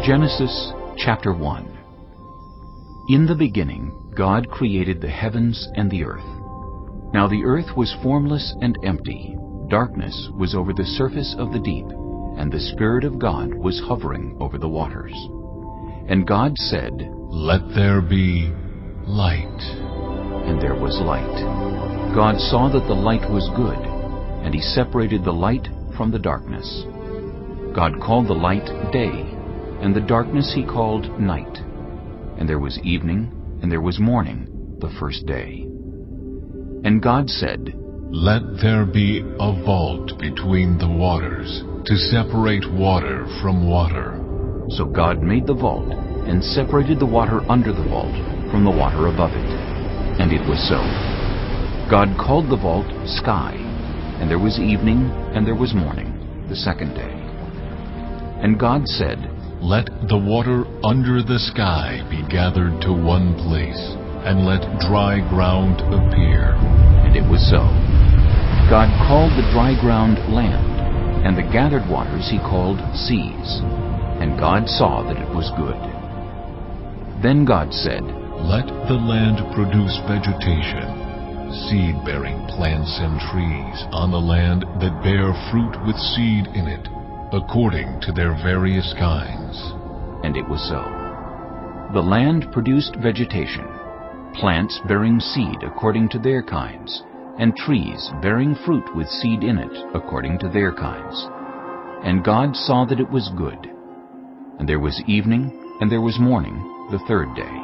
Genesis chapter 1. In the beginning, God created the heavens and the earth. Now the earth was formless and empty. Darkness was over the surface of the deep, and the Spirit of God was hovering over the waters. And God said, "Let there be light." And there was light. God saw that the light was good, and He separated the light from the darkness. God called the light day, and the darkness He called night. And there was evening, and there was morning, the first day. And God said, "Let there be a vault between the waters, to separate water from water." So God made the vault, and separated the water under the vault from the water above it. And it was so. God called the vault sky, and there was evening, and there was morning, the second day. And God said, "Let the water under the sky be gathered to one place, and let dry ground appear." And it was so. God called the dry ground land, and the gathered waters He called seas. And God saw that it was good. Then God said, "Let the land produce vegetation, seed-bearing plants and trees on the land that bear fruit with seed in it, according to their various kinds." And it was so. The land produced vegetation, plants bearing seed according to their kinds, and trees bearing fruit with seed in it according to their kinds. And God saw that it was good. And there was evening, and there was morning, the third day.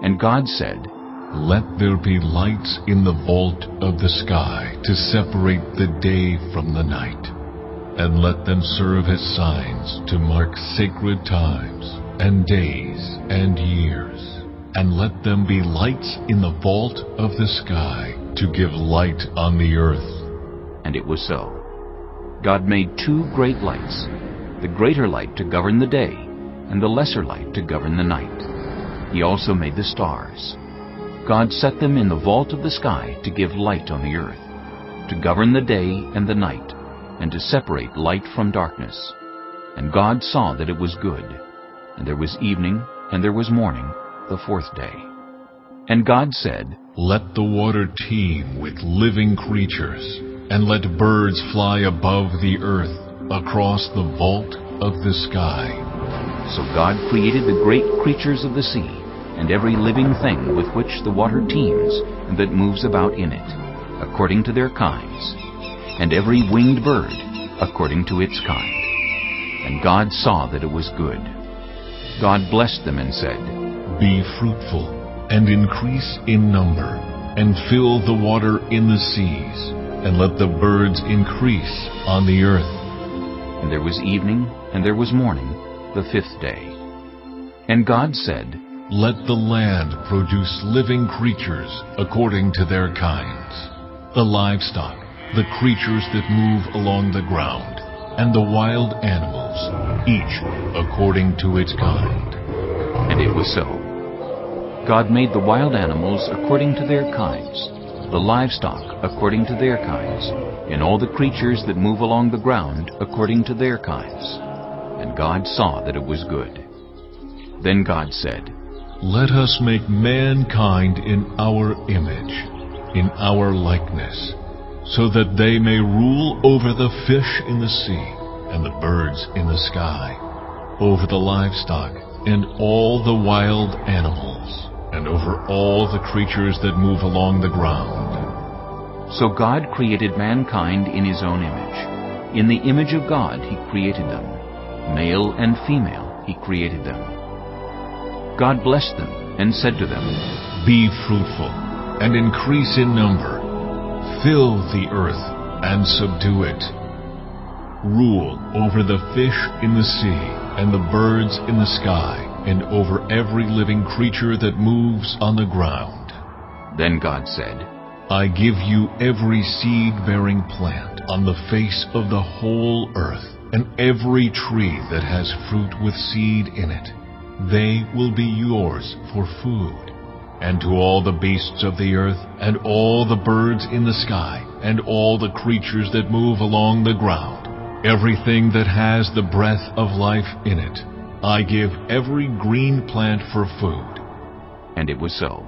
And God said, "Let there be lights in the vault of the sky to separate the day from the night, and let them serve as signs to mark sacred times, and days, and years. And let them be lights in the vault of the sky to give light on the earth." And it was so. God made two great lights, the greater light to govern the day, and the lesser light to govern the night. He also made the stars. God set them in the vault of the sky to give light on the earth, to govern the day and the night, and to separate light from darkness. And God saw that it was good. And there was evening, and there was morning, the fourth day. And God said, "Let the water teem with living creatures, and let birds fly above the earth across the vault of the sky." So God created the great creatures of the sea, and every living thing with which the water teems, and that moves about in it, according to their kinds, and every winged bird, according to its kind. And God saw that it was good. God blessed them and said, "Be fruitful, and increase in number, and fill the water in the seas, and let the birds increase on the earth." And there was evening, and there was morning, the fifth day. And God said, "Let the land produce living creatures according to their kinds, the livestock, the creatures that move along the ground, and the wild animals, each according to its kind." And it was so. God made the wild animals according to their kinds, the livestock according to their kinds, and all the creatures that move along the ground according to their kinds. And God saw that it was good. Then God said, "Let us make mankind in our image, in our likeness, so that they may rule over the fish in the sea, and the birds in the sky, over the livestock, and all the wild animals, and over all the creatures that move along the ground." So God created mankind in His own image. In the image of God He created them. Male and female He created them. God blessed them and said to them, "Be fruitful, and increase in number. Fill the earth, and subdue it. Rule over the fish in the sea, and the birds in the sky, and over every living creature that moves on the ground." Then God said, "I give you every seed-bearing plant on the face of the whole earth, and every tree that has fruit with seed in it. They will be yours for food. And to all the beasts of the earth, and all the birds in the sky, and all the creatures that move along the ground, everything that has the breath of life in it, I give every green plant for food." And it was so.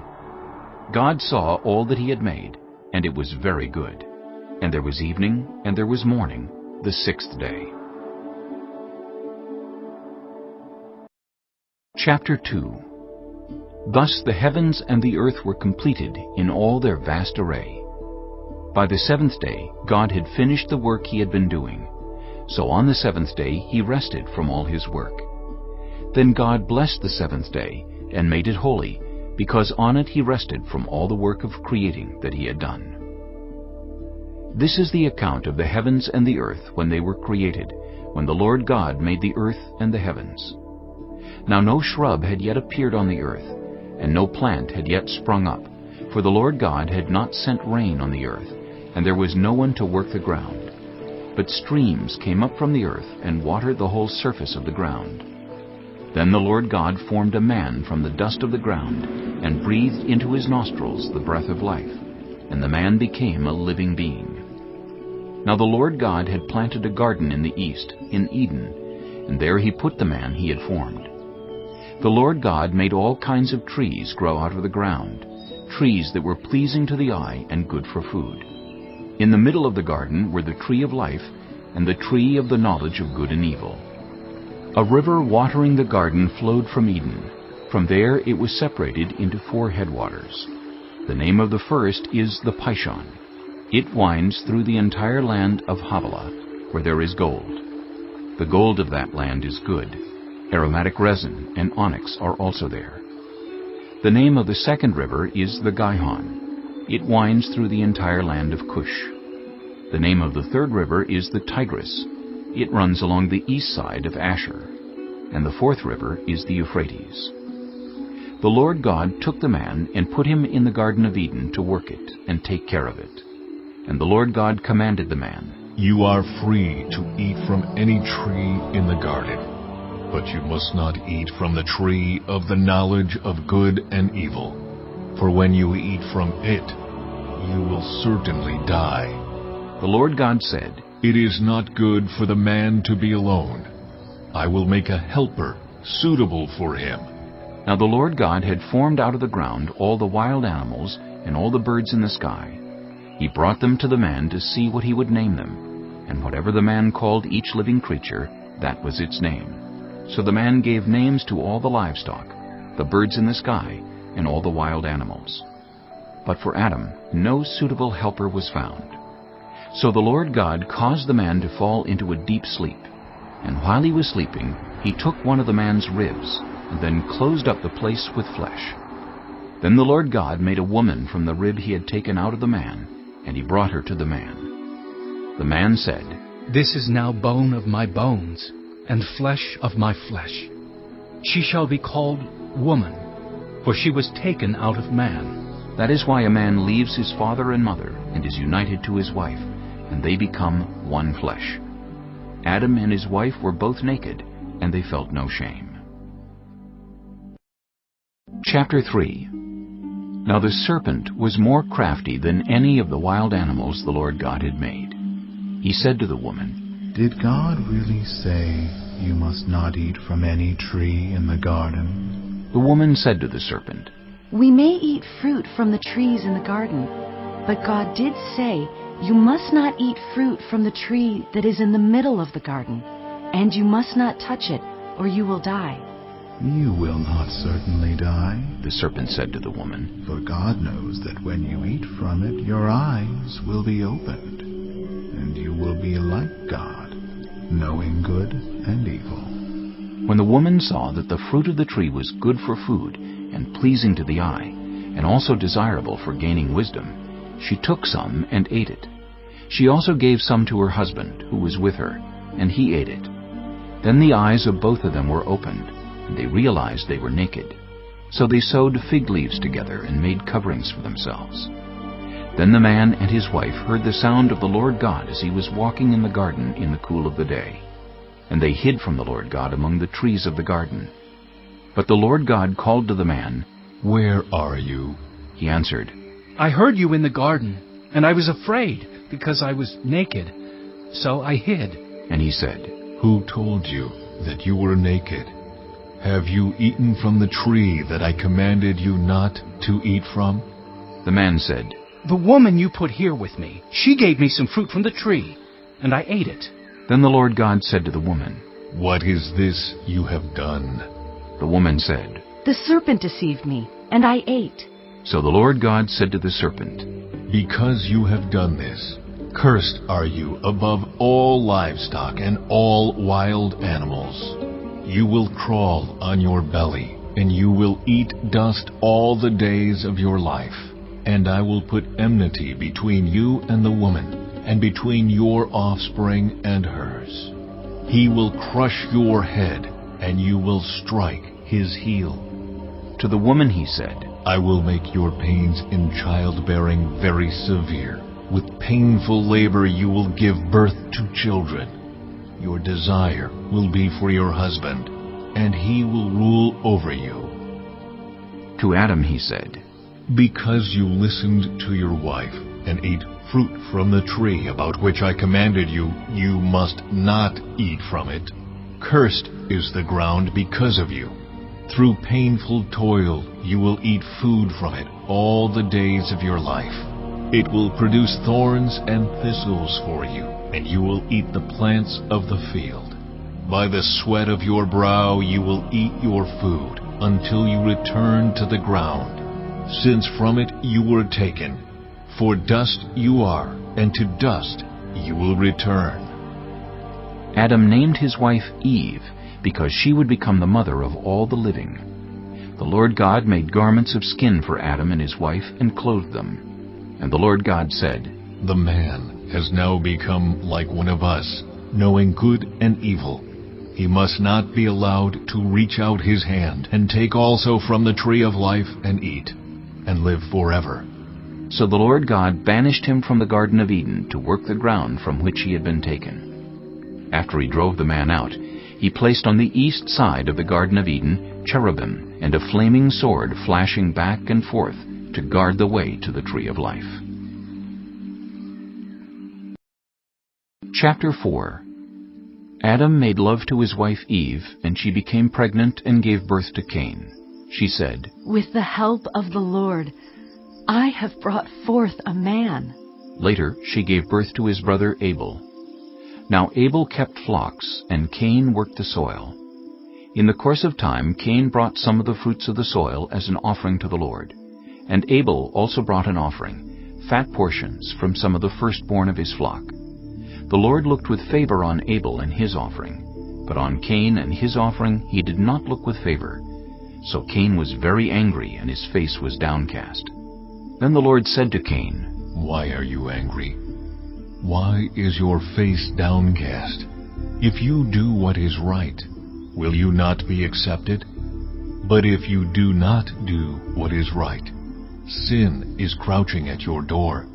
God saw all that he had made, and it was very good. And there was evening, and there was morning, the sixth day. Chapter 2. Thus the heavens and the earth were completed in all their vast array. By the seventh day God had finished the work he had been doing. So on the seventh day he rested from all his work. Then God blessed the seventh day and made it holy, because on it he rested from all the work of creating that he had done. This is the account of the heavens and the earth when they were created, when the Lord God made the earth and the heavens. Now no shrub had yet appeared on the earth, and no plant had yet sprung up, for the Lord God had not sent rain on the earth, and there was no one to work the ground. But streams came up from the earth and watered the whole surface of the ground. Then the Lord God formed a man from the dust of the ground, and breathed into his nostrils the breath of life, and the man became a living being. Now the Lord God had planted a garden in the east, in Eden, and there he put the man he had formed. The Lord God made all kinds of trees grow out of the ground, trees that were pleasing to the eye and good for food. In the middle of the garden were the tree of life and the tree of the knowledge of good and evil. A river watering the garden flowed from Eden. From there it was separated into 4 headwaters. The name of the first is the Pishon. It winds through the entire land of Havilah, where there is gold. The gold of that land is good. Aromatic resin and onyx are also there. The name of the second river is the Gihon. It winds through the entire land of Cush. The name of the third river is the Tigris. It runs along the east side of Asher. And the fourth river is the Euphrates. The Lord God took the man and put him in the Garden of Eden to work it and take care of it. And the Lord God commanded the man, "You are free to eat from any tree in the garden, but you must not eat from the tree of the knowledge of good and evil. For when you eat from it, you will certainly die." The Lord God said, "It is not good for the man to be alone. I will make a helper suitable for him." Now the Lord God had formed out of the ground all the wild animals and all the birds in the sky. He brought them to the man to see what he would name them, and whatever the man called each living creature, that was its name. So the man gave names to all the livestock, the birds in the sky, and all the wild animals. But for Adam no suitable helper was found. So the Lord God caused the man to fall into a deep sleep. And while he was sleeping, he took one of the man's ribs, and then closed up the place with flesh. Then the Lord God made a woman from the rib he had taken out of the man, and he brought her to the man. The man said, "This is now bone of my bones, and flesh of my flesh. She shall be called woman, for she was taken out of man." That is why a man leaves his father and mother, and is united to his wife, and they become one flesh. Adam and his wife were both naked, and they felt no shame. Chapter 3. Now the serpent was more crafty than any of the wild animals the Lord God had made. He said to the woman, "Did God really say, 'You must not eat from any tree in the garden'?" The woman said to the serpent, "We may eat fruit from the trees in the garden, but God did say, 'You must not eat fruit from the tree that is in the middle of the garden, and you must not touch it, or you will die.'" "You will not certainly die," the serpent said to the woman, "for God knows that when you eat from it, your eyes will be opened, and you will be like God, knowing good and evil." When the woman saw that the fruit of the tree was good for food and pleasing to the eye, and also desirable for gaining wisdom, she took some and ate it. She also gave some to her husband, who was with her, and he ate it. Then the eyes of both of them were opened, and they realized they were naked. So they sewed fig leaves together and made coverings for themselves. Then the man and his wife heard the sound of the Lord God as he was walking in the garden in the cool of the day. And they hid from the Lord God among the trees of the garden. But the Lord God called to the man, "Where are you?" He answered, "I heard you in the garden, and I was afraid, because I was naked. So I hid." And he said, "Who told you that you were naked?" Have you eaten from the tree that I commanded you not to eat from? The man said, The woman you put here with me, she gave me some fruit from the tree, and I ate it. Then the Lord God said to the woman, What is this you have done? The woman said, The serpent deceived me, and I ate. So the Lord God said to the serpent, Because you have done this, cursed are you above all livestock and all wild animals. You will crawl on your belly, and you will eat dust all the days of your life. And I will put enmity between you and the woman, and between your offspring and hers. He will crush your head, and you will strike his heel. To the woman he said, I will make your pains in childbearing very severe. With painful labor you will give birth to children. Your desire will be for your husband, and he will rule over you. To Adam he said, Because you listened to your wife and ate fruit from the tree about which I commanded you, you must not eat from it. Cursed is the ground because of you. Through painful toil you will eat food from it all the days of your life. It will produce thorns and thistles for you, and you will eat the plants of the field. By the sweat of your brow you will eat your food until you return to the ground, since from it you were taken. For dust you are, and to dust you will return. Adam named his wife Eve, because she would become the mother of all the living. The Lord God made garments of skin for Adam and his wife and clothed them. And the Lord God said, The man has now become like one of us, knowing good and evil. He must not be allowed to reach out his hand and take also from the tree of life and eat, and live forever. So the Lord God banished him from the Garden of Eden to work the ground from which he had been taken. After he drove the man out, he placed on the east side of the Garden of Eden cherubim and a flaming sword flashing back and forth to guard the way to the tree of life. Chapter 4. Adam made love to his wife Eve, and she became pregnant and gave birth to Cain. She said, With the help of the Lord, I have brought forth a man. Later she gave birth to his brother Abel. Now Abel kept flocks, and Cain worked the soil. In the course of time Cain brought some of the fruits of the soil as an offering to the Lord. And Abel also brought an offering, fat portions from some of the firstborn of his flock. The Lord looked with favor on Abel and his offering, but on Cain and his offering he did not look with favor. So Cain was very angry, and his face was downcast. Then the Lord said to Cain, Why are you angry? Why is your face downcast? If you do what is right, will you not be accepted? But if you do not do what is right, sin is crouching at your door.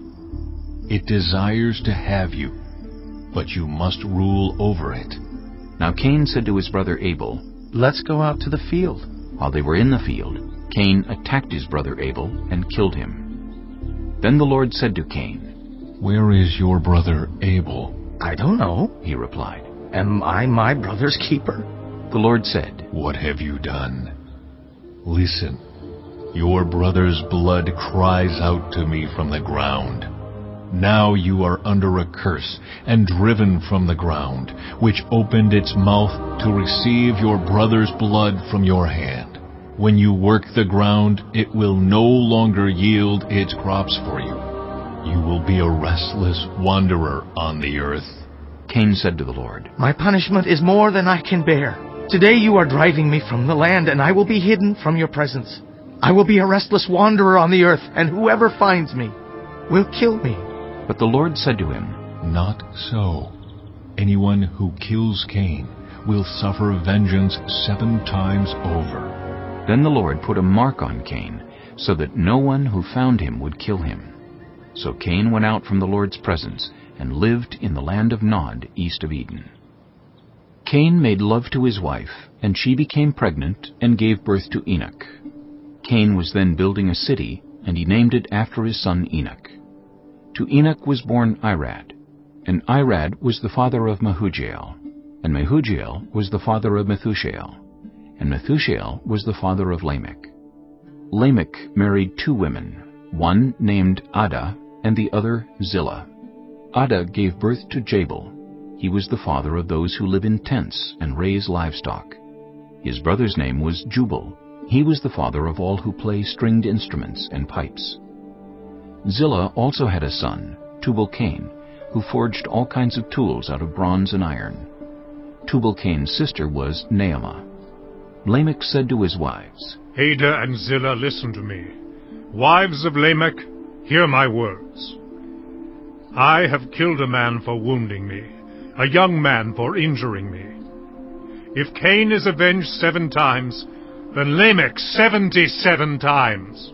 It desires to have you, but you must rule over it. Now Cain said to his brother Abel, Let's go out to the field. While they were in the field, Cain attacked his brother Abel and killed him. Then the Lord said to Cain, Where is your brother Abel? I don't know, he replied. Am I my brother's keeper? The Lord said, What have you done? Listen, your brother's blood cries out to me from the ground. Now you are under a curse and driven from the ground, which opened its mouth to receive your brother's blood from your hand. When you work the ground, it will no longer yield its crops for you. You will be a restless wanderer on the earth. Cain said to the Lord, My punishment is more than I can bear. Today you are driving me from the land, and I will be hidden from your presence. I will be a restless wanderer on the earth, and whoever finds me will kill me. But the Lord said to him, Not so. Anyone who kills Cain will suffer vengeance 7 times over. Then the Lord put a mark on Cain, so that no one who found him would kill him. So Cain went out from the Lord's presence and lived in the land of Nod, east of Eden. Cain made love to his wife, and she became pregnant and gave birth to Enoch. Cain was then building a city, and he named it after his son Enoch. To Enoch was born Irad, and Irad was the father of Mehujael, and Mehujael was the father of Methushael, and Methushael was the father of Lamech. Lamech married 2 women, one named Adah and the other Zillah. Adah gave birth to Jabal. He was the father of those who live in tents and raise livestock. His brother's name was Jubal. He was the father of all who play stringed instruments and pipes. Zillah also had a son, Tubal-Cain, who forged all kinds of tools out of bronze and iron. Tubal-Cain's sister was Naamah. Lamech said to his wives, Adah and Zillah, listen to me. Wives of Lamech, hear my words. I have killed a man for wounding me, a young man for injuring me. If Cain is avenged 7 times, then Lamech 77 times.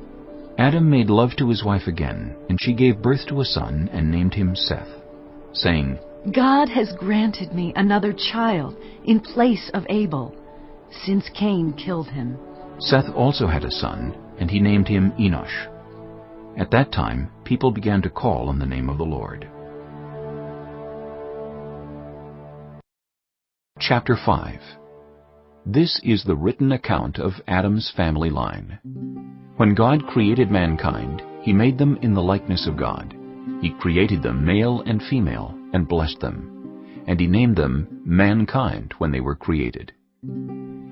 Adam made love to his wife again, and she gave birth to a son and named him Seth, saying, God has granted me another child in place of Abel, since Cain killed him. Seth also had a son, and he named him Enosh. At that time, people began to call on the name of the Lord. Chapter 5. This is the written account of Adam's family line. When God created mankind, He made them in the likeness of God. He created them male and female, and blessed them. And He named them mankind when they were created.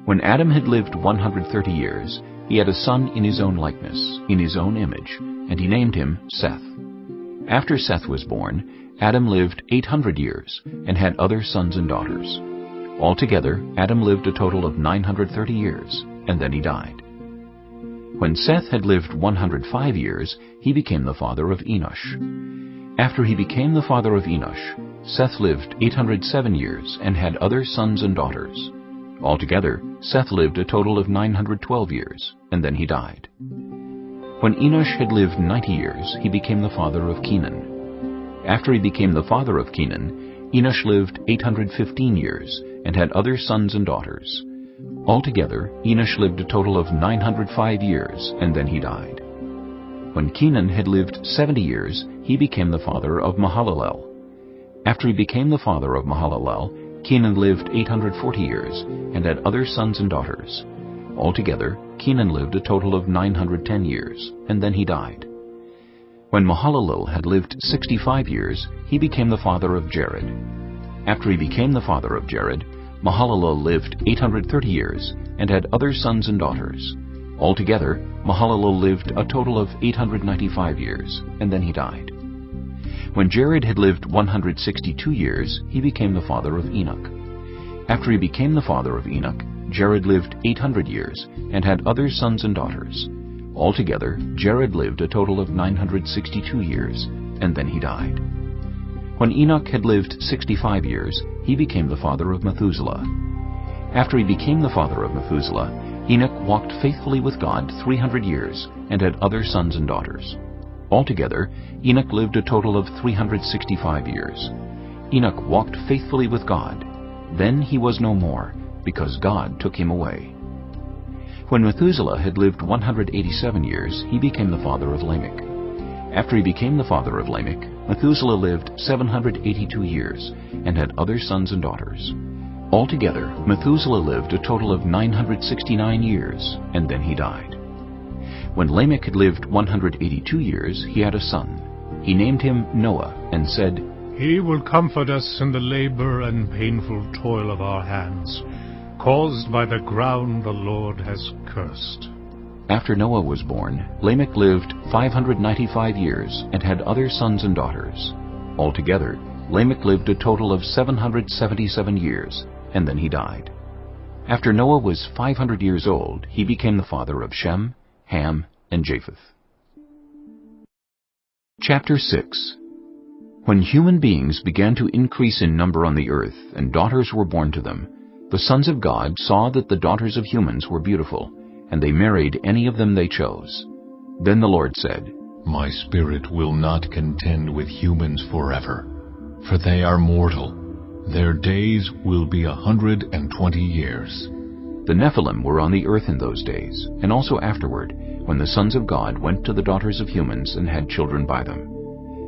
When Adam had lived 130 years, he had a son in his own likeness, in his own image, and he named him Seth. After Seth was born, Adam lived 800 years, and had other sons and daughters. Altogether, Adam lived a total of 930 years, and then he died. When Seth had lived 105 years, he became the father of Enosh. After he became the father of Enosh, Seth lived 807 years, and had other sons and daughters. Altogether, Seth lived a total of 912 years, and then he died. When Enosh had lived 90 years, he became the father of Kenan. After he became the father of Kenan, Enosh lived 815 years, and had other sons and daughters. Altogether, Enosh lived a total of 905 years, and then he died. When Kenan had lived 70 years, he became the father of Mahalalel. After he became the father of Mahalalel, Kenan lived 840 years, and had other sons and daughters. Altogether, Kenan lived a total of 910 years, and then he died. When Mahalalel had lived 65 years, he became the father of Jared. After he became the father of Jared, Mahalalel lived 830 years, and had other sons and daughters. Altogether, Mahalalel lived a total of 895 years, and then he died. When Jared had lived 162 years, he became the father of Enoch. After he became the father of Enoch, Jared lived 800 years, and had other sons and daughters. Altogether, Jared lived a total of 962 years, and then he died. When Enoch had lived 65 years, he became the father of Methuselah. After he became the father of Methuselah, Enoch walked faithfully with God 300 years, and had other sons and daughters. Altogether, Enoch lived a total of 365 years. Enoch walked faithfully with God. Then he was no more, because God took him away. When Methuselah had lived 187 years, he became the father of Lamech. After he became the father of Lamech, Methuselah lived 782 years, and had other sons and daughters. Altogether, Methuselah lived a total of 969 years, and then he died. When Lamech had lived 182 years, he had a son. He named him Noah, and said, He will comfort us in the labor and painful toil of our hands, caused by the ground the Lord has cursed. After Noah was born, Lamech lived 595 years, and had other sons and daughters. Altogether, Lamech lived a total of 777 years, and then he died. After Noah was 500 years old, he became the father of Shem, Ham, and Japheth. Chapter 6. When human beings began to increase in number on the earth, and daughters were born to them, the sons of God saw that the daughters of humans were beautiful, and they married any of them they chose. Then the Lord said, My spirit will not contend with humans forever, for they are mortal. Their days will be 120 years. The Nephilim were on the earth in those days, and also afterward, when the sons of God went to the daughters of humans and had children by them.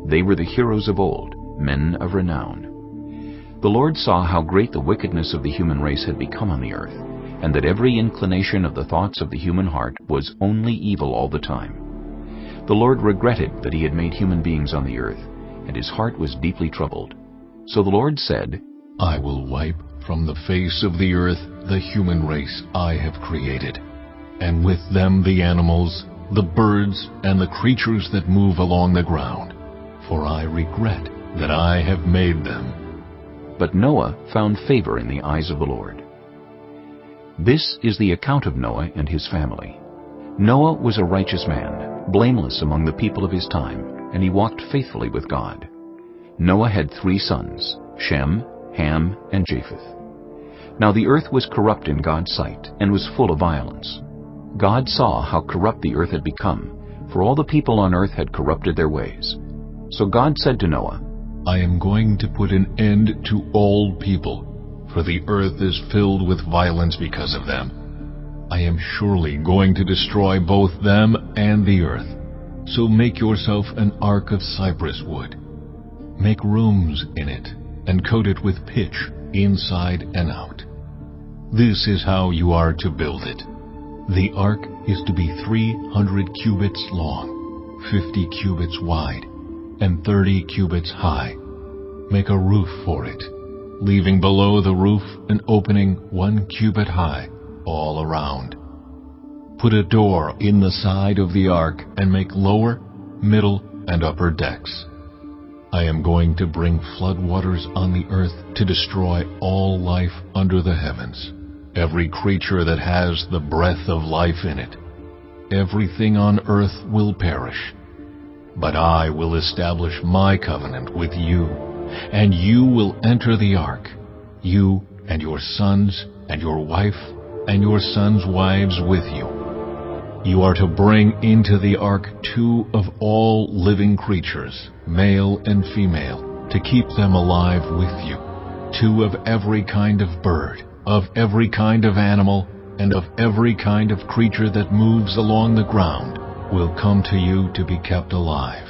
They were the heroes of old, men of renown. The Lord saw how great the wickedness of the human race had become on the earth, and that every inclination of the thoughts of the human heart was only evil all the time. The Lord regretted that he had made human beings on the earth, and his heart was deeply troubled. So the Lord said, I will wipe from the face of the earth the human race I have created, and with them the animals, the birds, and the creatures that move along the ground, for I regret that I have made them. But Noah found favor in the eyes of the Lord. This is the account of Noah and his family. Noah was a righteous man, blameless among the people of his time, and he walked faithfully with God. Noah had 3 sons, Shem, Ham, and Japheth. Now the earth was corrupt in God's sight, and was full of violence. God saw how corrupt the earth had become, for all the people on earth had corrupted their ways. So God said to Noah, I am going to put an end to all people, for the earth is filled with violence because of them. I am surely going to destroy both them and the earth. So make yourself an ark of cypress wood. Make rooms in it, and coat it with pitch, inside and out. This is how you are to build it. The ark is to be 300 cubits long, 50 cubits wide, and 30 cubits high. Make a roof for it, leaving below the roof an opening 1 cubit high all around. Put a door in the side of the ark and make lower, middle, and upper decks. I am going to bring flood waters on the earth to destroy all life under the heavens, every creature that has the breath of life in it. Everything on earth will perish. But I will establish my covenant with you, and you will enter the ark, you and your sons and your wife and your sons' wives with you. You are to bring into the ark 2 of all living creatures, male and female, to keep them alive with you. 2 of every kind of bird, of every kind of animal, and of every kind of creature that moves along the ground will come to you to be kept alive.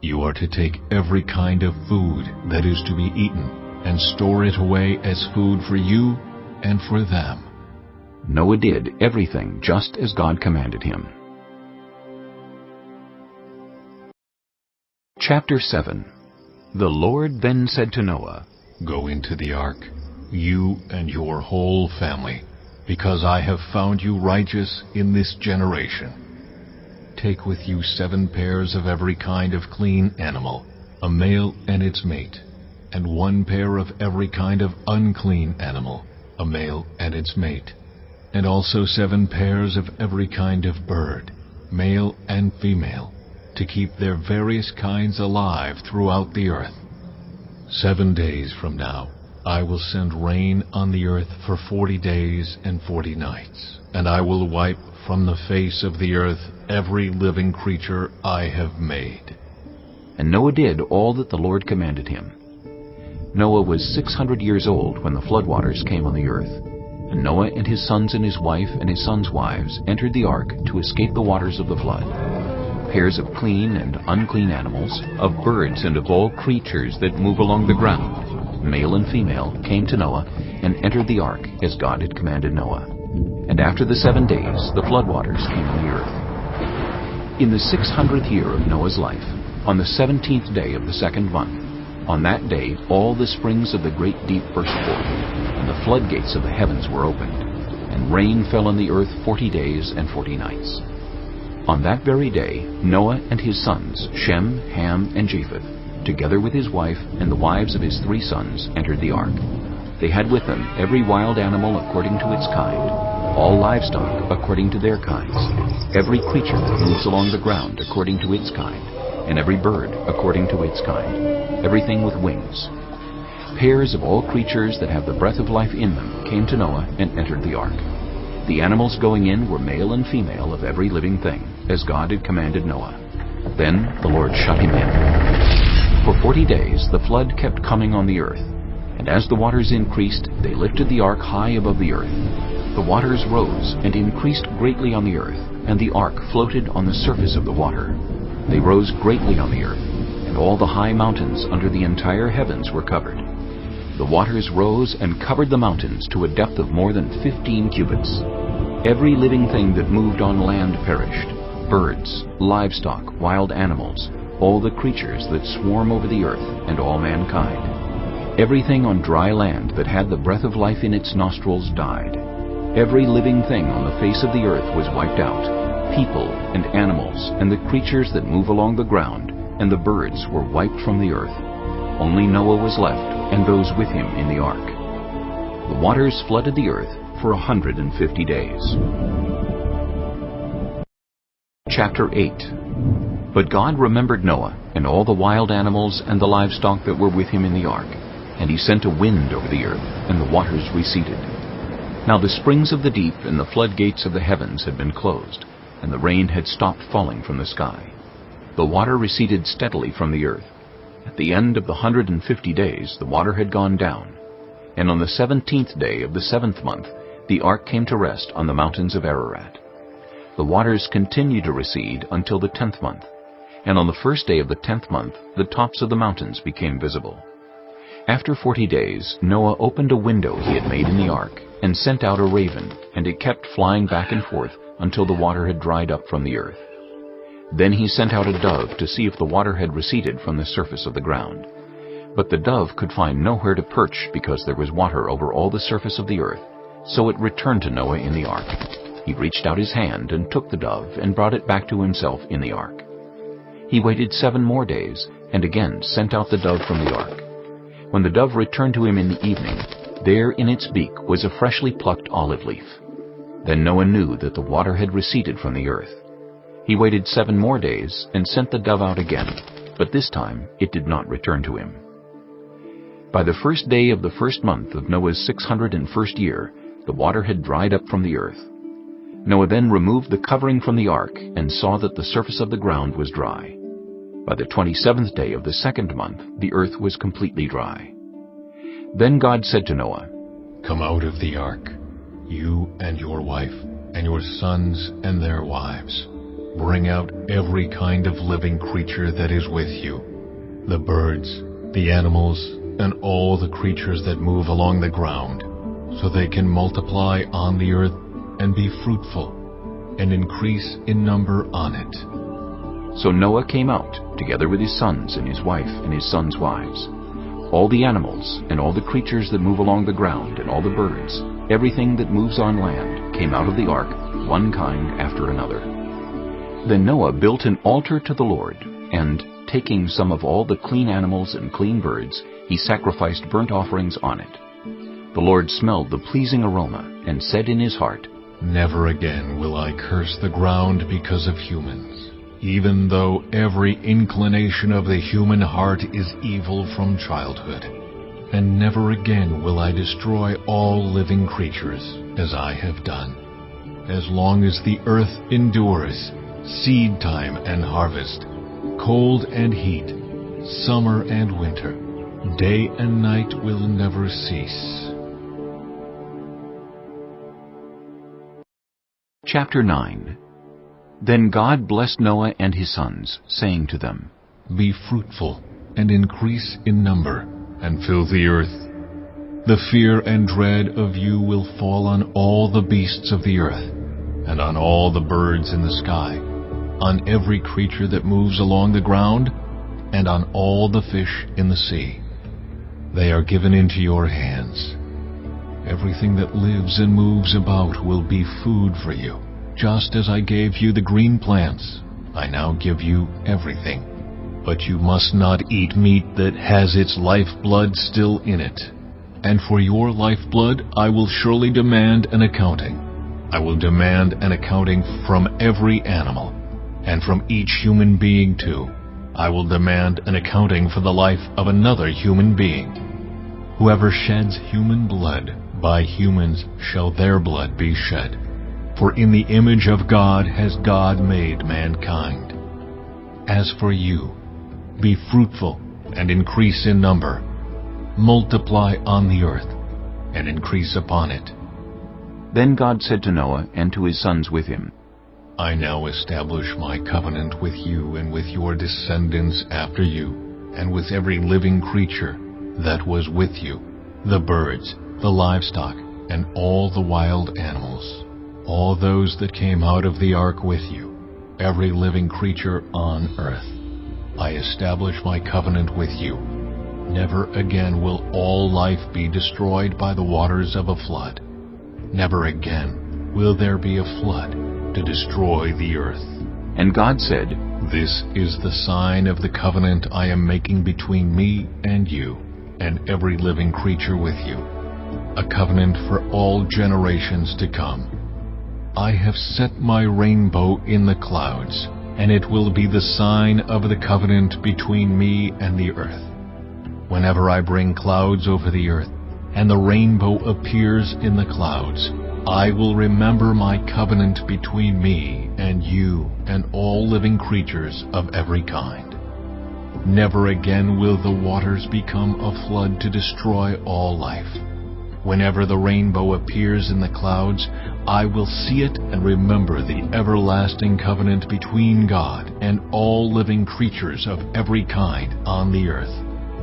You are to take every kind of food that is to be eaten and store it away as food for you and for them. Noah did everything just as God commanded him. Chapter 7. The Lord then said to Noah, Go into the ark, you and your whole family, because I have found you righteous in this generation. Take with you 7 pairs of every kind of clean animal, a male and its mate, and 1 pair of every kind of unclean animal, a male and its mate, and also 7 pairs of every kind of bird, male and female, to keep their various kinds alive throughout the earth. 7 days from now, I will send rain on the earth for 40 days and 40 nights, and I will wipe from the face of the earth every living creature I have made. And Noah did all that the Lord commanded him. Noah was 600 years old when the floodwaters came on the earth. And Noah and his sons and his wife and his sons' wives entered the ark to escape the waters of the flood. Pairs of clean and unclean animals, of birds and of all creatures that move along the ground, male and female, came to Noah and entered the ark as God had commanded Noah. And after the 7 days, the floodwaters came on the earth. In the 600th year of Noah's life, on the 17th day of the 2nd month, on that day all the springs of the great deep burst forth, and the floodgates of the heavens were opened, and rain fell on the earth 40 days and 40 nights. On that very day, Noah and his sons, Shem, Ham, and Japheth, together with his wife and the wives of his 3 sons, entered the ark. They had with them every wild animal according to its kind, all livestock according to their kinds, every creature that moves along the ground according to its kind, and every bird according to its kind, everything with wings. Pairs of all creatures that have the breath of life in them came to Noah and entered the ark. The animals going in were male and female of every living thing, as God had commanded Noah. Then the Lord shut him in. For 40 days the flood kept coming on the earth, and as the waters increased, they lifted the ark high above the earth. The waters rose and increased greatly on the earth, and the ark floated on the surface of the water. They rose greatly on the earth, and all the high mountains under the entire heavens were covered. The waters rose and covered the mountains to a depth of more than 15 cubits. Every living thing that moved on land perished: birds, livestock, wild animals, all the creatures that swarm over the earth, and all mankind. Everything on dry land that had the breath of life in its nostrils died. Every living thing on the face of the earth was wiped out: people and animals, and the creatures that move along the ground, and the birds were wiped from the earth. Only Noah was left, and those with him in the ark. The waters flooded the earth for 150 days. Chapter 8. But God remembered Noah, and all the wild animals and the livestock that were with him in the ark. And he sent a wind over the earth, and the waters receded. Now the springs of the deep and the floodgates of the heavens had been closed, and the rain had stopped falling from the sky. The water receded steadily from the earth. At the end of the 150 days the water had gone down. And on the 17th day of the 7th month the ark came to rest on the mountains of Ararat. The waters continued to recede until the 10th month. And on the first day of the 10th month the tops of the mountains became visible. After 40 days Noah opened a window he had made in the ark, and sent out a raven, and it kept flying back and forth until the water had dried up from the earth. Then he sent out a dove to see if the water had receded from the surface of the ground. But the dove could find nowhere to perch, because there was water over all the surface of the earth. So it returned to Noah in the ark. He reached out his hand and took the dove and brought it back to himself in the ark. He waited 7 more days and again sent out the dove from the ark. When the dove returned to him in the evening, there in its beak was a freshly plucked olive leaf. Then Noah knew that the water had receded from the earth. He waited 7 more days and sent the dove out again, but this time it did not return to him. By the first day of the 1st month of Noah's 601st year, the water had dried up from the earth. Noah then removed the covering from the ark and saw that the surface of the ground was dry. By the 27th day of the 2nd month, the earth was completely dry. Then God said to Noah, "Come out of the ark, you and your wife, and your sons and their wives. Bring out every kind of living creature that is with you, the birds, the animals, and all the creatures that move along the ground, so they can multiply on the earth and be fruitful, and increase in number on it." So Noah came out, together with his sons and his wife and his sons' wives. All the animals and all the creatures that move along the ground and all the birds, everything that moves on land, came out of the ark, one kind after another. Then Noah built an altar to the Lord, and, taking some of all the clean animals and clean birds, he sacrificed burnt offerings on it. The Lord smelled the pleasing aroma, and said in his heart, "Never again will I curse the ground because of humans, even though every inclination of the human heart is evil from childhood. And never again will I destroy all living creatures, as I have done. As long as the earth endures, seed time and harvest, cold and heat, summer and winter, day and night will never cease." Chapter 9. Then God blessed Noah and his sons, saying to them, "Be fruitful and increase in number, and fill the earth. The fear and dread of you will fall on all the beasts of the earth, and on all the birds in the sky, on every creature that moves along the ground, and on all the fish in the sea. They are given into your hands. Everything that lives and moves about will be food for you. Just as I gave you the green plants, I now give you everything. But you must not eat meat that has its lifeblood still in it. And for your lifeblood I will surely demand an accounting. I will demand an accounting from every animal, and from each human being too. I will demand an accounting for the life of another human being. Whoever sheds human blood, by humans shall their blood be shed. For in the image of God has God made mankind. As for you, be fruitful and increase in number. Multiply on the earth and increase upon it." Then God said to Noah and to his sons with him, "I now establish my covenant with you and with your descendants after you, and with every living creature that was with you, the birds, the livestock, and all the wild animals, all those that came out of the ark with you, every living creature on earth. I establish my covenant with you. Never again will all life be destroyed by the waters of a flood. Never again will there be a flood to destroy the earth. And God said, This is the sign of the covenant I am making between me and you, and every living creature with you, a covenant for all generations to come. I have set my rainbow in the clouds, and it will be the sign of the covenant between me and the earth. Whenever I bring clouds over the earth, and the rainbow appears in the clouds, I will remember my covenant between me and you and all living creatures of every kind. Never again will the waters become a flood to destroy all life. Whenever the rainbow appears in the clouds, I will see it and remember the everlasting covenant between God and all living creatures of every kind on the earth.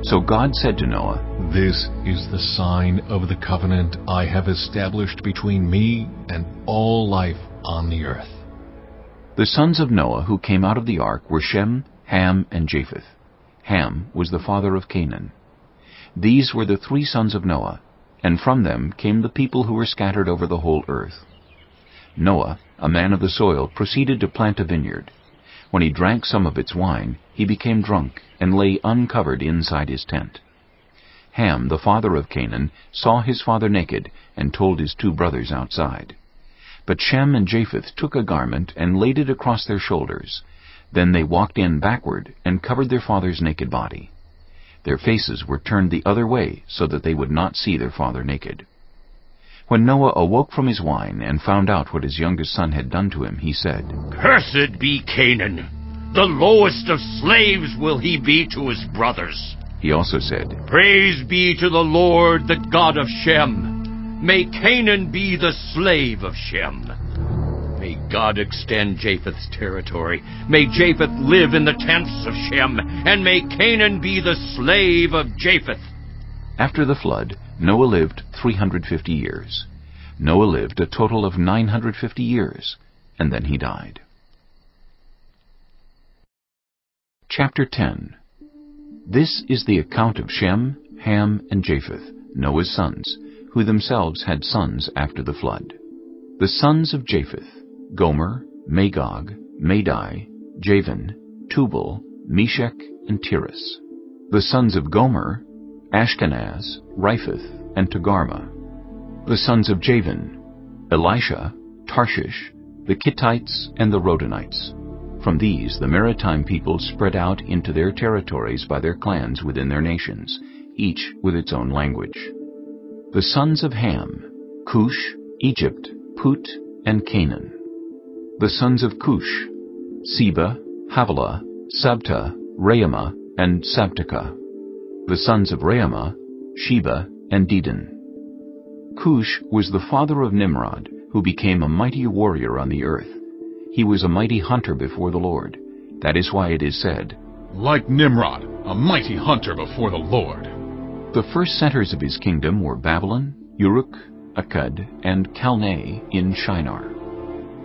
So God said to Noah, This is the sign of the covenant I have established between me and all life on the earth. The sons of Noah who came out of the ark were Shem, Ham, and Japheth. Ham was the father of Canaan. These were the 3 sons of Noah, and from them came the people who were scattered over the whole earth. Noah, a man of the soil, proceeded to plant a vineyard. When he drank some of its wine, he became drunk and lay uncovered inside his tent. Ham, the father of Canaan, saw his father naked and told his 2 brothers outside. But Shem and Japheth took a garment and laid it across their shoulders. Then they walked in backward and covered their father's naked body. Their faces were turned the other way so that they would not see their father naked. When Noah awoke from his wine and found out what his youngest son had done to him, he said, Cursed be Canaan! The lowest of slaves will he be to his brothers. He also said, Praise be to the Lord, the God of Shem. May Canaan be the slave of Shem. May God extend Japheth's territory. May Japheth live in the tents of Shem, and may Canaan be the slave of Japheth. After the flood, Noah lived 350 years. Noah lived a total of 950 years, and then he died. Chapter 10. This is the account of Shem, Ham, and Japheth, Noah's sons, who themselves had sons after the flood. The sons of Japheth: Gomer, Magog, Madai, Javan, Tubal, Meshech, and Tiras. The sons of Gomer: Ashkenaz, Riphath, and Togarmah. The sons of Javan: Elisha, Tarshish, the Kittites, and the Rodanites. From these the maritime peoples spread out into their territories by their clans within their nations, each with its own language. The sons of Ham: Cush, Egypt, Put, and Canaan. The sons of Cush: Seba, Havilah, Sabta, Raamah, and Sabteka. The sons of Raamah: Sheba and Dedan. Cush was the father of Nimrod, who became a mighty warrior on the earth. He was a mighty hunter before the Lord. That is why it is said, Like Nimrod, a mighty hunter before the Lord. The first centers of his kingdom were Babylon, Uruk, Akkad, and Calneh in Shinar.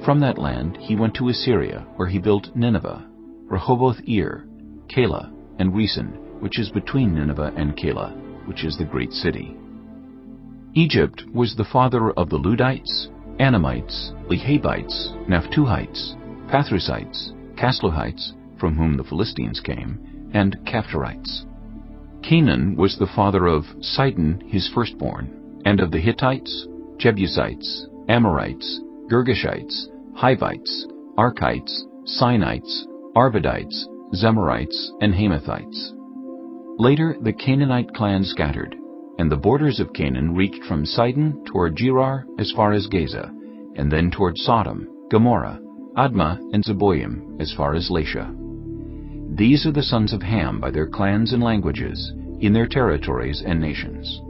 From that land he went to Assyria, where he built Nineveh, Rehoboth-ir, Calah, and Resen, which is between Nineveh and Calah, which is the great city. Egypt was the father of the Ludites, Anamites, Lehabites, Naphtuhites, Pathrusites, Casluhites, from whom the Philistines came, and Caphtorites. Canaan was the father of Sidon his firstborn, and of the Hittites, Jebusites, Amorites, Girgashites, Hivites, Archites, Sinites, Arvadites, Zemarites, and Hamathites. Later the Canaanite clan scattered, and the borders of Canaan reached from Sidon toward Gerar as far as Gaza, and then toward Sodom, Gomorrah, Admah, and Zeboim as far as Lasha. These are the sons of Ham by their clans and languages, in their territories and nations.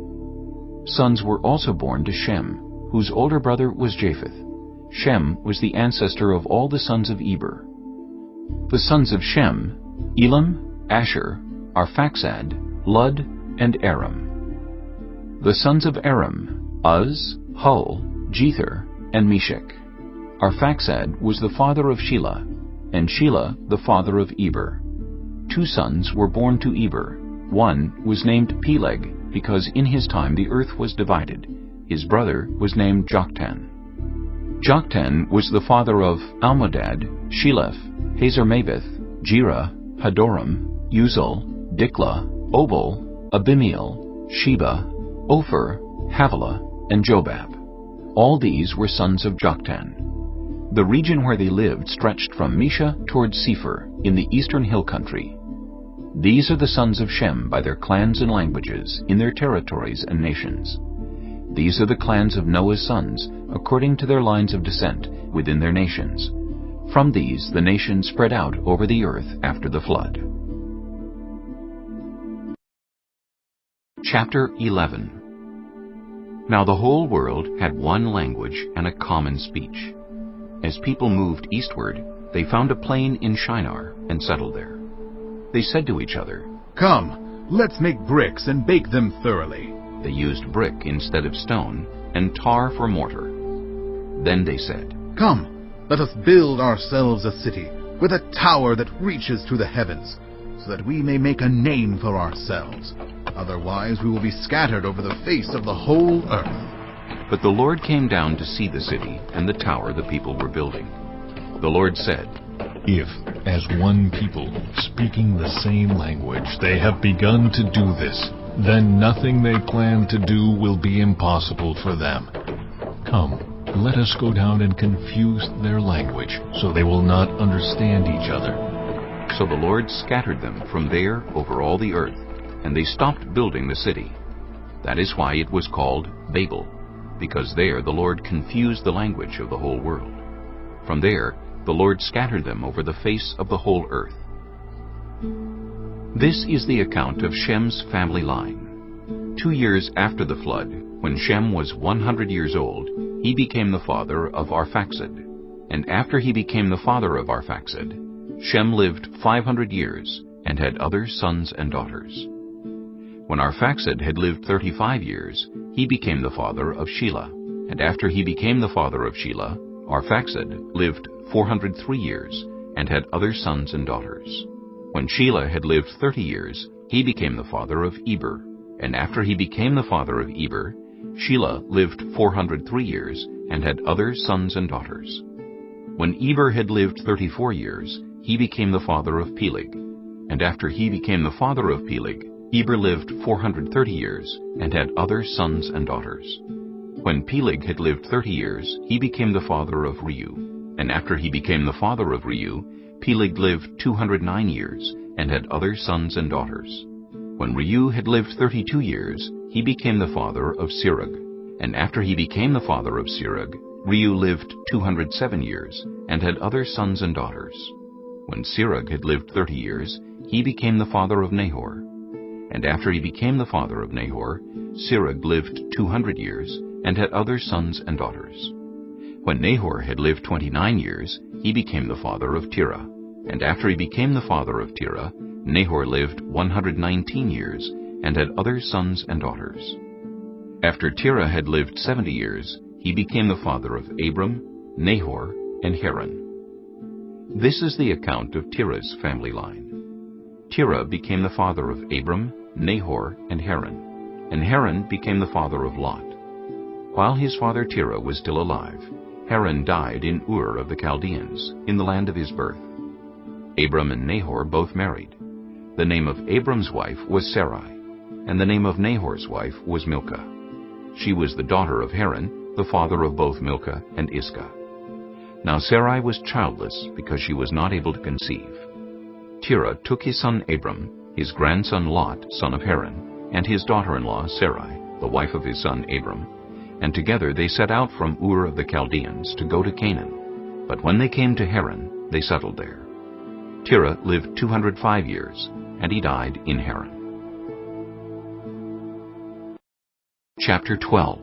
Sons were also born to Shem, whose older brother was Japheth. Shem was the ancestor of all the sons of Eber. The sons of Shem: Elam, Asher, Arphaxad, Lud, and Aram. The sons of Aram, Uz, Hul, Jether, and Meshech. Arphaxad was the father of Shelah, and Shelah the father of Eber. 2 sons were born to Eber. One was named Peleg, because in his time the earth was divided. His brother was named Joktan. Joktan was the father of Almodad, Sheleph, Hazarmaveth, Jerah, Hadoram, Uzal, Diklah, Obal, Abimiel, Sheba, Ophir, Havilah, and Jobab. All these were sons of Joktan. The region where they lived stretched from Mesha toward Sephir in the eastern hill country. These are the sons of Shem by their clans and languages, in their territories and nations. These are the clans of Noah's sons, according to their lines of descent, within their nations. From these the nations spread out over the earth after the flood. Chapter 11. Now the whole world had one language and a common speech. As people moved eastward, they found a plain in Shinar and settled there. They said to each other, Come, let's make bricks and bake them thoroughly. They used brick instead of stone, and tar for mortar. Then they said, Come, let us build ourselves a city, with a tower that reaches to the heavens, so that we may make a name for ourselves. Otherwise we will be scattered over the face of the whole earth. But the Lord came down to see the city and the tower the people were building. The Lord said, If, as one people, speaking the same language, they have begun to do this, then nothing they plan to do will be impossible for them. Come, let us go down and confuse their language, so they will not understand each other. So the Lord scattered them from there over all the earth, and they stopped building the city. That is why it was called Babel, because there the Lord confused the language of the whole world. From there the Lord scattered them over the face of the whole earth. This is the account of Shem's family line. 2 years after the flood, when Shem was 100 years old, he became the father of Arphaxad. And after he became the father of Arphaxad, Shem lived 500 years and had other sons and daughters. When Arphaxad had lived 35 years, he became the father of Shelah. And after he became the father of Shelah, Arphaxad lived 403 years and had other sons and daughters. When Shelah had lived 30 years, he became the father of Eber. And after he became the father of Eber, Shelah lived 403 years and had other sons and daughters. When Eber had lived 34 years, he became the father of Peleg. And after he became the father of Peleg, Eber lived 430 years and had other sons and daughters. When Peleg had lived 30 years, he became the father of Reu. And after he became the father of Reu, Peleg lived 209 years and had other sons and daughters. When Reu had lived 32 years, he became the father of Serug. And after he became the father of Serug, Reu lived 207 years and had other sons and daughters. When Serug had lived 30 years, he became the father of Nahor. And after he became the father of Nahor, Serug lived 200 years and had other sons and daughters. When Nahor had lived 29 years, he became the father of Terah. And after he became the father of Terah, Nahor lived 119 years and had other sons and daughters. After Terah had lived 70 years, he became the father of Abram, Nahor, and Haran. This is the account of Terah's family line. Terah became the father of Abram, Nahor, and Haran. And Haran became the father of Lot. While his father Terah was still alive, Haran died in Ur of the Chaldeans, in the land of his birth. Abram and Nahor both married. The name of Abram's wife was Sarai, and the name of Nahor's wife was Milcah. She was the daughter of Haran, the father of both Milcah and Iscah. Now Sarai was childless because she was not able to conceive. Terah took his son Abram, his grandson Lot, son of Haran, and his daughter-in-law Sarai, the wife of his son Abram, and together they set out from Ur of the Chaldeans to go to Canaan. But when they came to Haran, they settled there. Terah lived 205 years, and he died in Haran. Chapter 12.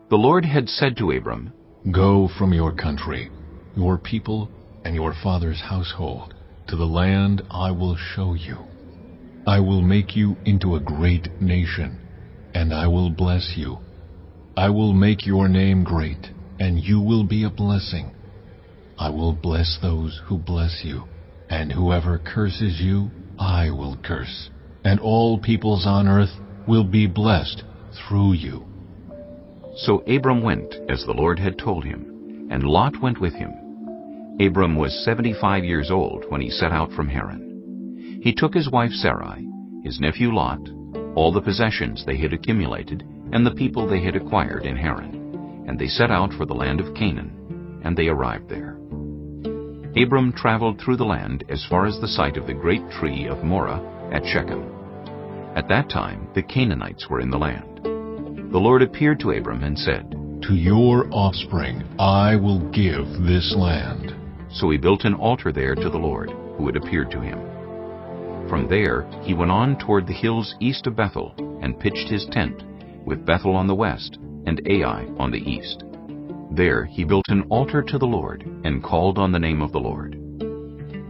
The Lord had said to Abram, Go from your country, your people, and your father's household, to the land I will show you. I will make you into a great nation, and I will bless you. I will make your name great, and you will be a blessing. I will bless those who bless you, and whoever curses you, I will curse. And all peoples on earth will be blessed through you. So Abram went as the Lord had told him, and Lot went with him. Abram was 75 years old when he set out from Haran. He took his wife Sarai, his nephew Lot, all the possessions they had accumulated, and the people they had acquired in Haran, and they set out for the land of Canaan, and they arrived there. Abram traveled through the land as far as the site of the great tree of Moreh at Shechem. At that time the Canaanites were in the land. The Lord appeared to Abram and said, To your offspring I will give this land. So he built an altar there to the Lord, who had appeared to him. From there he went on toward the hills east of Bethel, and pitched his tent, with Bethel on the west, and Ai on the east. There he built an altar to the Lord, and called on the name of the Lord.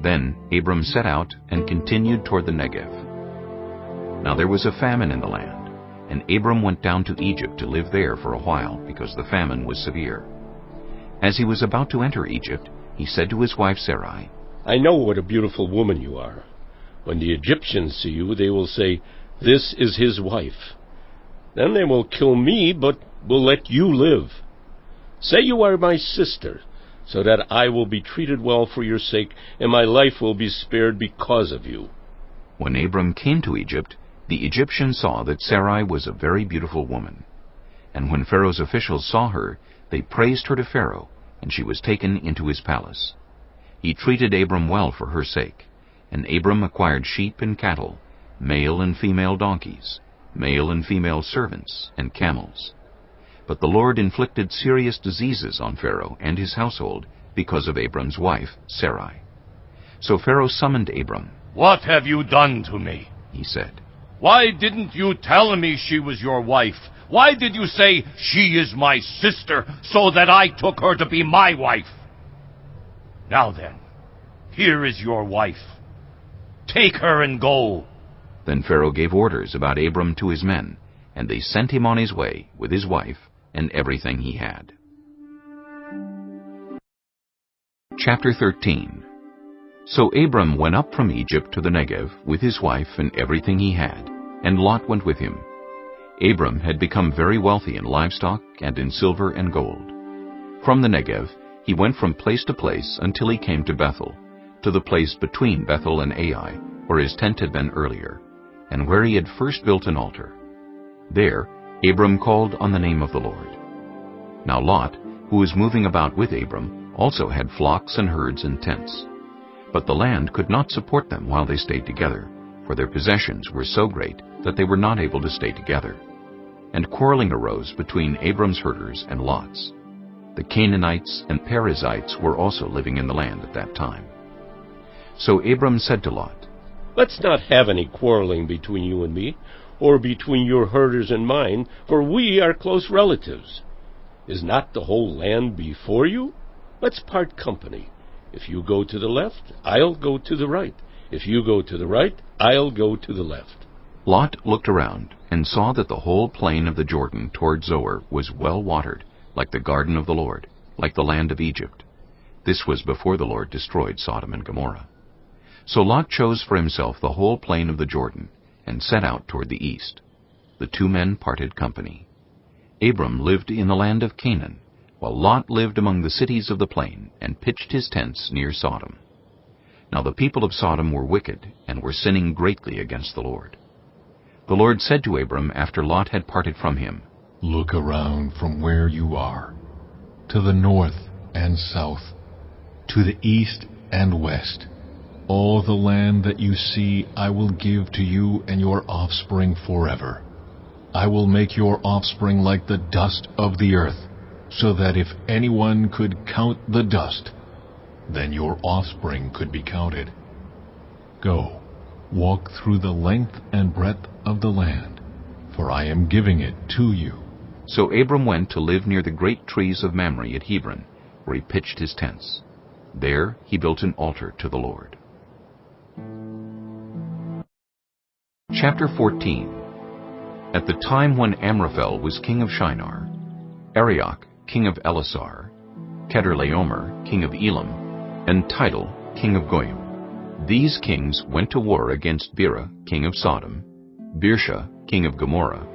Then Abram set out and continued toward the Negev. Now there was a famine in the land, and Abram went down to Egypt to live there for a while, because the famine was severe. As he was about to enter Egypt, he said to his wife Sarai, I know what a beautiful woman you are. When the Egyptians see you, they will say, This is his wife. Then they will kill me, but will let you live. Say you are my sister, so that I will be treated well for your sake, and my life will be spared because of you. When Abram came to Egypt, the Egyptians saw that Sarai was a very beautiful woman. And when Pharaoh's officials saw her, they praised her to Pharaoh, and she was taken into his palace. He treated Abram well for her sake, and Abram acquired sheep and cattle, male and female donkeys, male and female servants, and camels. But the Lord inflicted serious diseases on Pharaoh and his household because of Abram's wife, Sarai. So Pharaoh summoned Abram. What have you done to me? He said. Why didn't you tell me she was your wife? Why did you say, she is my sister, so that I took her to be my wife? Now then, here is your wife. Take her and go. Then Pharaoh gave orders about Abram to his men, and they sent him on his way with his wife and everything he had. Chapter 13. So Abram went up from Egypt to the Negev with his wife and everything he had, and Lot went with him. Abram had become very wealthy in livestock and in silver and gold. From the Negev he went from place to place until he came to Bethel, to the place between Bethel and Ai, where his tent had been earlier, and where he had first built an altar. There Abram called on the name of the Lord. Now Lot, who was moving about with Abram, also had flocks and herds and tents. But the land could not support them while they stayed together, for their possessions were so great that they were not able to stay together. And quarreling arose between Abram's herders and Lot's. The Canaanites and Perizzites were also living in the land at that time. So Abram said to Lot, Let's not have any quarreling between you and me, or between your herders and mine, for we are close relatives. Is not the whole land before you? Let's part company. If you go to the left, I'll go to the right. If you go to the right, I'll go to the left. Lot looked around and saw that the whole plain of the Jordan toward Zoar was well watered, like the garden of the Lord, like the land of Egypt. This was before the Lord destroyed Sodom and Gomorrah. So Lot chose for himself the whole plain of the Jordan, and set out toward the east. The two men parted company. Abram lived in the land of Canaan, while Lot lived among the cities of the plain, and pitched his tents near Sodom. Now the people of Sodom were wicked, and were sinning greatly against the Lord. The Lord said to Abram after Lot had parted from him, Look around from where you are, to the north and south, to the east and west. All the land that you see I will give to you and your offspring forever. I will make your offspring like the dust of the earth, so that if anyone could count the dust, then your offspring could be counted. Go, walk through the length and breadth of the land, for I am giving it to you. So Abram went to live near the great trees of Mamre at Hebron, where he pitched his tents. There he built an altar to the Lord. Chapter 14. At the time when Amraphel was king of Shinar, Arioch, king of Elasar, Chedorlaomer, king of Elam, and Tidal, king of Goyim. These kings went to war against Bera, king of Sodom, Birsha, king of Gomorrah,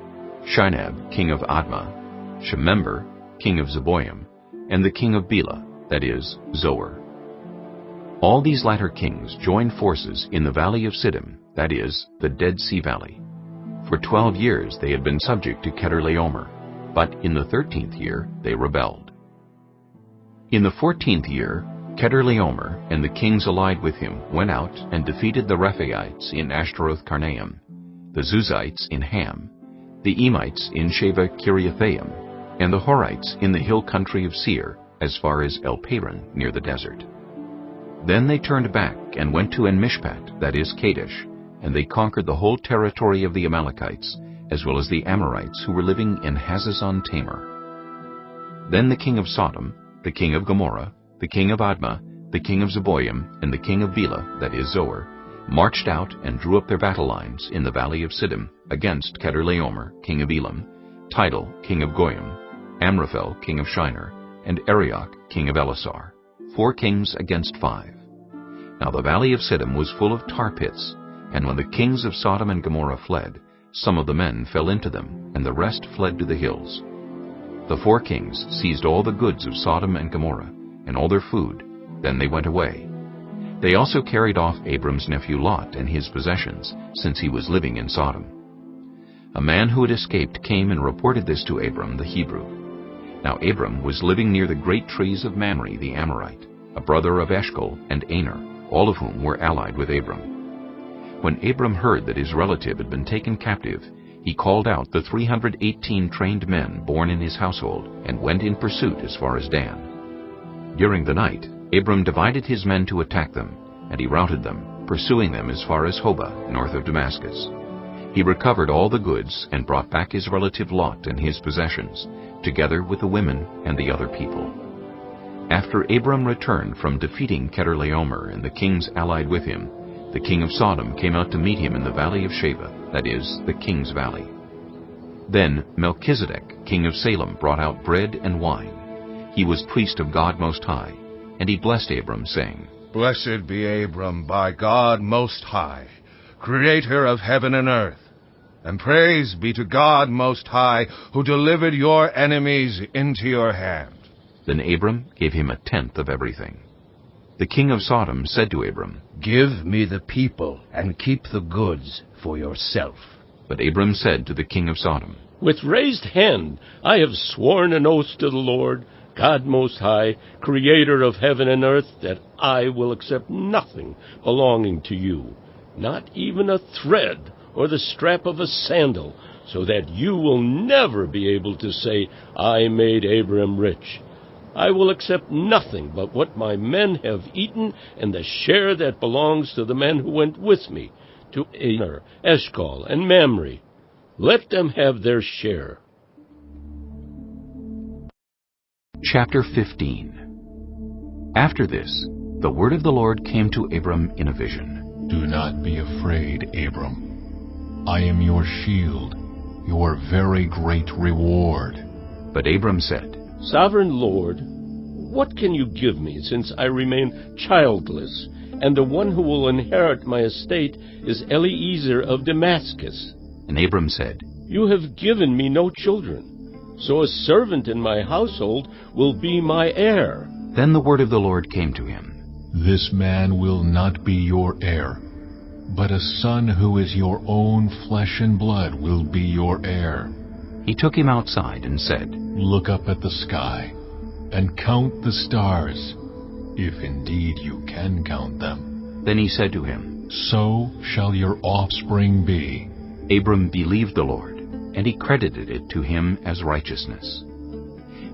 Shinab, king of Admah, Shemember, king of Zeboim, and the king of Bela, that is, Zoar. All these latter kings joined forces in the valley of Siddim, that is, the Dead Sea Valley. For 12 years they had been subject to Chedorlaomer, but in the 13th year they rebelled. In the 14th year, Chedorlaomer and the kings allied with him went out and defeated the Rephaites in Ashtaroth-Karnaim, the Zuzites in Ham, the Emites in Sheva Kiriathaim, and the Horites in the hill country of Seir, as far as El Paran near the desert. Then they turned back and went to En-Mishpat, that is Kadesh, and they conquered the whole territory of the Amalekites, as well as the Amorites who were living in Hazazon Tamar. Then the king of Sodom, the king of Gomorrah, the king of Admah, the king of Zeboim, and the king of Bela, that is Zoar, marched out and drew up their battle lines in the valley of Siddim against Chedorlaomer, king of Elam, Tidal, king of Goyim, Amraphel, king of Shinar, and Arioch, king of Elasar, 4 kings against 5. Now the valley of Siddim was full of tar pits, and when the kings of Sodom and Gomorrah fled, some of the men fell into them, and the rest fled to the hills. The 4 kings seized all the goods of Sodom and Gomorrah, and all their food. Then they went away. They also carried off Abram's nephew Lot and his possessions, since he was living in Sodom. A man who had escaped came and reported this to Abram the Hebrew. Now Abram was living near the great trees of Mamre the Amorite, a brother of Eshcol and Aner, all of whom were allied with Abram. When Abram heard that his relative had been taken captive, he called out the 318 trained men born in his household and went in pursuit as far as Dan. During the night, Abram divided his men to attack them, and he routed them, pursuing them as far as Hobah, north of Damascus. He recovered all the goods and brought back his relative Lot and his possessions, together with the women and the other people. After Abram returned from defeating Chedorlaomer and the kings allied with him, the king of Sodom came out to meet him in the valley of Sheva, that is, the king's valley. Then Melchizedek, king of Salem, brought out bread and wine. He was priest of God Most High, and he blessed Abram, saying, Blessed be Abram by God Most High, creator of heaven and earth. And praise be to God Most High, who delivered your enemies into your hand. Then Abram gave him 1/10 of everything. The king of Sodom said to Abram, Give me the people, and keep the goods for yourself. But Abram said to the king of Sodom, With raised hand I have sworn an oath to the Lord, God Most High, creator of heaven and earth, that I will accept nothing belonging to you, not even a thread or the strap of a sandal, so that you will never be able to say, I made Abram rich. I will accept nothing but what my men have eaten, and the share that belongs to the men who went with me, to Aner, Eshcol, and Mamre. Let them have their share. Chapter 15. After this, the word of the Lord came to Abram in a vision. Do not be afraid, Abram. I am your shield, your very great reward. But Abram said, Sovereign Lord, what can you give me, since I remain childless, and the one who will inherit my estate is Eliezer of Damascus? And Abram said, You have given me no children, so a servant in my household will be my heir. Then the word of the Lord came to him. This man will not be your heir, but a son who is your own flesh and blood will be your heir. He took him outside and said, Look up at the sky, and count the stars, if indeed you can count them. Then he said to him, So shall your offspring be. Abram believed the Lord, and he credited it to him as righteousness.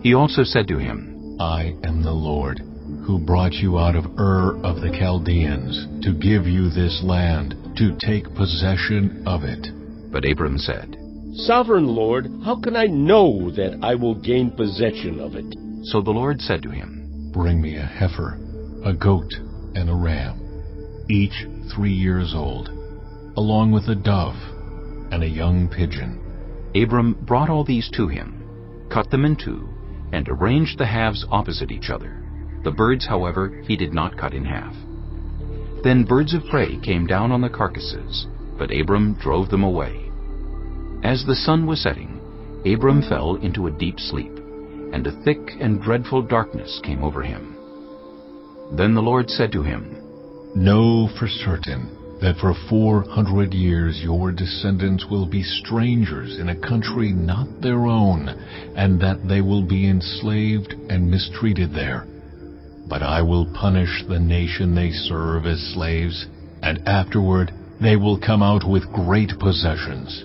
He also said to him, I am the Lord, who brought you out of Ur of the Chaldeans, to give you this land, to take possession of it. But Abram said, Sovereign Lord, how can I know that I will gain possession of it? So the Lord said to him, Bring me a heifer, a goat, and a ram, each 3 years old, along with a dove and a young pigeon. Abram brought all these to him, cut them in two, and arranged the halves opposite each other. The birds, however, he did not cut in half. Then birds of prey came down on the carcasses, but Abram drove them away. As the sun was setting, Abram fell into a deep sleep, and a thick and dreadful darkness came over him. Then the Lord said to him, Know for certain that for 400 years your descendants will be strangers in a country not their own, and that they will be enslaved and mistreated there. But I will punish the nation they serve as slaves, and afterward they will come out with great possessions.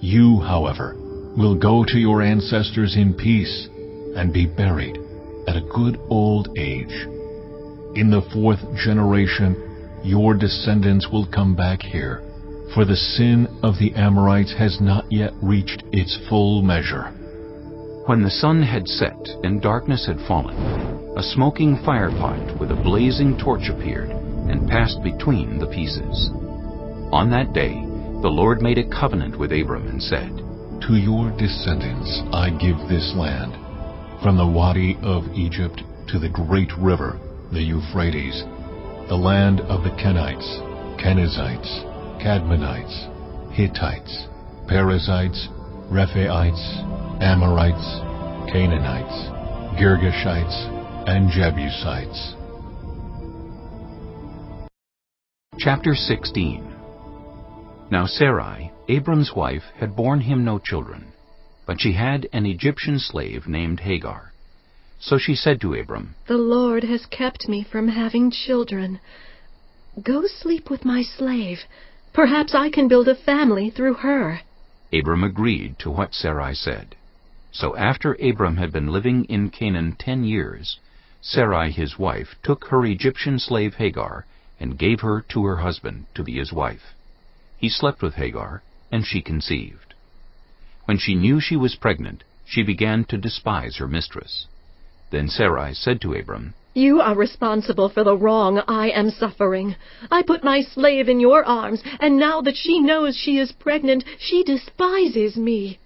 You, however, will go to your ancestors in peace and be buried at a good old age. In the 4th generation, your descendants will come back here, for the sin of the Amorites has not yet reached its full measure. When the sun had set and darkness had fallen, a smoking firepot with a blazing torch appeared and passed between the pieces. On that day, the Lord made a covenant with Abram and said, To your descendants I give this land, from the Wadi of Egypt to the great river, the Euphrates, the land of the Kenites, Kenizzites, Cadmonites, Hittites, Perizzites, Rephaites, Amorites, Canaanites, Girgashites, and Jebusites. Chapter 16. Now Sarai, Abram's wife, had borne him no children, but she had an Egyptian slave named Hagar. So she said to Abram, The Lord has kept me from having children. Go sleep with my slave. Perhaps I can build a family through her. Abram agreed to what Sarai said. So after Abram had been living in Canaan 10 years, Sarai his wife took her Egyptian slave Hagar and gave her to her husband to be his wife. He slept with Hagar, and she conceived. When she knew she was pregnant, she began to despise her mistress. Then Sarai said to Abram, You are responsible for the wrong I am suffering. I put my slave in your arms, and now that she knows she is pregnant, she despises me.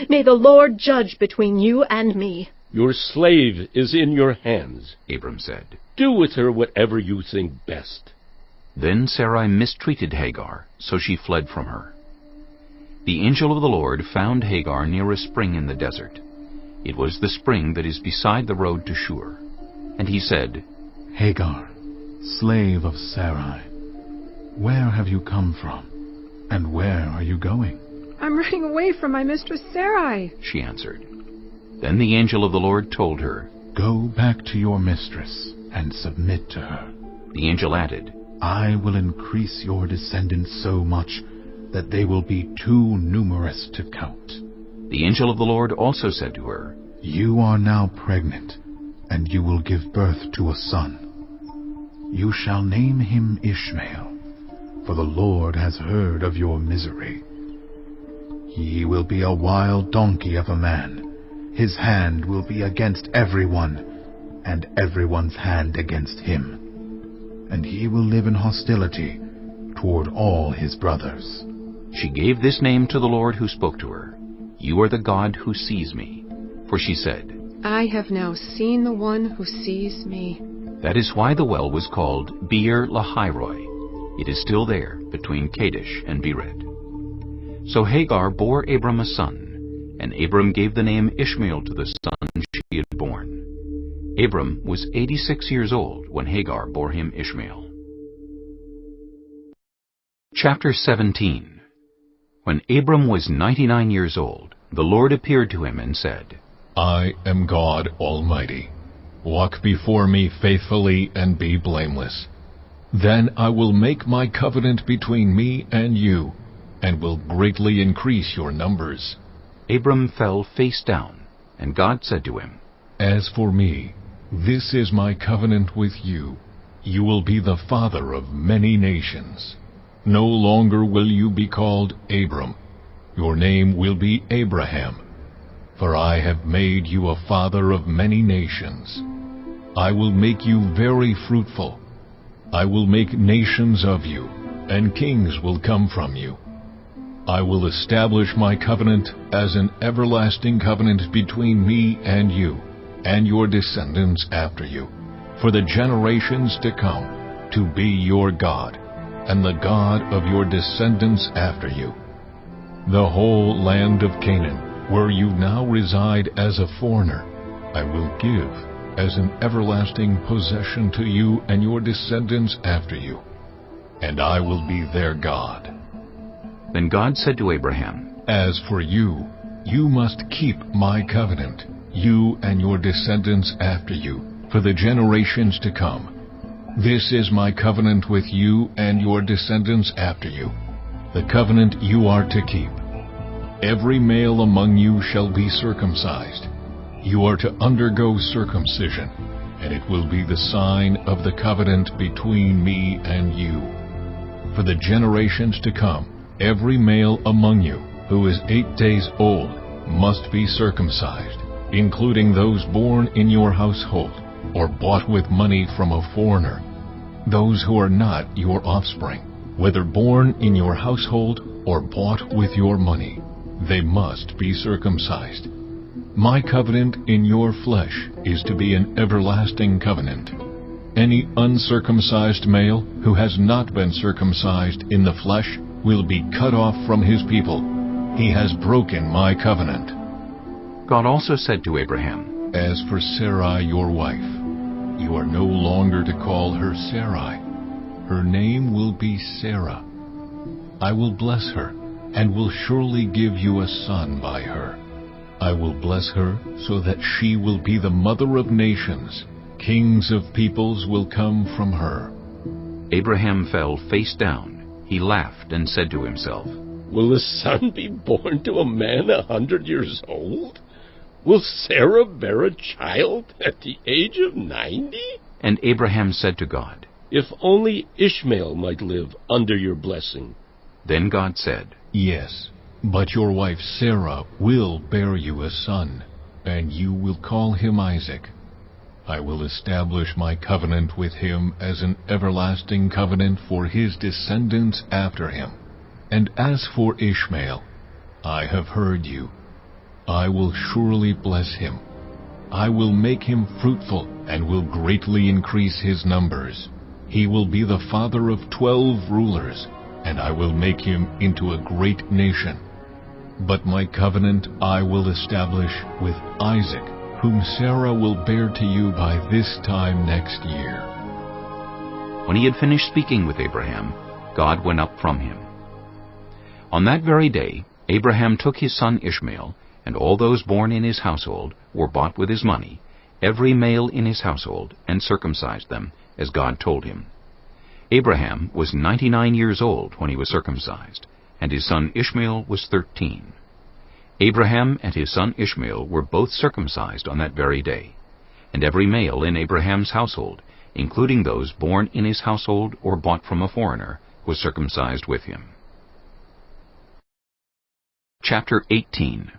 May the Lord judge between you and me. Your slave is in your hands, Abram said. Do with her whatever you think best. Then Sarai mistreated Hagar, so she fled from her. The angel of the Lord found Hagar near a spring in the desert. It was the spring that is beside the road to Shur. And he said, Hagar, slave of Sarai, where have you come from, and where are you going? I'm running away from my mistress Sarai, she answered. Then the angel of the Lord told her, Go back to your mistress and submit to her. The angel added, I will increase your descendants so much that they will be too numerous to count. The angel of the Lord also said to her, You are now pregnant, and you will give birth to a son. You shall name him Ishmael, for the Lord has heard of your misery. He will be a wild donkey of a man. His hand will be against everyone, and everyone's hand against him. And he will live in hostility toward all his brothers. She gave this name to the Lord who spoke to her, You are the God who sees me. For she said, I have now seen the one who sees me. That is why the well was called Beer Lahairoi. It is still there, between Kadesh and Bered. So Hagar bore Abram a son, and Abram gave the name Ishmael to the son she had borne. Abram was 86 years old when Hagar bore him Ishmael. Chapter 17. When Abram was 99 years old, the Lord appeared to him and said, I am God Almighty. Walk before me faithfully and be blameless. Then I will make my covenant between me and you, and will greatly increase your numbers. Abram fell face down, and God said to him, As for me, this is my covenant with you. You will be the father of many nations. No longer will you be called Abram. Your name will be Abraham. For I have made you a father of many nations. I will make you very fruitful. I will make nations of you, and kings will come from you. I will establish my covenant as an everlasting covenant between me and you, and your descendants after you, for the generations to come, to be your God, and the God of your descendants after you. The whole land of Canaan, where you now reside as a foreigner, I will give as an everlasting possession to you and your descendants after you, and I will be their God. Then God said to Abraham, As for you, you must keep my covenant, you and your descendants after you, for the generations to come. This is my covenant with you and your descendants after you, the covenant you are to keep. Every male among you shall be circumcised. You are to undergo circumcision, and it will be the sign of the covenant between me and you. For the generations to come, every male among you who is 8 days old must be circumcised, including those born in your household or bought with money from a foreigner, those who are not your offspring, whether born in your household or bought with your money. They must be circumcised. My covenant in your flesh is to be an everlasting covenant. Any uncircumcised male who has not been circumcised in the flesh will be cut off from his people. He has broken my covenant. God also said to Abraham, As for Sarai your wife, you are no longer to call her Sarai. Her name will be Sarah. I will bless her, and will surely give you a son by her. I will bless her so that she will be the mother of nations. Kings of peoples will come from her. Abraham fell face down. He laughed and said to himself, Will a son be born to a man 100 years old? Will Sarah bear a child at the age of 90? And Abraham said to God, If only Ishmael might live under your blessing. Then God said, Yes, but your wife Sarah will bear you a son, and you will call him Isaac. I will establish my covenant with him as an everlasting covenant for his descendants after him. And as for Ishmael, I have heard you. I will surely bless him. I will make him fruitful and will greatly increase his numbers. He will be the father of 12 rulers, and I will make him into a great nation. But my covenant I will establish with Isaac, whom Sarah will bear to you by this time next year. When he had finished speaking with Abraham, God went up from him. On that very day, Abraham took his son Ishmael, and all those born in his household were bought with his money, every male in his household, and circumcised them, as God told him. Abraham was 99 years old when he was circumcised, and his son Ishmael was 13. Abraham and his son Ishmael were both circumcised on that very day, and every male in Abraham's household, including those born in his household or bought from a foreigner, was circumcised with him. Chapter 18.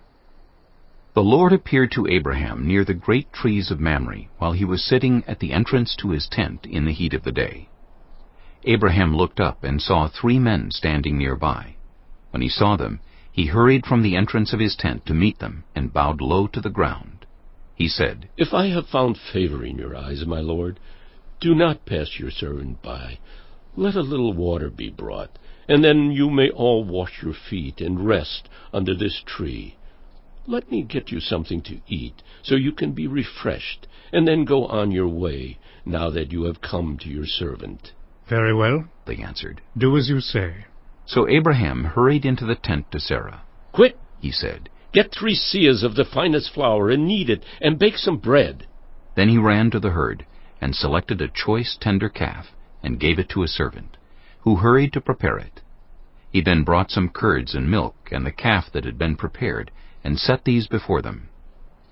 The Lord appeared to Abraham near the great trees of Mamre, while he was sitting at the entrance to his tent in the heat of the day. Abraham looked up and saw 3 men standing nearby. When he saw them, he hurried from the entrance of his tent to meet them, and bowed low to the ground. He said, If I have found favor in your eyes, my Lord, do not pass your servant by. Let a little water be brought, and then you may all wash your feet and rest under this tree. Let me get you something to eat, so you can be refreshed, and then go on your way, now that you have come to your servant. Very well, they answered. Do as you say. So Abraham hurried into the tent to Sarah. Quick, he said. Get 3 seahs of the finest flour and knead it, and bake some bread. Then he ran to the herd, and selected a choice tender calf, and gave it to a servant, who hurried to prepare it. He then brought some curds and milk and the calf that had been prepared, and set these before them.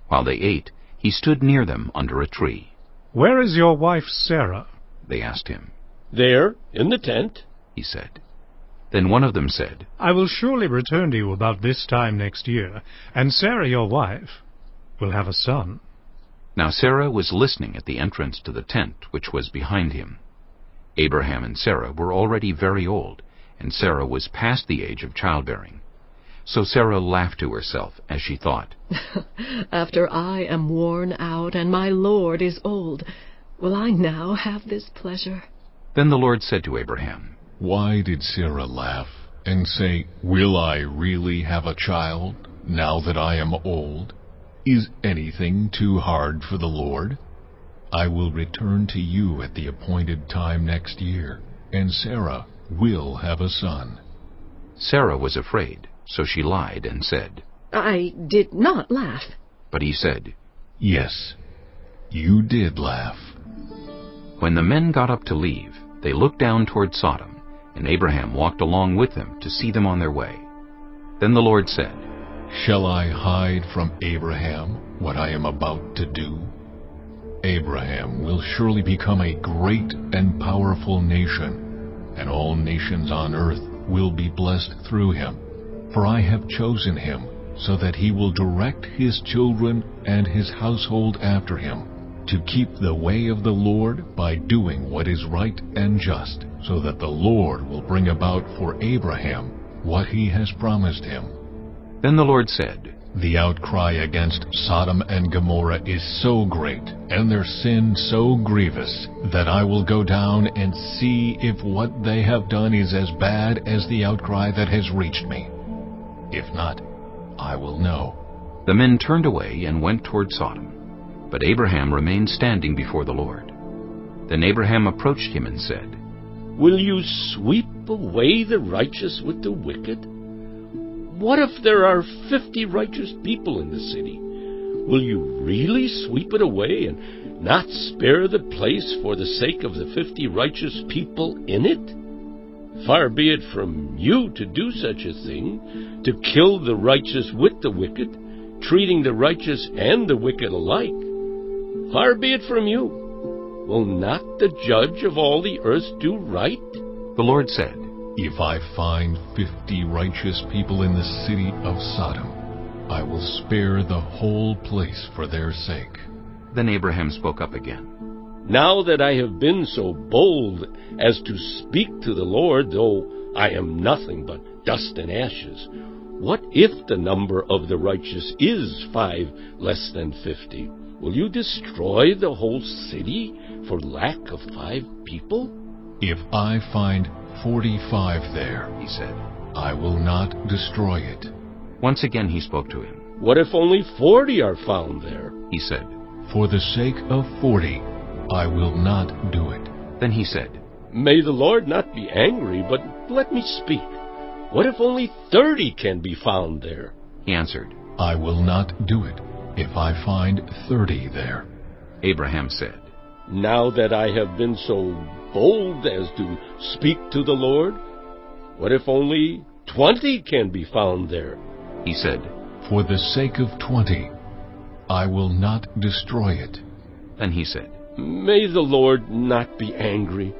While they ate, he stood near them under a tree. Where is your wife Sarah? They asked him. There, in the tent, he said. Then one of them said, I will surely return to you about this time next year, and Sarah your wife will have a son. Now Sarah was listening at the entrance to the tent which was behind him. Abraham and Sarah were already very old, and Sarah was past the age of childbearing. So Sarah laughed to herself as she thought, After I am worn out and my Lord is old, will I now have this pleasure? Then the Lord said to Abraham, Why did Sarah laugh and say, Will I really have a child, now that I am old? Is anything too hard for the Lord? I will return to you at the appointed time next year, and Sarah will have a son. Sarah was afraid, so she lied and said, I did not laugh. But he said, Yes, you did laugh. When the men got up to leave, they looked down toward Sodom, and Abraham walked along with them to see them on their way. Then the Lord said, Shall I hide from Abraham what I am about to do? Abraham will surely become a great and powerful nation, and all nations on earth will be blessed through him. For I have chosen him, so that he will direct his children and his household after him, to keep the way of the Lord by doing what is right and just, so that the Lord will bring about for Abraham what he has promised him. Then the Lord said, The outcry against Sodom and Gomorrah is so great, and their sin so grievous, that I will go down and see if what they have done is as bad as the outcry that has reached me. If not, I will know. The men turned away and went toward Sodom. But Abraham remained standing before the Lord. Then Abraham approached him and said, Will you sweep away the righteous with the wicked? What if there are 50 righteous people in the city? Will you really sweep it away and not spare the place for the sake of the 50 righteous people in it? Far be it from you to do such a thing, to kill the righteous with the wicked, treating the righteous and the wicked alike. Far be it from you. Will not the judge of all the earth do right? The Lord said, If I find 50 righteous people in the city of Sodom, I will spare the whole place for their sake. Then Abraham spoke up again. Now that I have been so bold as to speak to the Lord, though I am nothing but dust and ashes, what if the number of the righteous is 5 less than 50? Will you destroy the whole city for lack of 5 people? If I find 45 there, he said, I will not destroy it. Once again he spoke to him. What if only 40 are found there? He said, For the sake of 40, I will not do it. Then he said, May the Lord not be angry, but let me speak. What if only 30 can be found there? He answered, I will not do it if I find 30 there. Abraham said, Now that I have been so bold as to speak to the Lord, what if only 20 can be found there? He said, For the sake of 20, I will not destroy it. Then he said, May the Lord not be angry,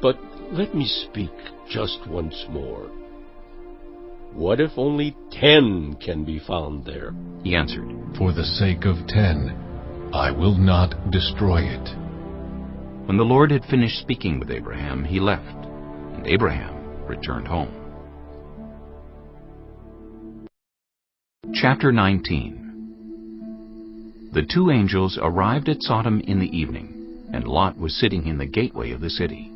but let me speak just once more. What if only 10 can be found there? He answered, For the sake of 10, I will not destroy it. When the Lord had finished speaking with Abraham, he left, and Abraham returned home. Chapter 19. The 2 angels arrived at Sodom in the evening, and Lot was sitting in the gateway of the city.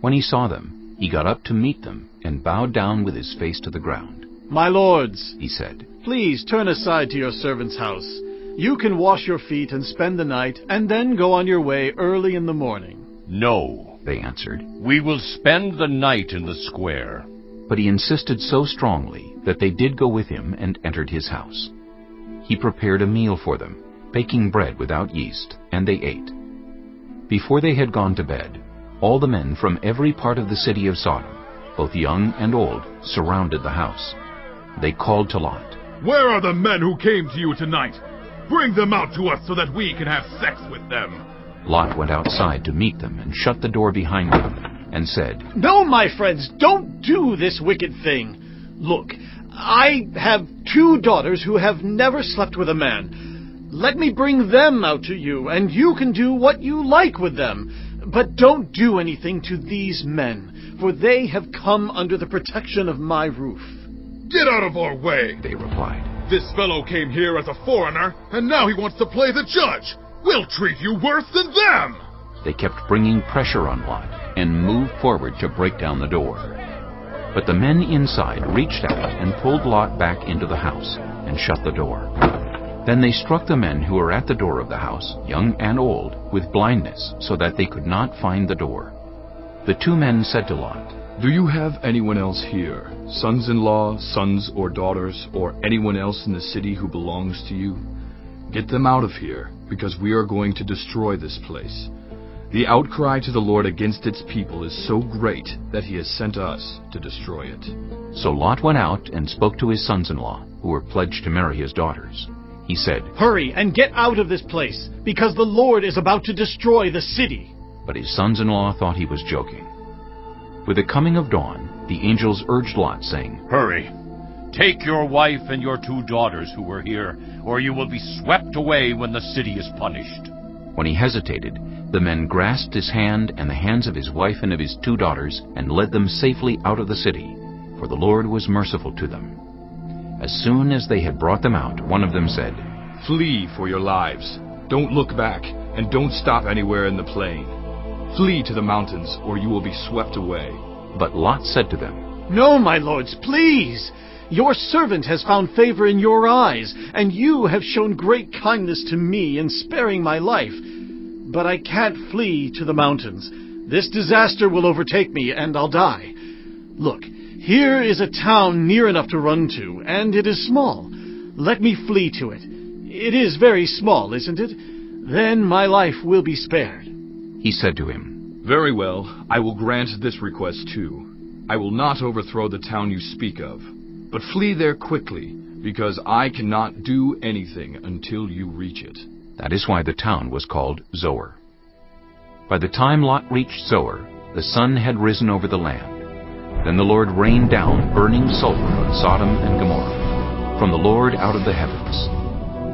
When he saw them, he got up to meet them and bowed down with his face to the ground. My lords, he said, please turn aside to your servant's house. You can wash your feet and spend the night, and then go on your way early in the morning. No, they answered. We will spend the night in the square. But he insisted so strongly that they did go with him and entered his house. He prepared a meal for them, baking bread without yeast, and they ate. Before they had gone to bed, all the men from every part of the city of Sodom, both young and old, surrounded the house. They called to Lot, Where are the men who came to you tonight? Bring them out to us so that we can have sex with them. Lot went outside to meet them and shut the door behind them and said, No, my friends, don't do this wicked thing. Look, I have 2 daughters who have never slept with a man. Let me bring them out to you, and you can do what you like with them. But don't do anything to these men, for they have come under the protection of my roof. Get out of our way, they replied. This fellow came here as a foreigner, and now he wants to play the judge. We'll treat you worse than them. They kept bringing pressure on Lot and moved forward to break down the door. But the men inside reached out and pulled Lot back into the house and shut the door. Then they struck the men who were at the door of the house, young and old, with blindness, so that they could not find the door. The two men said to Lot, "Do you have anyone else here, sons-in-law, sons or daughters, or anyone else in the city who belongs to you? Get them out of here, because we are going to destroy this place. The outcry to the Lord against its people is so great that he has sent us to destroy it." So Lot went out and spoke to his sons-in-law, who were pledged to marry his daughters. He said, "Hurry and get out of this place, because the Lord is about to destroy the city." But his sons-in-law thought he was joking. With the coming of dawn, the angels urged Lot, saying, "Hurry, take your wife and your 2 daughters who were here, or you will be swept away when the city is punished." When he hesitated, the men grasped his hand and the hands of his wife and of his 2 daughters and led them safely out of the city, for the Lord was merciful to them. As soon as they had brought them out, one of them said, "Flee for your lives. Don't look back, and don't stop anywhere in the plain. Flee to the mountains, or you will be swept away." But Lot said to them, "No, my lords, please. Your servant has found favor in your eyes, and you have shown great kindness to me in sparing my life. But I can't flee to the mountains. This disaster will overtake me, and I'll die. Look, here is a town near enough to run to, and it is small. Let me flee to it. It is very small, isn't it? Then my life will be spared." He said to him, "Very well, I will grant this request too. I will not overthrow the town you speak of, but flee there quickly, because I cannot do anything until you reach it." That is why the town was called Zoar. By the time Lot reached Zoar, the sun had risen over the land. Then the Lord rained down burning sulfur on Sodom and Gomorrah, from the Lord out of the heavens.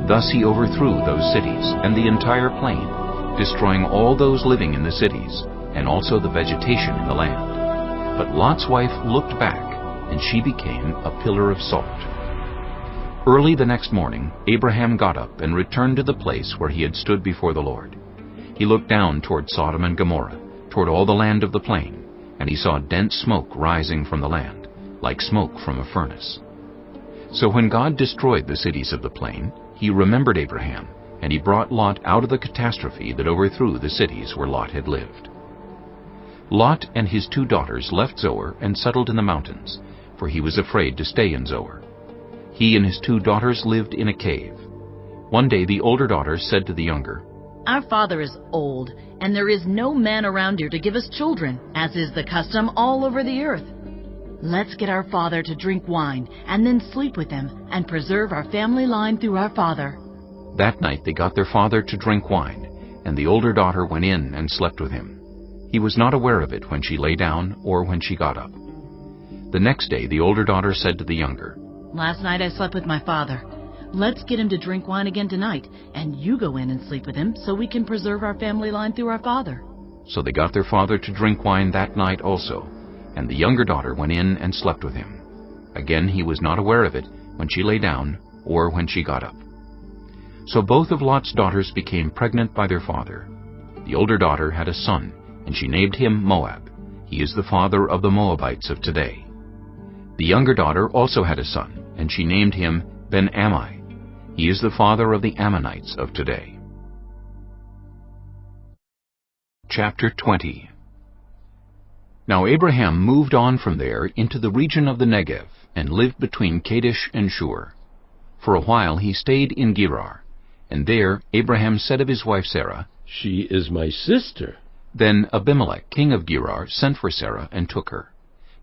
Thus he overthrew those cities and the entire plain, destroying all those living in the cities, and also the vegetation in the land. But Lot's wife looked back, and she became a pillar of salt. Early the next morning, Abraham got up and returned to the place where he had stood before the Lord. He looked down toward Sodom and Gomorrah, toward all the land of the plain, and he saw dense smoke rising from the land, like smoke from a furnace. So when God destroyed the cities of the plain, he remembered Abraham, and he brought Lot out of the catastrophe that overthrew the cities where Lot had lived. Lot and his 2 daughters left Zoar and settled in the mountains, for he was afraid to stay in Zoar. He and his 2 daughters lived in a cave. One day the older daughter said to the younger, "Our father is old, and there is no man around here to give us children, as is the custom all over the earth. Let's get our father to drink wine, and then sleep with him, and preserve our family line through our father." That night they got their father to drink wine, and the older daughter went in and slept with him. He was not aware of it when she lay down or when she got up. The next day the older daughter said to the younger, "Last night I slept with my father. Let's get him to drink wine again tonight, and you go in and sleep with him so we can preserve our family line through our father." So they got their father to drink wine that night also, and the younger daughter went in and slept with him. Again he was not aware of it when she lay down or when she got up. So both of Lot's daughters became pregnant by their father. The older daughter had a son, and she named him Moab. He is the father of the Moabites of today. The younger daughter also had a son, and she named him Ben-Ammi. He is the father of the Ammonites of today. Chapter 20. Now Abraham moved on from there into the region of the Negev, and lived between Kadesh and Shur. For a while he stayed in Gerar, and there Abraham said of his wife Sarah, "She is my sister." Then Abimelech, king of Gerar, sent for Sarah and took her.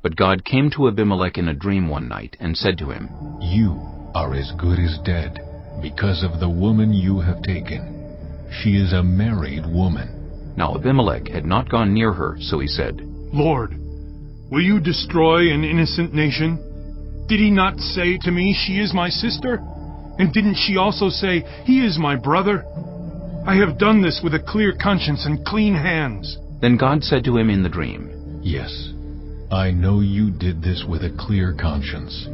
But God came to Abimelech in a dream one night and said to him, "You are as good as dead, because of the woman you have taken. She is a married woman." Now Abimelech had not gone near her, so he said, "Lord, will you destroy an innocent nation? Did he not say to me, 'She is my sister'? And didn't she also say, 'He is my brother'? I have done this with a clear conscience and clean hands." Then God said to him in the dream, "Yes, I know you did this with a clear conscience.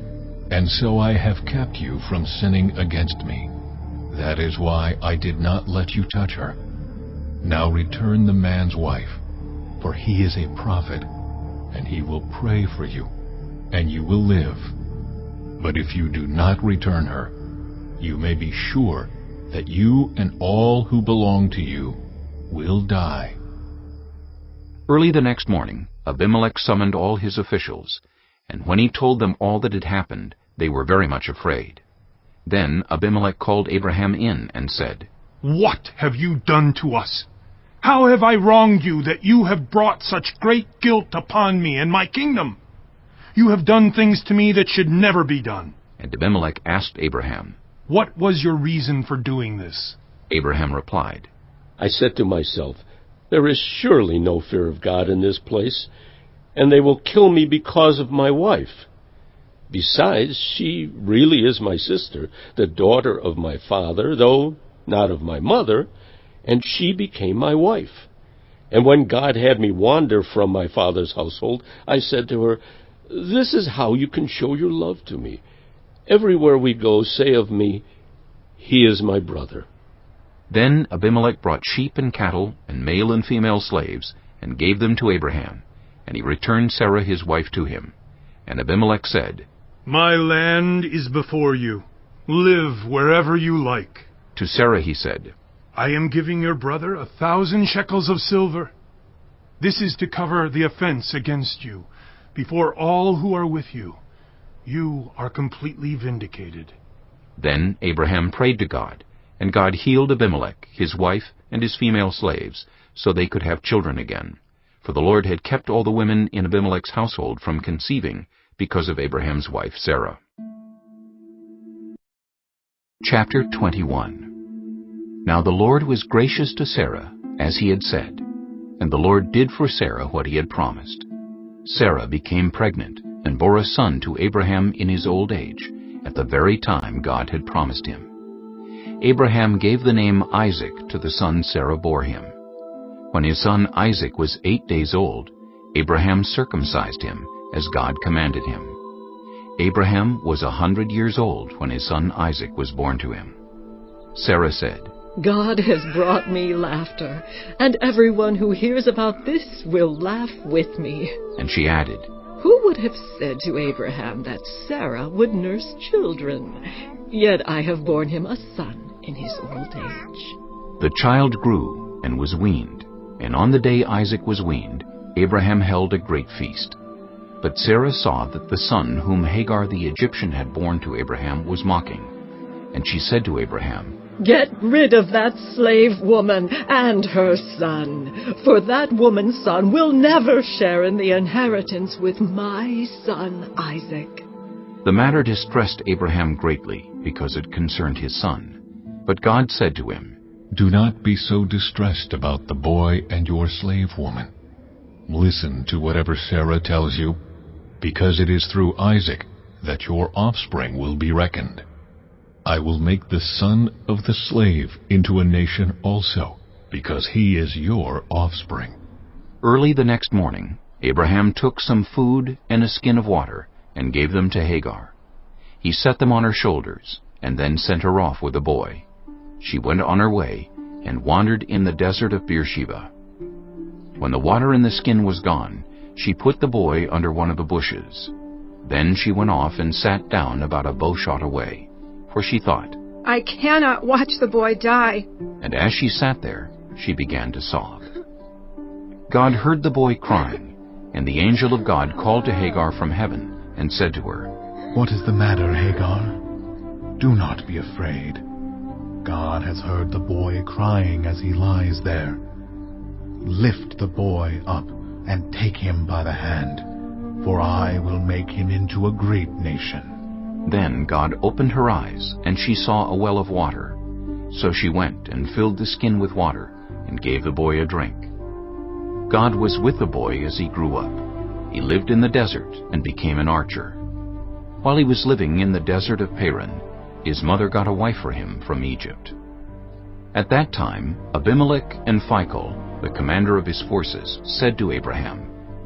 and so I have kept you from sinning against me. That is why I did not let you touch her. Now return the man's wife, for he is a prophet, and he will pray for you, and you will live. But if you do not return her, you may be sure that you and all who belong to you will die." Early the next morning, Abimelech summoned all his officials, and when he told them all that had happened, they were very much afraid. Then Abimelech called Abraham in and said, "What have you done to us? How have I wronged you that you have brought such great guilt upon me and my kingdom? You have done things to me that should never be done." And Abimelech asked Abraham, "What was your reason for doing this?" Abraham replied, I said to myself, there is surely no fear of God in this place, and they will kill me because of my wife. Besides, she really is my sister, the daughter of my father, though not of my mother, and she became my wife. And when God had me wander from my father's household, I said to her, this is how you can show your love to me. Everywhere we go, say of me, he is my brother. Then Abimelech brought sheep and cattle and male and female slaves, and gave them to Abraham, and he returned Sarah his wife to him. And Abimelech said, "My land is before you. Live wherever you like." To Sarah he said, "I am giving your brother 1,000 shekels of silver. This is to cover the offense against you before all who are with you. You are completely vindicated." Then Abraham prayed to God, and God healed Abimelech, his wife, and his female slaves, so they could have children again. For the Lord had kept all the women in Abimelech's household from conceiving because of Abraham's wife Sarah. Chapter 21. Now the Lord was gracious to Sarah, as he had said, and the Lord did for Sarah what he had promised. Sarah became pregnant and bore a son to Abraham in his old age, at the very time God had promised him. Abraham gave the name Isaac to the son Sarah bore him. When his son Isaac was 8 days old, Abraham circumcised him, as God commanded him. Abraham was 100 years old when his son Isaac was born to him. Sarah said, "God has brought me laughter, and everyone who hears about this will laugh with me." And she added, "Who would have said to Abraham that Sarah would nurse children? Yet I have borne him a son in his old age." The child grew and was weaned, and on the day Isaac was weaned, Abraham held a great feast. But Sarah saw that the son whom Hagar the Egyptian had borne to Abraham was mocking. And she said to Abraham, "Get rid of that slave woman and her son, for that woman's son will never share in the inheritance with my son Isaac." The matter distressed Abraham greatly, because it concerned his son. But God said to him, "Do not be so distressed about the boy and your slave woman. Listen to whatever Sarah tells you, because it is through Isaac that your offspring will be reckoned. I will make the son of the slave into a nation also, because he is your offspring." Early the next morning, Abraham took some food and a skin of water, and gave them to Hagar. He set them on her shoulders, and then sent her off with the boy. She went on her way, and wandered in the desert of Beersheba. When the water in the skin was gone, she put the boy under one of the bushes. Then she went off and sat down about a bowshot away, for she thought, "I cannot watch the boy die." And as she sat there, she began to sob. God heard the boy crying, and the angel of God called to Hagar from heaven, and said to her, "What is the matter, Hagar? Do not be afraid. God has heard the boy crying as he lies there. Lift the boy up and take him by the hand, for I will make him into a great nation." Then God opened her eyes, and she saw a well of water. So she went and filled the skin with water, and gave the boy a drink. God was with the boy as he grew up. He lived in the desert and became an archer. While he was living in the desert of Paran, his mother got a wife for him from Egypt. At that time, Abimelech and Phicol, the commander of his forces, said to Abraham,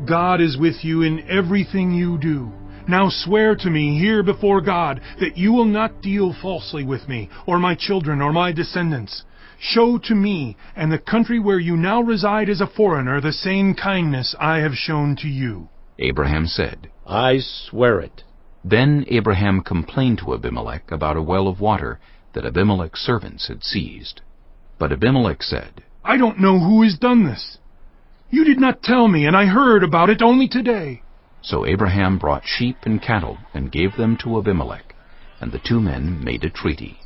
"God is with you in everything you do. Now swear to me here before God that you will not deal falsely with me, or my children, or my descendants. Show to me and the country where you now reside as a foreigner the same kindness I have shown to you." Abraham said, "I swear it." Then Abraham complained to Abimelech about a well of water that Abimelech's servants had seized. But Abimelech said, "I don't know who has done this. You did not tell me, and I heard about it only today." So Abraham brought sheep and cattle and gave them to Abimelech, and the two men made a treaty.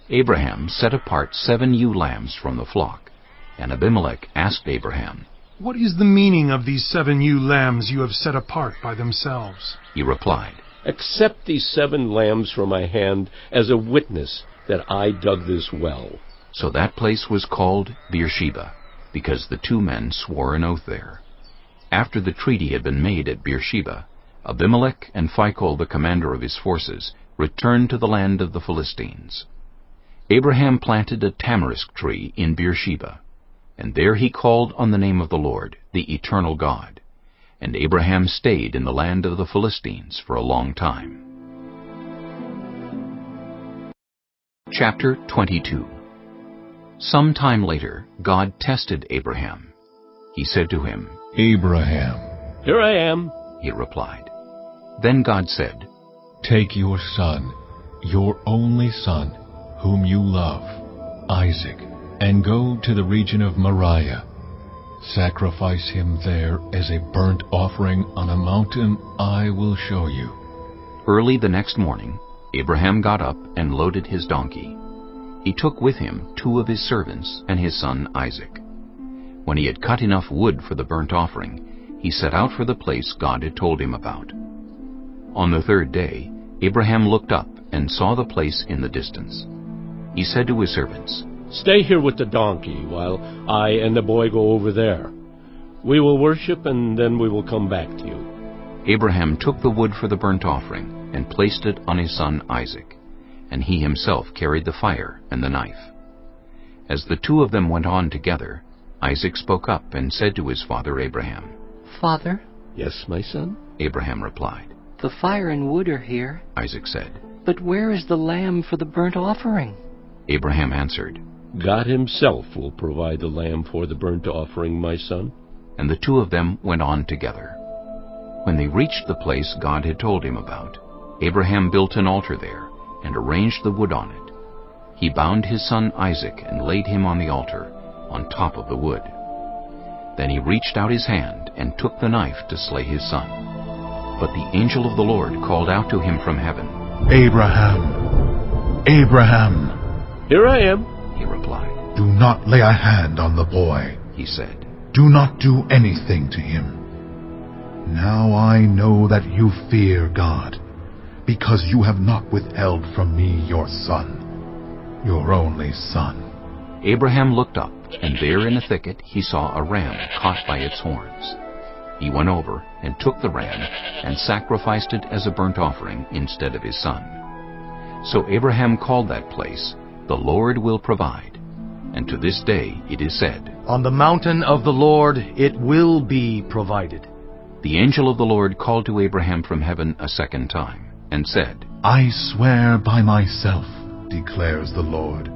Abraham set apart 7 ewe lambs from the flock, and Abimelech asked Abraham, "What is the meaning of these 7 ewe lambs you have set apart by themselves?" He replied, "Accept these 7 lambs from my hand as a witness that I dug this well." So that place was called Beersheba, because the two men swore an oath there. After the treaty had been made at Beersheba, Abimelech and Phicol, the commander of his forces, returned to the land of the Philistines. Abraham planted a tamarisk tree in Beersheba, and there he called on the name of the Lord, the eternal God. And Abraham stayed in the land of the Philistines for a long time. Chapter 22. Some time later, God tested Abraham. He said to him, "Abraham." "Here I am," he replied. Then God said, "Take your son, your only son, whom you love, Isaac, and go to the region of Moriah. Sacrifice him there as a burnt offering on a mountain I will show you." Early the next morning, Abraham got up and loaded his donkey. He took with him 2 of his servants and his son Isaac. When he had cut enough wood for the burnt offering, he set out for the place God had told him about. On the 3rd day, Abraham looked up and saw the place in the distance. He said to his servants, "Stay here with the donkey while I and the boy go over there. We will worship and then we will come back to you." Abraham took the wood for the burnt offering and placed it on his son Isaac, and he himself carried the fire and the knife. As the 2 of them went on together, Isaac spoke up and said to his father Abraham, "Father?" "Yes, my son?" Abraham replied. "The fire and wood are here." Isaac said. "But where is the lamb for the burnt offering?" Abraham answered, "God himself will provide the lamb for the burnt offering, my son." And the 2 of them went on together. When they reached the place God had told him about, Abraham built an altar there and arranged the wood on it. He bound his son Isaac and laid him on the altar, on top of the wood. Then he reached out his hand and took the knife to slay his son. But the angel of the Lord called out to him from heaven, "Abraham! Abraham!" "Here I am," he replied. "Do not lay a hand on the boy," he said. "Do not do anything to him. Now I know that you fear God, because you have not withheld from me your son, your only son." Abraham looked up, and there in a thicket he saw a ram caught by its horns. He went over and took the ram and sacrificed it as a burnt offering instead of his son. So Abraham called that place, "The Lord will provide." And to this day it is said, "On the mountain of the Lord it will be provided." The angel of the Lord called to Abraham from heaven a second time, and said, "I swear by myself, declares the Lord,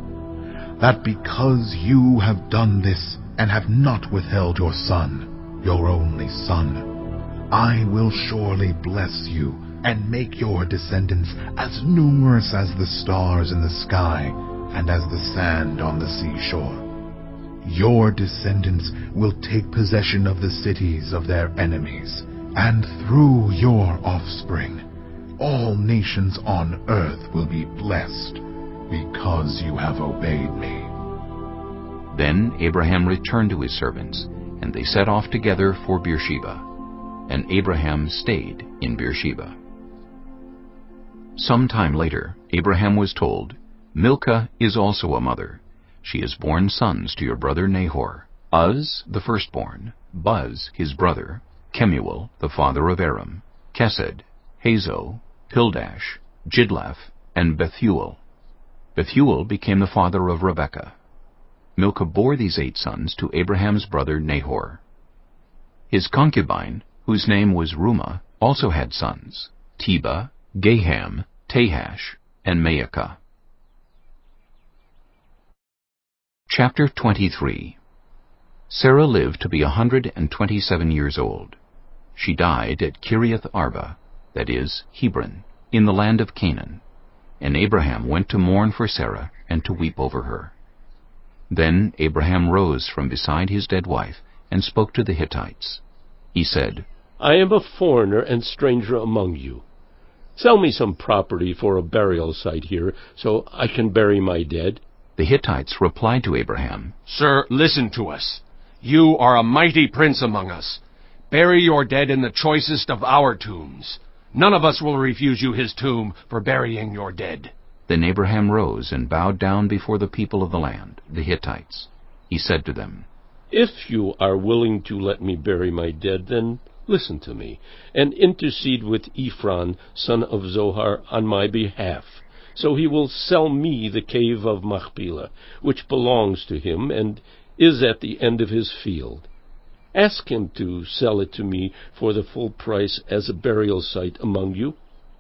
that because you have done this and have not withheld your son, your only son, I will surely bless you and make your descendants as numerous as the stars in the sky and as the sand on the seashore. Your descendants will take possession of the cities of their enemies, and through your offspring, all nations on earth will be blessed, because you have obeyed me." Then Abraham returned to his servants, and they set off together for Beersheba. And Abraham stayed in Beersheba. Some time later, Abraham was told, "Milcah is also a mother. She has borne sons to your brother Nahor, Uz the firstborn, Buz his brother, Kemuel the father of Aram, Kesed, Hazo, Pildash, Jidlaph, and Bethuel. Bethuel became the father of Rebekah. Milcah bore these 8 sons to Abraham's brother Nahor. His concubine, whose name was Rumah, also had sons. Teba, Gaham, Tahash, and Maacah. Chapter 23. Sarah lived to be 127 years old. She died at Kiriath Arba, that is, Hebron, in the land of Canaan. And Abraham went to mourn for Sarah and to weep over her. Then Abraham rose from beside his dead wife and spoke to the Hittites. He said, I am a foreigner and stranger among you. Sell me some property for a burial site here, so I can bury my dead. The Hittites replied to Abraham, Sir, listen to us. You are a mighty prince among us. Bury your dead in the choicest of our tombs. None of us will refuse you his tomb for burying your dead. Then Abraham rose and bowed down before the people of the land, the Hittites. He said to them, If you are willing to let me bury my dead, then listen to me, and intercede with Ephron, son of Zohar, on my behalf. So he will sell me the cave of Machpelah, which belongs to him and is at the end of his field. Ask him to sell it to me for the full price as a burial site among you.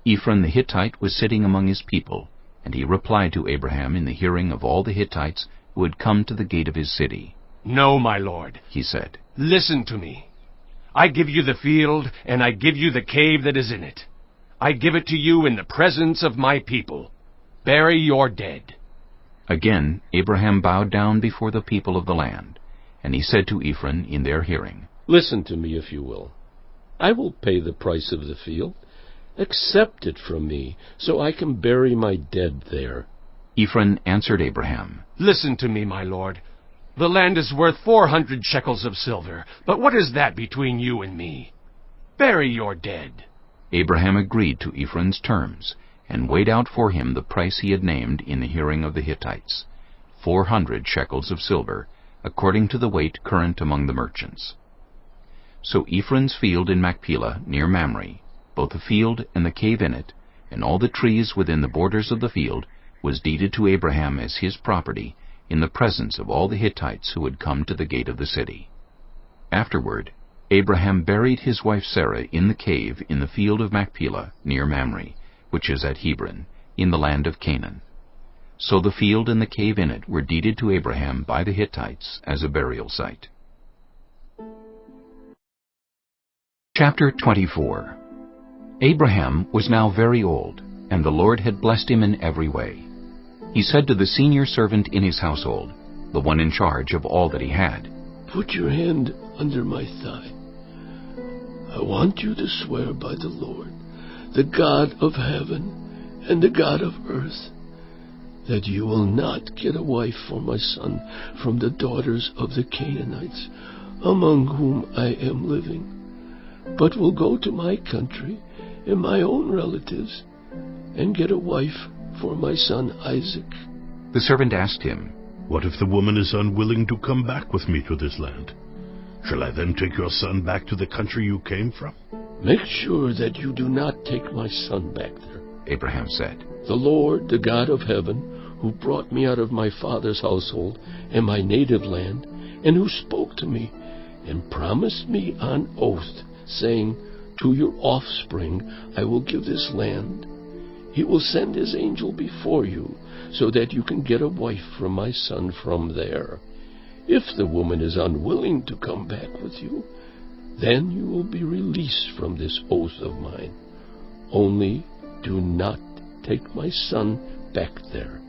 Ephron the Hittite was sitting among his people, and he replied to Abraham in the hearing of all the Hittites who had come to the gate of his city. No, my lord, he said. Listen to me. I give you the field, and I give you the cave that is in it. I give it to you in the presence of my people. Bury your dead. Again Abraham bowed down before the people of the land, and he said to Ephron in their hearing, Listen to me, if you will. I will pay the price of the field. Accept it from me, so I can bury my dead there. Ephron answered Abraham, Listen to me, my lord. The land is worth 400 shekels of silver, but what is that between you and me? Bury your dead. Abraham agreed to Ephron's terms, and weighed out for him the price he had named in the hearing of the Hittites, 400 shekels of silver, according to the weight current among the merchants. So Ephron's field in Machpelah, near Mamre, both the field and the cave in it, and all the trees within the borders of the field, was deeded to Abraham as his property, in the presence of all the Hittites who had come to the gate of the city. Afterward, Abraham buried his wife Sarah in the cave in the field of Machpelah, near Mamre, which is at Hebron, in the land of Canaan. So the field and the cave in it were deeded to Abraham by the Hittites as a burial site. Chapter 24. Abraham was now very old, and the Lord had blessed him in every way. He said to the senior servant in his household, the one in charge of all that he had, Put your hand under my thigh. I want you to swear by the Lord, the God of heaven and the God of earth, that you will not get a wife for my son from the daughters of the Canaanites, among whom I am living, but will go to my country and my own relatives and get a wife for my son Isaac. The servant asked him, What if the woman is unwilling to come back with me to this land? Shall I then take your son back to the country you came from? Make sure that you do not take my son back there, Abraham said. The Lord, the God of heaven, who brought me out of my father's household and my native land, and who spoke to me and promised me on oath, saying, To your offspring I will give this land. He will send his angel before you, so that you can get a wife for my son from there. If the woman is unwilling to come back with you, then you will be released from this oath of mine. Only do not take my son back there.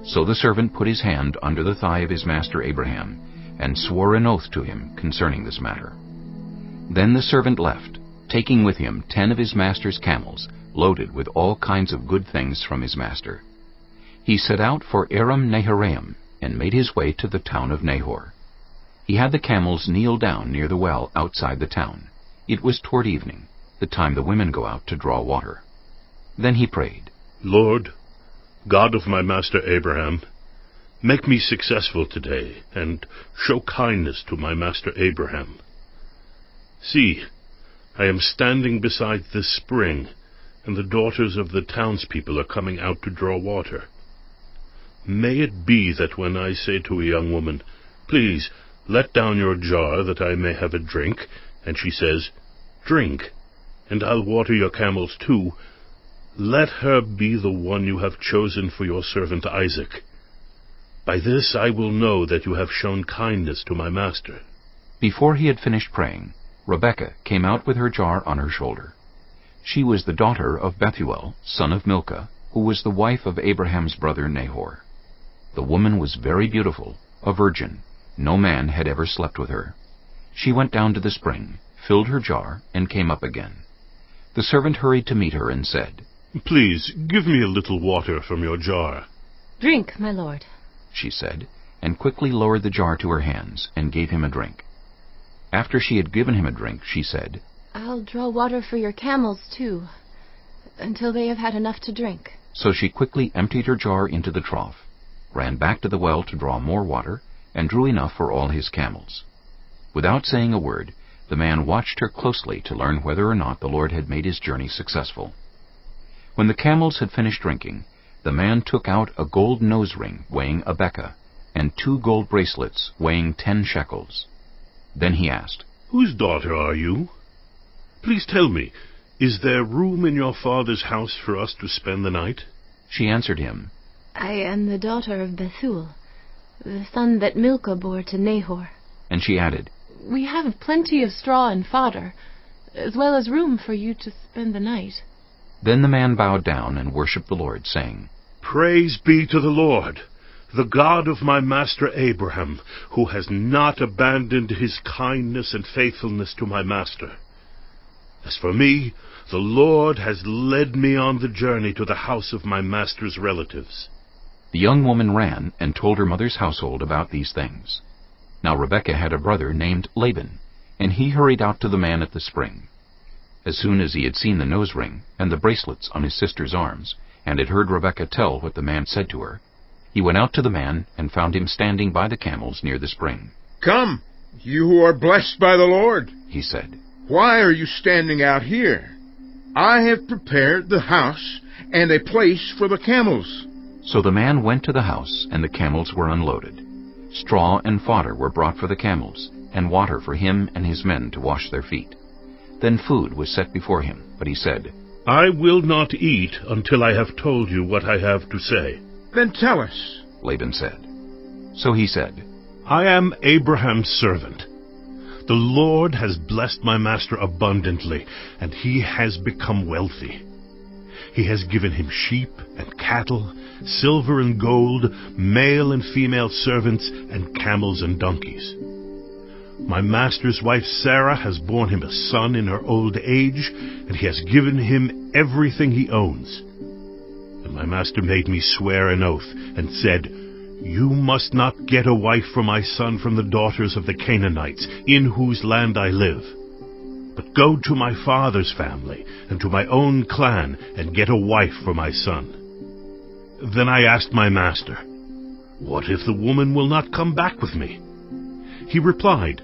So the servant put his hand under the thigh of his master Abraham, and swore an oath to him concerning this matter. Then the servant left, taking with him 10 of his master's camels, loaded with all kinds of good things from his master. He set out for Aram Naharaim, and made his way to the town of Nahor. He had the camels kneel down near the well outside the town. It was toward evening, the time the women go out to draw water. Then he prayed, Lord, God of my master Abraham, make me successful today, and show kindness to my master Abraham. See, I am standing beside this spring, and the daughters of the townspeople are coming out to draw water. May it be that when I say to a young woman, Please, let down your jar that I may have a drink, and she says, Drink, and I'll water your camels too. Let her be the one you have chosen for your servant Isaac. By this I will know that you have shown kindness to my master." Before he had finished praying, Rebekah came out with her jar on her shoulder. She was the daughter of Bethuel, son of Milcah, who was the wife of Abraham's brother Nahor. The woman was very beautiful, a virgin. No man had ever slept with her. She went down to the spring, filled her jar, and came up again. The servant hurried to meet her and said, "Please, give me a little water from your jar." "Drink, my lord," she said, and quickly lowered the jar to her hands and gave him a drink. After she had given him a drink, she said, "I'll draw water for your camels, too, until they have had enough to drink." So she quickly emptied her jar into the trough, ran back to the well to draw more water, and drew enough for all his camels. Without saying a word, the man watched her closely to learn whether or not the Lord had made his journey successful. When the camels had finished drinking, the man took out a gold nose ring weighing a beka, and 2 gold bracelets weighing 10 shekels. Then he asked, "Whose daughter are you? Please tell me, is there room in your father's house for us to spend the night?" She answered him, "I am the daughter of Bethuel, the son that Milcah bore to Nahor." And she added, "We have plenty of straw and fodder, as well as room for you to spend the night." Then the man bowed down and worshipped the Lord, saying, "Praise be to the Lord, the God of my master Abraham, who has not abandoned his kindness and faithfulness to my master. As for me, the Lord has led me on the journey to the house of my master's relatives." The young woman ran and told her mother's household about these things. Now Rebekah had a brother named Laban, and he hurried out to the man at the spring. As soon as he had seen the nose ring and the bracelets on his sister's arms, and had heard Rebekah tell what the man said to her, he went out to the man and found him standing by the camels near the spring. "Come, you who are blessed by the Lord," he said. "Why are you standing out here? I have prepared the house and a place for the camels." So the man went to the house, and the camels were unloaded. Straw and fodder were brought for the camels, and water for him and his men to wash their feet. Then food was set before him, but he said, "I will not eat until I have told you what I have to say." "Then tell us," Laban said. So he said, "I am Abraham's servant. The Lord has blessed my master abundantly, and he has become wealthy. He has given him sheep and cattle, silver and gold, male and female servants, and camels and donkeys. My master's wife Sarah has borne him a son in her old age, and he has given him everything he owns. And my master made me swear an oath, and said, 'You must not get a wife for my son from the daughters of the Canaanites, in whose land I live. But go to my father's family, and to my own clan, and get a wife for my son.' Then I asked my master, 'What if the woman will not come back with me?' He replied,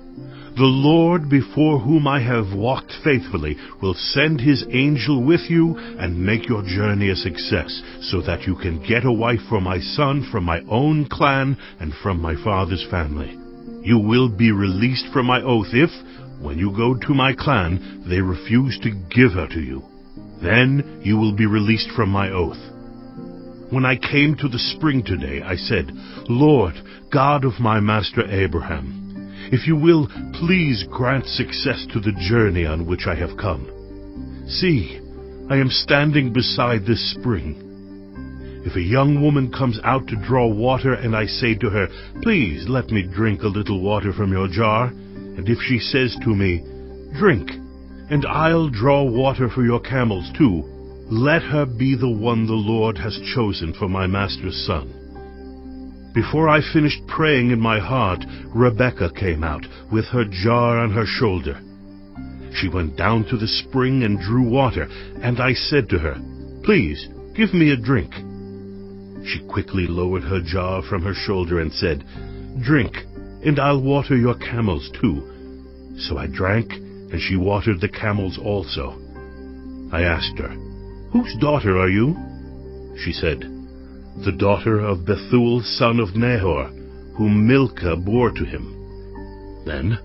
'The Lord before whom I have walked faithfully will send his angel with you and make your journey a success, so that you can get a wife for my son from my own clan and from my father's family. You will be released from my oath if, when you go to my clan, they refuse to give her to you. Then you will be released from my oath.' When I came to the spring today, I said, 'Lord, God of my master Abraham, if you will, please grant success to the journey on which I have come. See, I am standing beside this spring. If a young woman comes out to draw water, and I say to her, "Please let me drink a little water from your jar," and if she says to me, "Drink, and I'll draw water for your camels too," let her be the one the Lord has chosen for my master's son." Before I finished praying in my heart, Rebekah came out, with her jar on her shoulder. She went down to the spring and drew water, and I said to her, "Please, give me a drink." She quickly lowered her jar from her shoulder and said, "Drink, and I'll water your camels too." So I drank, and she watered the camels also. I asked her, "Whose daughter are you?" She said, "The daughter of Bethuel, son of Nahor, whom Milcah bore to him." Then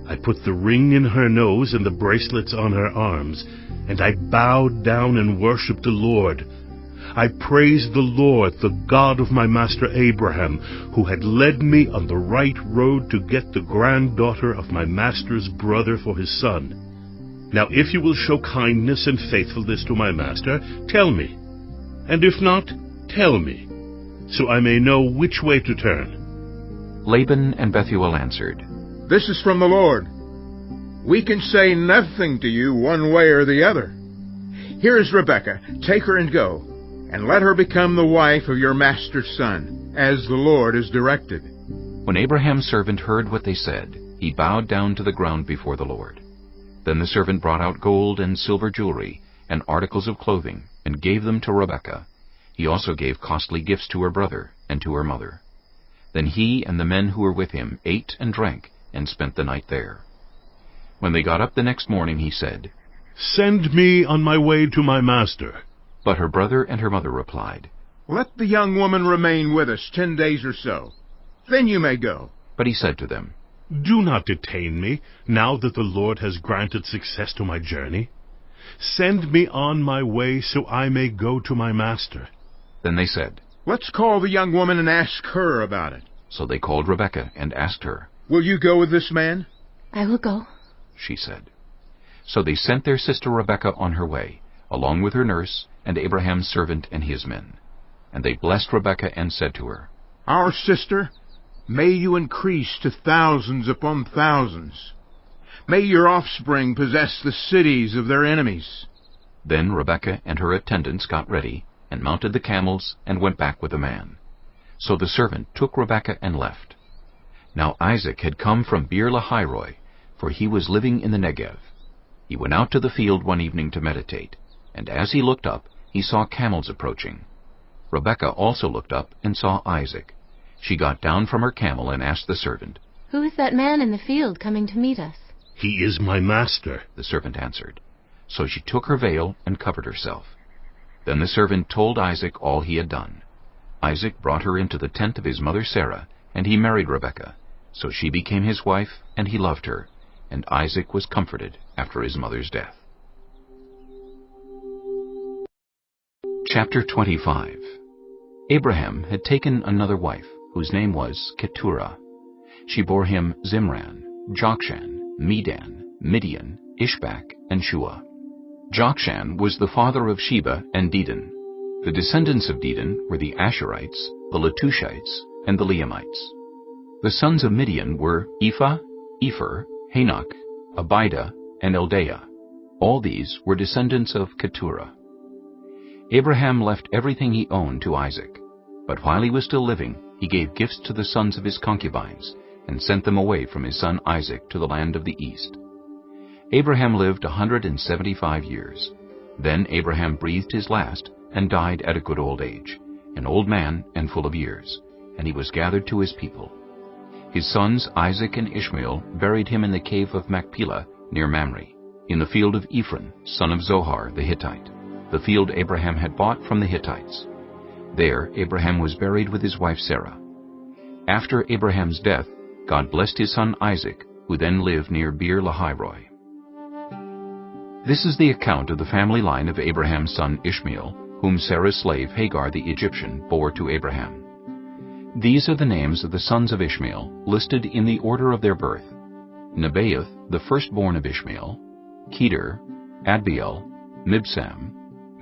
I put the ring in her nose and the bracelets on her arms, and I bowed down and worshipped the Lord. I praised the Lord, the God of my master Abraham, who had led me on the right road to get the granddaughter of my master's brother for his son. Now if you will show kindness and faithfulness to my master, tell me. And if not, tell me, so I may know which way to turn. Laban and Bethuel answered, This is from the Lord. We can say nothing to you one way or the other. Here is Rebekah. Take her and go, and let her become the wife of your master's son, as the Lord has directed. When Abraham's servant heard what they said, he bowed down to the ground before the Lord. Then the servant brought out gold and silver jewelry and articles of clothing, and gave them to Rebekah. He also gave costly gifts to her brother and to her mother. Then he and the men who were with him ate and drank, and spent the night there. When they got up the next morning, he said, Send me on my way to my master. But her brother and her mother replied, Let the young woman remain with us 10 days or so. Then you may go. But he said to them, Do not detain me, now that the Lord has granted success to my journey. Send me on my way so I may go to my master. Then they said, Let's call the young woman and ask her about it. So they called Rebekah and asked her, Will you go with this man? I will go, she said. So they sent their sister Rebekah on her way, along with her nurse and Abraham's servant and his men. And they blessed Rebekah and said to her, Our sister, may you increase to thousands upon thousands. May your offspring possess the cities of their enemies. Then Rebekah and her attendants got ready, and mounted the camels, and went back with the man. So the servant took Rebekah and left. Now Isaac had come from Beer-lahai-roi, for he was living in the Negev. He went out to the field one evening to meditate, and as he looked up, he saw camels approaching. Rebekah also looked up and saw Isaac. She got down from her camel and asked the servant, Who is that man in the field coming to meet us? He is my master, the servant answered. So she took her veil and covered herself. Then the servant told Isaac all he had done. Isaac brought her into the tent of his mother Sarah, and he married Rebekah. So she became his wife, and he loved her, and Isaac was comforted after his mother's death. Chapter 25. Abraham had taken another wife, whose name was Keturah. She bore him Zimran, Jokshan, Medan, Midian, Ishbak, and Shua. Jokshan was the father of Sheba and Dedan. The descendants of Dedan were the Asherites, the Letushites, and the Leamites. The sons of Midian were Ephah, Epher, Hanok, Abida, and Eldaah. All these were descendants of Keturah. Abraham left everything he owned to Isaac, but while he was still living, he gave gifts to the sons of his concubines, and sent them away from his son Isaac to the land of the east. Abraham lived 175 years. Then Abraham breathed his last, and died at a good old age, an old man and full of years, and he was gathered to his people. His sons Isaac and Ishmael buried him in the cave of Machpelah near Mamre, in the field of Ephron, son of Zohar the Hittite, the field Abraham had bought from the Hittites. There Abraham was buried with his wife Sarah. After Abraham's death, God blessed his son Isaac, who then lived near Beer-lahai-roi. This is the account of the family line of Abraham's son Ishmael, whom Sarah's slave Hagar the Egyptian bore to Abraham. These are the names of the sons of Ishmael, listed in the order of their birth: Nebaioth, the firstborn of Ishmael, Kedar, Adbeel, Mibsam,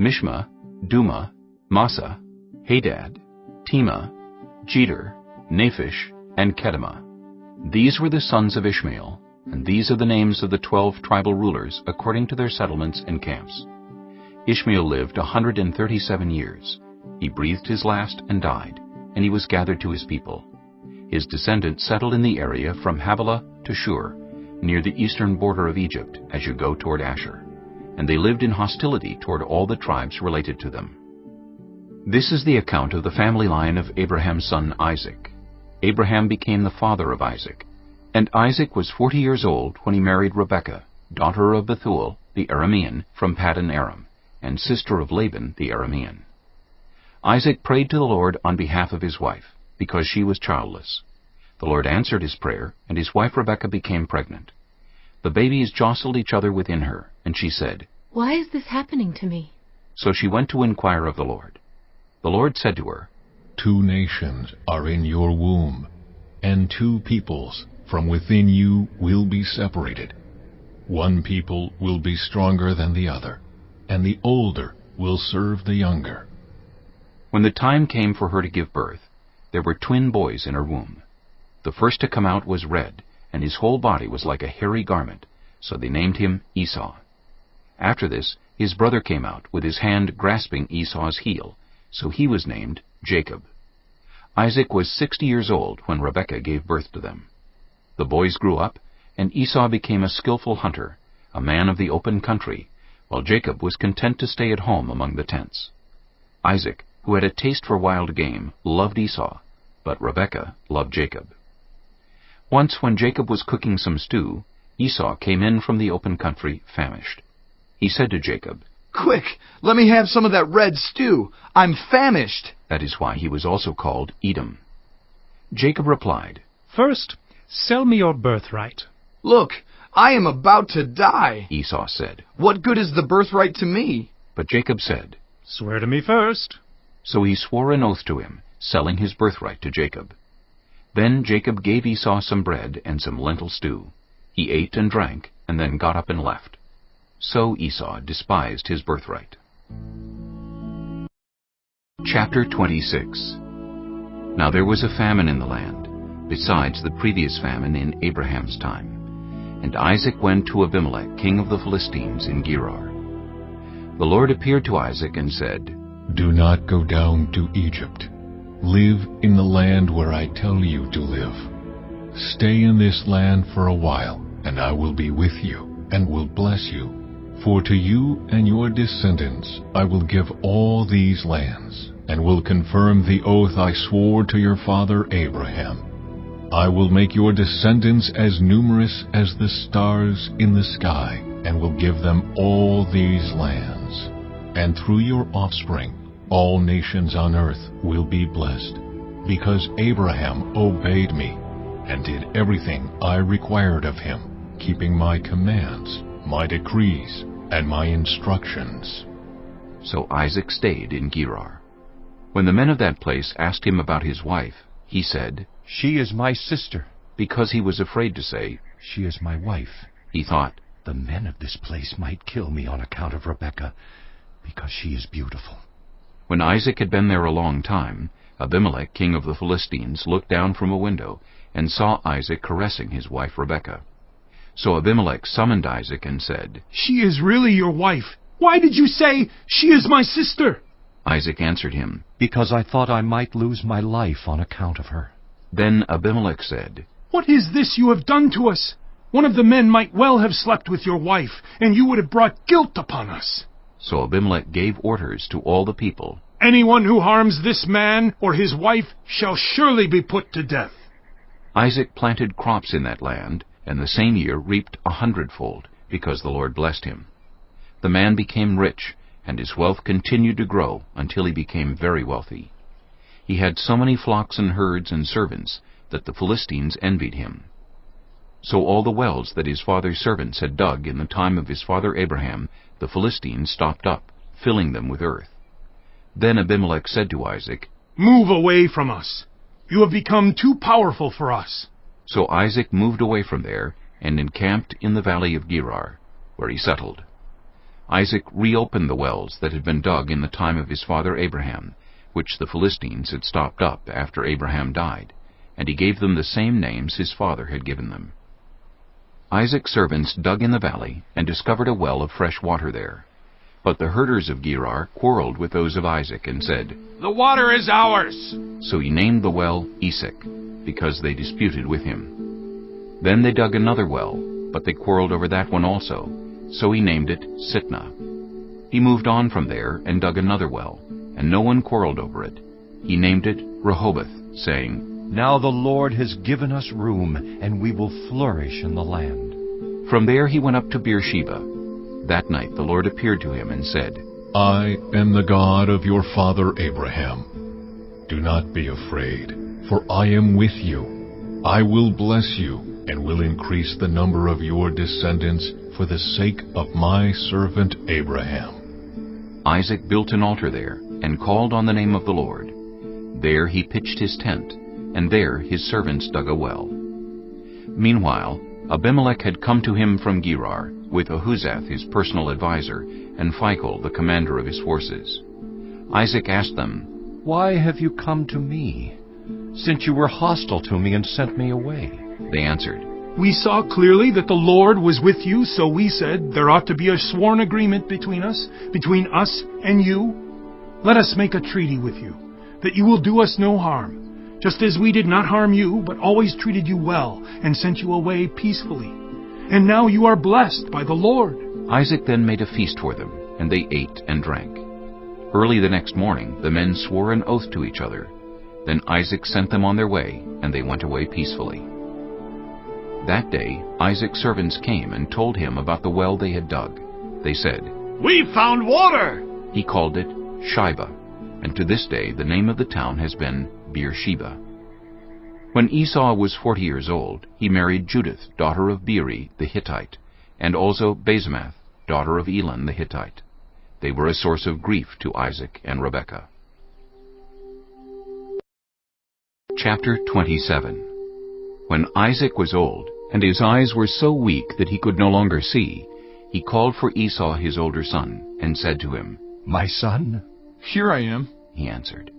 Mishma, Duma, Massa, Hadad, Tema, Jeter, Naphish, and Kedemah. These were the sons of Ishmael, and these are the names of the 12 tribal rulers according to their settlements and camps. Ishmael lived 137 years. He breathed his last and died, and he was gathered to his people. His descendants settled in the area from Havilah to Shur, near the eastern border of Egypt as you go toward Asher, and they lived in hostility toward all the tribes related to them. This is the account of the family line of Abraham's son Isaac. Abraham became the father of Isaac, and Isaac was 40 years old when he married Rebekah, daughter of Bethuel the Aramean from Paddan Aram, and sister of Laban the Aramean. Isaac prayed to the Lord on behalf of his wife, because she was childless. The Lord answered his prayer, and his wife Rebekah became pregnant. The babies jostled each other within her, and she said, Why is this happening to me? So she went to inquire of the Lord. The Lord said to her, 2 nations are in your womb, and 2 peoples from within you will be separated. 1 people will be stronger than the other, and the older will serve the younger. When the time came for her to give birth, there were twin boys in her womb. The first to come out was red, and his whole body was like a hairy garment, so they named him Esau. After this, his brother came out, with his hand grasping Esau's heel, so he was named Jacob. Isaac was 60 years old when Rebekah gave birth to them. The boys grew up, and Esau became a skillful hunter, a man of the open country, while Jacob was content to stay at home among the tents. Isaac, who had a taste for wild game, loved Esau, but Rebekah loved Jacob. Once when Jacob was cooking some stew, Esau came in from the open country famished. He said to Jacob, "Quick, let me have some of that red stew. I'm famished." That is why he was also called Edom. Jacob replied, "First, sell me your birthright." "Look, I am about to die," Esau said. "What good is the birthright to me?" But Jacob said, "Swear to me first." So he swore an oath to him, selling his birthright to Jacob. Then Jacob gave Esau some bread and some lentil stew. He ate and drank, and then got up and left. So Esau despised his birthright. Chapter 26. Now there was a famine in the land, besides the previous famine in Abraham's time. And Isaac went to Abimelech, king of the Philistines, in Gerar. The Lord appeared to Isaac and said, "Do not go down to Egypt. Live in the land where I tell you to live. Stay in this land for a while, and I will be with you, and will bless you. For to you and your descendants I will give all these lands, and will confirm the oath I swore to your father Abraham. I will make your descendants as numerous as the stars in the sky, and will give them all these lands. And through your offspring all nations on earth will be blessed, because Abraham obeyed me, and did everything I required of him, keeping my commands, my decrees, and my instructions." So Isaac stayed in Gerar. When the men of that place asked him about his wife, he said, "She is my sister." Because he was afraid to say, "She is my wife." He thought, "The men of this place might kill me on account of Rebekah, because she is beautiful." When Isaac had been there a long time, Abimelech, king of the Philistines, looked down from a window and saw Isaac caressing his wife Rebekah. So Abimelech summoned Isaac and said, "She is really your wife. Why did you say, 'She is my sister'?" Isaac answered him, "Because I thought I might lose my life on account of her." Then Abimelech said, "What is this you have done to us? One of the men might well have slept with your wife, and you would have brought guilt upon us." So Abimelech gave orders to all the people, "Anyone who harms this man or his wife shall surely be put to death." Isaac planted crops in that land, and the same year reaped 100-fold, because the Lord blessed him. The man became rich, and his wealth continued to grow until he became very wealthy. He had so many flocks and herds and servants that the Philistines envied him. So all the wells that his father's servants had dug in the time of his father Abraham, the Philistines stopped up, filling them with earth. Then Abimelech said to Isaac, "Move away from us. You have become too powerful for us." So Isaac moved away from there and encamped in the valley of Gerar, where he settled. Isaac reopened the wells that had been dug in the time of his father Abraham, which the Philistines had stopped up after Abraham died, and he gave them the same names his father had given them. Isaac's servants dug in the valley and discovered a well of fresh water there. But the herders of Gerar quarreled with those of Isaac and said, "The water is ours." So he named the well Esek, because they disputed with him. Then they dug another well, but they quarreled over that one also, so he named it Sitnah. He moved on from there and dug another well, and no one quarreled over it. He named it Rehoboth, saying, "Now the Lord has given us room, and we will flourish in the land." From there he went up to Beersheba. That night the Lord appeared to him and said, "I am the God of your father Abraham. Do not be afraid, for I am with you. I will bless you, and will increase the number of your descendants for the sake of my servant Abraham." Isaac built an altar there and called on the name of the Lord. There he pitched his tent, and there his servants dug a well. Meanwhile, Abimelech had come to him from Gerar, with Ahuzath his personal adviser, and Phicol the commander of his forces. Isaac asked them, "Why have you come to me, since you were hostile to me and sent me away?" They answered, "We saw clearly that the Lord was with you, so we said there ought to be a sworn agreement between us and you. Let us make a treaty with you, that you will do us no harm, just as we did not harm you, but always treated you well and sent you away peacefully. And now you are blessed by the Lord." Isaac then made a feast for them, and they ate and drank. Early the next morning the men swore an oath to each other. Then Isaac sent them on their way, and they went away peacefully. That day Isaac's servants came and told him about the well they had dug. They said, "We found water!" He called it Shibah, and to this day the name of the town has been Beersheba. When Esau was 40 years old, he married Judith, daughter of Beeri the Hittite, and also Basemath, daughter of Elon the Hittite. They were a source of grief to Isaac and Rebekah. Chapter 27. When Isaac was old, and his eyes were so weak that he could no longer see, he called for Esau his older son, and said to him, "My son?" "Here I am," he answered.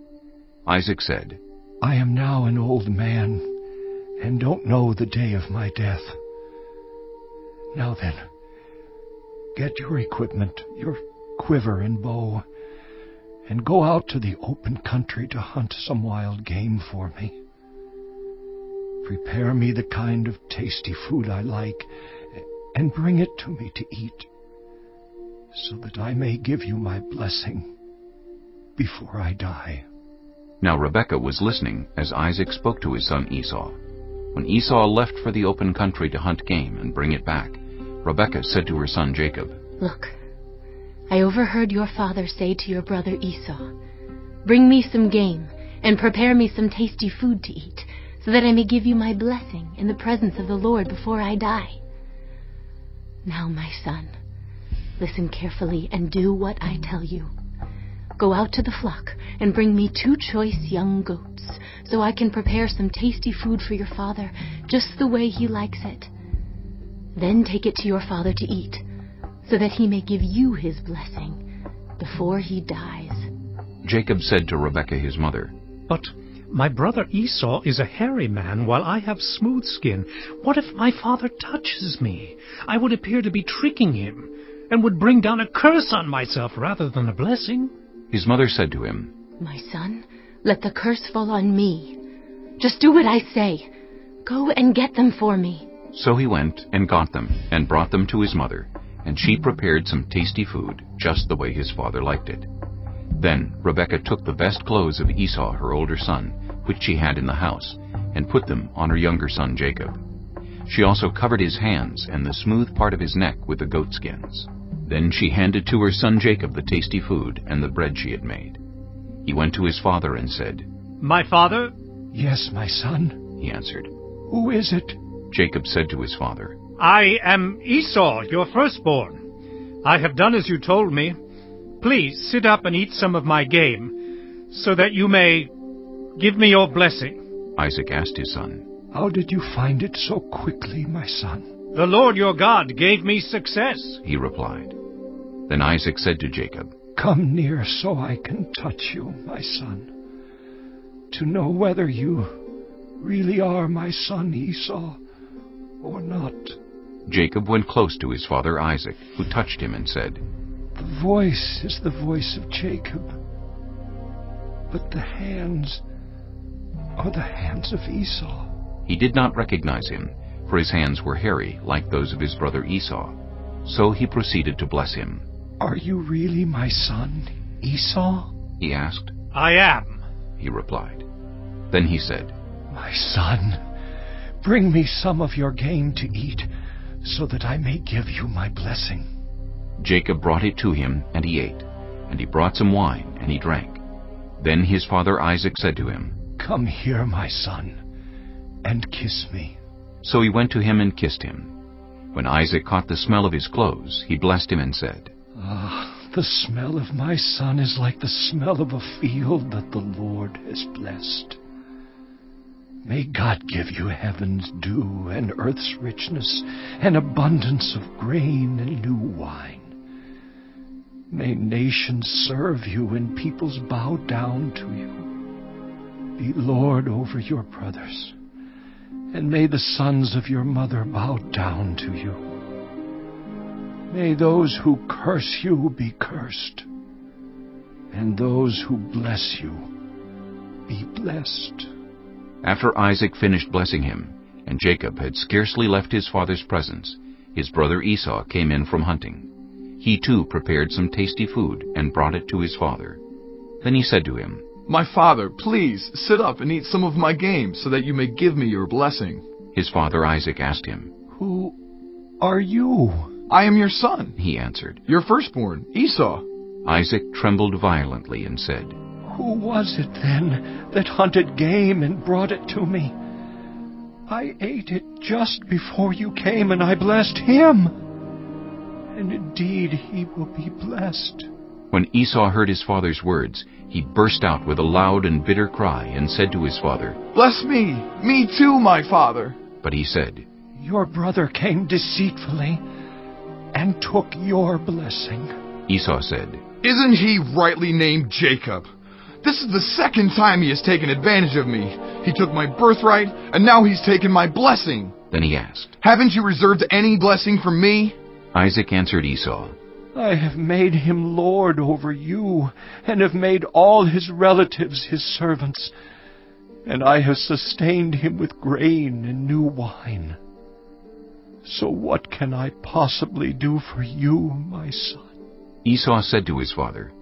Isaac said, "I am now an old man, and don't know the day of my death. Now then, get your equipment, your quiver and bow, and go out to the open country to hunt some wild game for me. Prepare me the kind of tasty food I like, and bring it to me to eat, so that I may give you my blessing before I die." Now Rebekah was listening as Isaac spoke to his son Esau. When Esau left for the open country to hunt game and bring it back, Rebekah said to her son Jacob, "Look, I overheard your father say to your brother Esau, 'Bring me some game, and prepare me some tasty food to eat, so that I may give you my blessing in the presence of the Lord before I die.' Now, my son, listen carefully and do what I tell you. Go out to the flock and bring me 2 choice young goats, so I can prepare some tasty food for your father, just the way he likes it. Then take it to your father to eat, so that he may give you his blessing before he dies." Jacob said to Rebekah his mother, "But my brother Esau is a hairy man, while I have smooth skin. What if my father touches me? I would appear to be tricking him, and would bring down a curse on myself rather than a blessing." His mother said to him, "My son, let the curse fall on me. Just do what I say. Go and get them for me." So he went and got them, and brought them to his mother, and she prepared some tasty food, just the way his father liked it. Then Rebekah took the best clothes of Esau, her older son, which she had in the house, and put them on her younger son Jacob. She also covered his hands and the smooth part of his neck with the goatskins. Then she handed to her son Jacob the tasty food and the bread she had made. He went to his father and said, "My father?" "Yes, my son," he answered. "Who is it?" Jacob said to his father, "I am Esau, your firstborn. I have done as you told me. Please sit up and eat some of my game, so that you may give me your blessing." Isaac asked his son, "How did you find it so quickly, my son?" "The Lord your God gave me success," he replied. Then Isaac said to Jacob, "Come near so I can touch you, my son, to know whether you really are my son Esau or not." Jacob went close to his father Isaac, who touched him and said, "The voice is the voice of Jacob, but the hands are the hands of Esau." He did not recognize him, for his hands were hairy like those of his brother Esau. So he proceeded to bless him. "Are you really my son, Esau?" he asked. "I am," he replied. Then he said, "My son, bring me some of your game to eat, so that I may give you my blessing." Jacob brought it to him, and he ate, and he brought some wine, and he drank. Then his father Isaac said to him, "Come here, my son, and kiss me." So he went to him and kissed him. When Isaac caught the smell of his clothes, he blessed him and said, "Ah, the smell of my son is like the smell of a field that the Lord has blessed. May God give you heaven's dew and earth's richness and abundance of grain and new wine. May nations serve you and peoples bow down to you. Be Lord over your brothers, and may the sons of your mother bow down to you. May those who curse you be cursed, and those who bless you be blessed." After Isaac finished blessing him, and Jacob had scarcely left his father's presence, his brother Esau came in from hunting. He too prepared some tasty food and brought it to his father. Then he said to him, "My father, please sit up and eat some of my game, so that you may give me your blessing." His father Isaac asked him, "Who are you?" "I am your son," he answered, "your firstborn, Esau." Isaac trembled violently and said, "Who was it then that hunted game and brought it to me? I ate it just before you came, and I blessed him. And indeed he will be blessed." When Esau heard his father's words, he burst out with a loud and bitter cry and said to his father, "Bless me too, my father." But he said, "Your brother came deceitfully and took your blessing." Esau said, "Isn't he rightly named Jacob? This is the second time he has taken advantage of me. He took my birthright, and now he's taken my blessing." Then he asked, "Haven't you reserved any blessing for me?" Isaac answered Esau, "I have made him lord over you, and have made all his relatives his servants, and I have sustained him with grain and new wine. So what can I possibly do for you, my son?" Esau said to his father,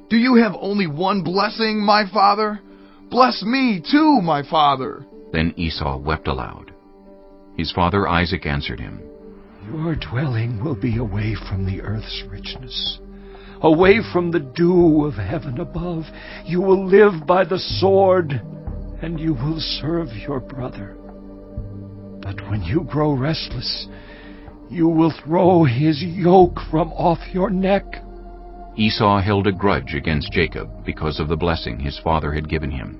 "Do you have only one blessing, my father? Bless me too, my father." Then Esau wept aloud. His father Isaac answered him, "Your dwelling will be away from the earth's richness, away from the dew of heaven above. You will live by the sword, and you will serve your brother. But when you grow restless, you will throw his yoke from off your neck." Esau held a grudge against Jacob because of the blessing his father had given him.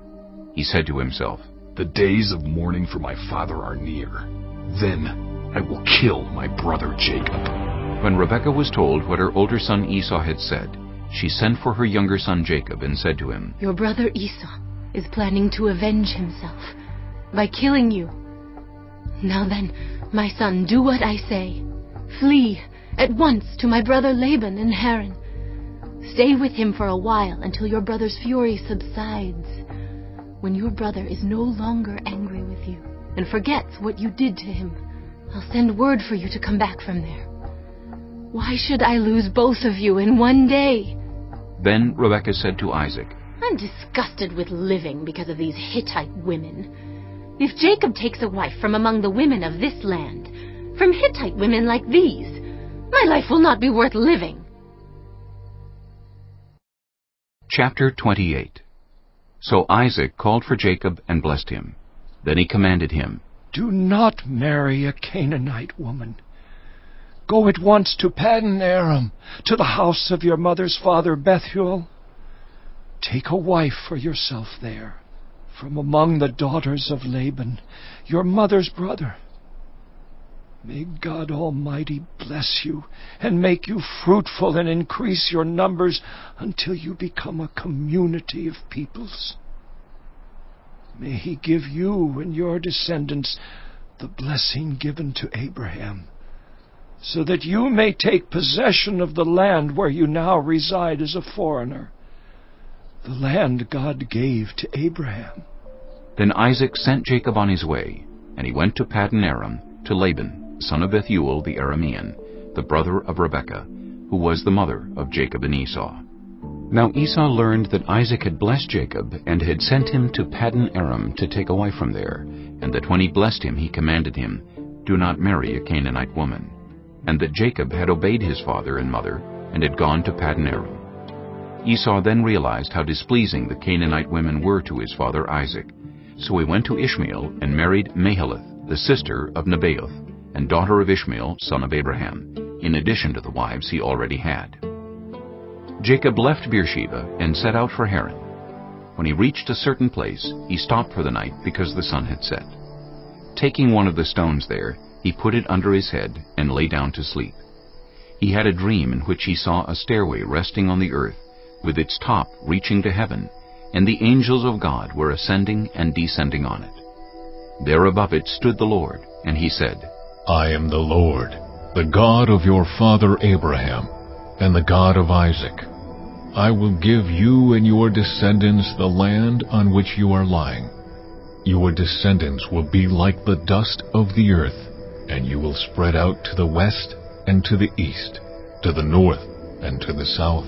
He said to himself, "The days of mourning for my father are near. Then I will kill my brother Jacob." When Rebekah was told what her older son Esau had said, she sent for her younger son Jacob and said to him, "Your brother Esau is planning to avenge himself by killing you. Now then, my son, do what I say. Flee at once to my brother Laban in Haran. Stay with him for a while until your brother's fury subsides. When your brother is no longer angry with you and forgets what you did to him, I'll send word for you to come back from there. Why should I lose both of you in one day?" Then Rebekah said to Isaac, "I'm disgusted with living because of these Hittite women. If Jacob takes a wife from among the women of this land, from Hittite women like these, my life will not be worth living." Chapter 28. So Isaac called for Jacob and blessed him. Then he commanded him, "Do not marry a Canaanite woman. Go at once to Paddan Aram, to the house of your mother's father Bethuel. Take a wife for yourself there, from among the daughters of Laban, your mother's brother. May God Almighty bless you and make you fruitful and increase your numbers until you become a community of peoples. May He give you and your descendants the blessing given to Abraham, so that you may take possession of the land where you now reside as a foreigner, the land God gave to Abraham." Then Isaac sent Jacob on his way, and he went to Paddan Aram, to Laban, son of Bethuel the Aramean, the brother of Rebekah, who was the mother of Jacob and Esau. Now Esau learned that Isaac had blessed Jacob, and had sent him to Paddan Aram to take a wife from there, and that when he blessed him he commanded him, "Do not marry a Canaanite woman," and that Jacob had obeyed his father and mother, and had gone to Paddan Aram. Esau then realized how displeasing the Canaanite women were to his father Isaac. So he went to Ishmael and married Mahalath, the sister of Nebaioth, and daughter of Ishmael, son of Abraham, in addition to the wives he already had. Jacob left Beersheba and set out for Haran. When he reached a certain place, he stopped for the night because the sun had set. Taking one of the stones there, he put it under his head and lay down to sleep. He had a dream in which he saw a stairway resting on the earth, with its top reaching to heaven, and the angels of God were ascending and descending on it. There above it stood the Lord, and he said, I am the Lord, the God of your father Abraham, and the God of Isaac. I will give you and your descendants the land on which you are lying. Your descendants will be like the dust of the earth, and you will spread out to the west and to the east, to the north and to the south.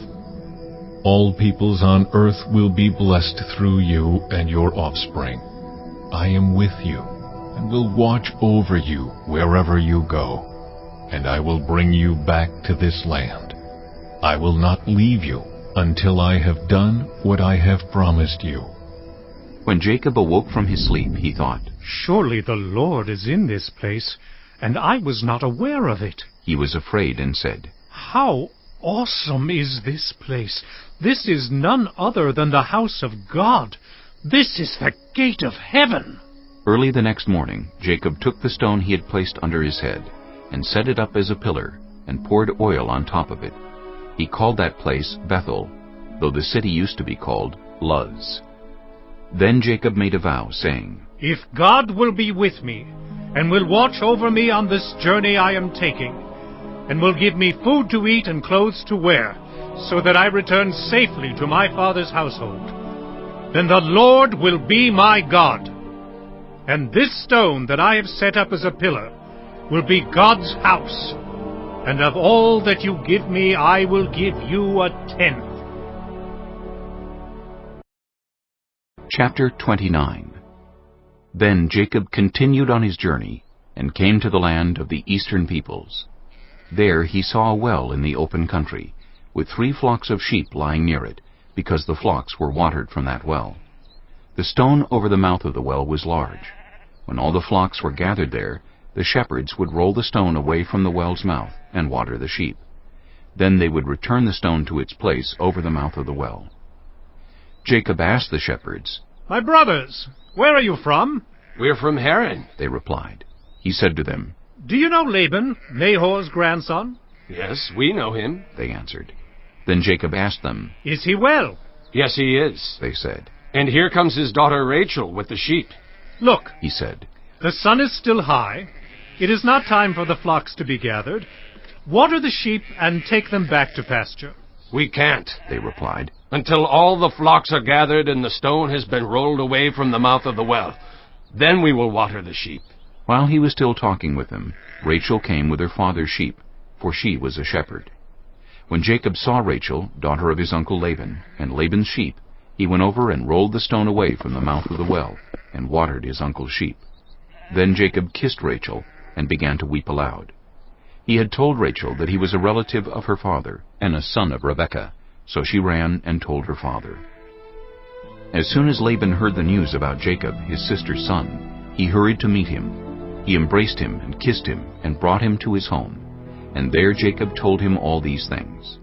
All peoples on earth will be blessed through you and your offspring. I am with you, and will watch over you wherever you go, and I will bring you back to this land. I will not leave you until I have done what I have promised you. When Jacob awoke from his sleep, he thought, Surely the Lord is in this place, and I was not aware of it. He was afraid and said, How awesome is this place! This is none other than the house of God. This is the gate of heaven. Early the next morning, Jacob took the stone he had placed under his head, and set it up as a pillar, and poured oil on top of it. He called that place Bethel, though the city used to be called Luz. Then Jacob made a vow, saying, If God will be with me, and will watch over me on this journey I am taking, and will give me food to eat and clothes to wear, so that I return safely to my father's household, then the Lord will be my God. And this stone that I have set up as a pillar will be God's house, and of all that you give me I will give you 1/10. Chapter 29. Then Jacob continued on his journey, and came to the land of the eastern peoples. There he saw a well in the open country, with 3 flocks of sheep lying near it, because the flocks were watered from that well. The stone over the mouth of the well was large. When all the flocks were gathered there, the shepherds would roll the stone away from the well's mouth and water the sheep. Then they would return the stone to its place over the mouth of the well. Jacob asked the shepherds, My brothers, where are you from? We're from Haran, they replied. He said to them, Do you know Laban, Nahor's grandson? Yes, we know him, they answered. Then Jacob asked them, Is he well? Yes, he is, they said. And here comes his daughter Rachel with the sheep. Look, he said, the sun is still high. It is not time for the flocks to be gathered. Water the sheep and take them back to pasture. We can't, they replied, until all the flocks are gathered and the stone has been rolled away from the mouth of the well. Then we will water the sheep. While he was still talking with them, Rachel came with her father's sheep, for she was a shepherd. When Jacob saw Rachel, daughter of his uncle Laban, and Laban's sheep, he went over and rolled the stone away from the mouth of the well, and watered his uncle's sheep. Then Jacob kissed Rachel, and began to weep aloud. He had told Rachel that he was a relative of her father, and a son of Rebekah, so she ran and told her father. As soon as Laban heard the news about Jacob, his sister's son, he hurried to meet him. He embraced him and kissed him, and brought him to his home. And there Jacob told him all these things.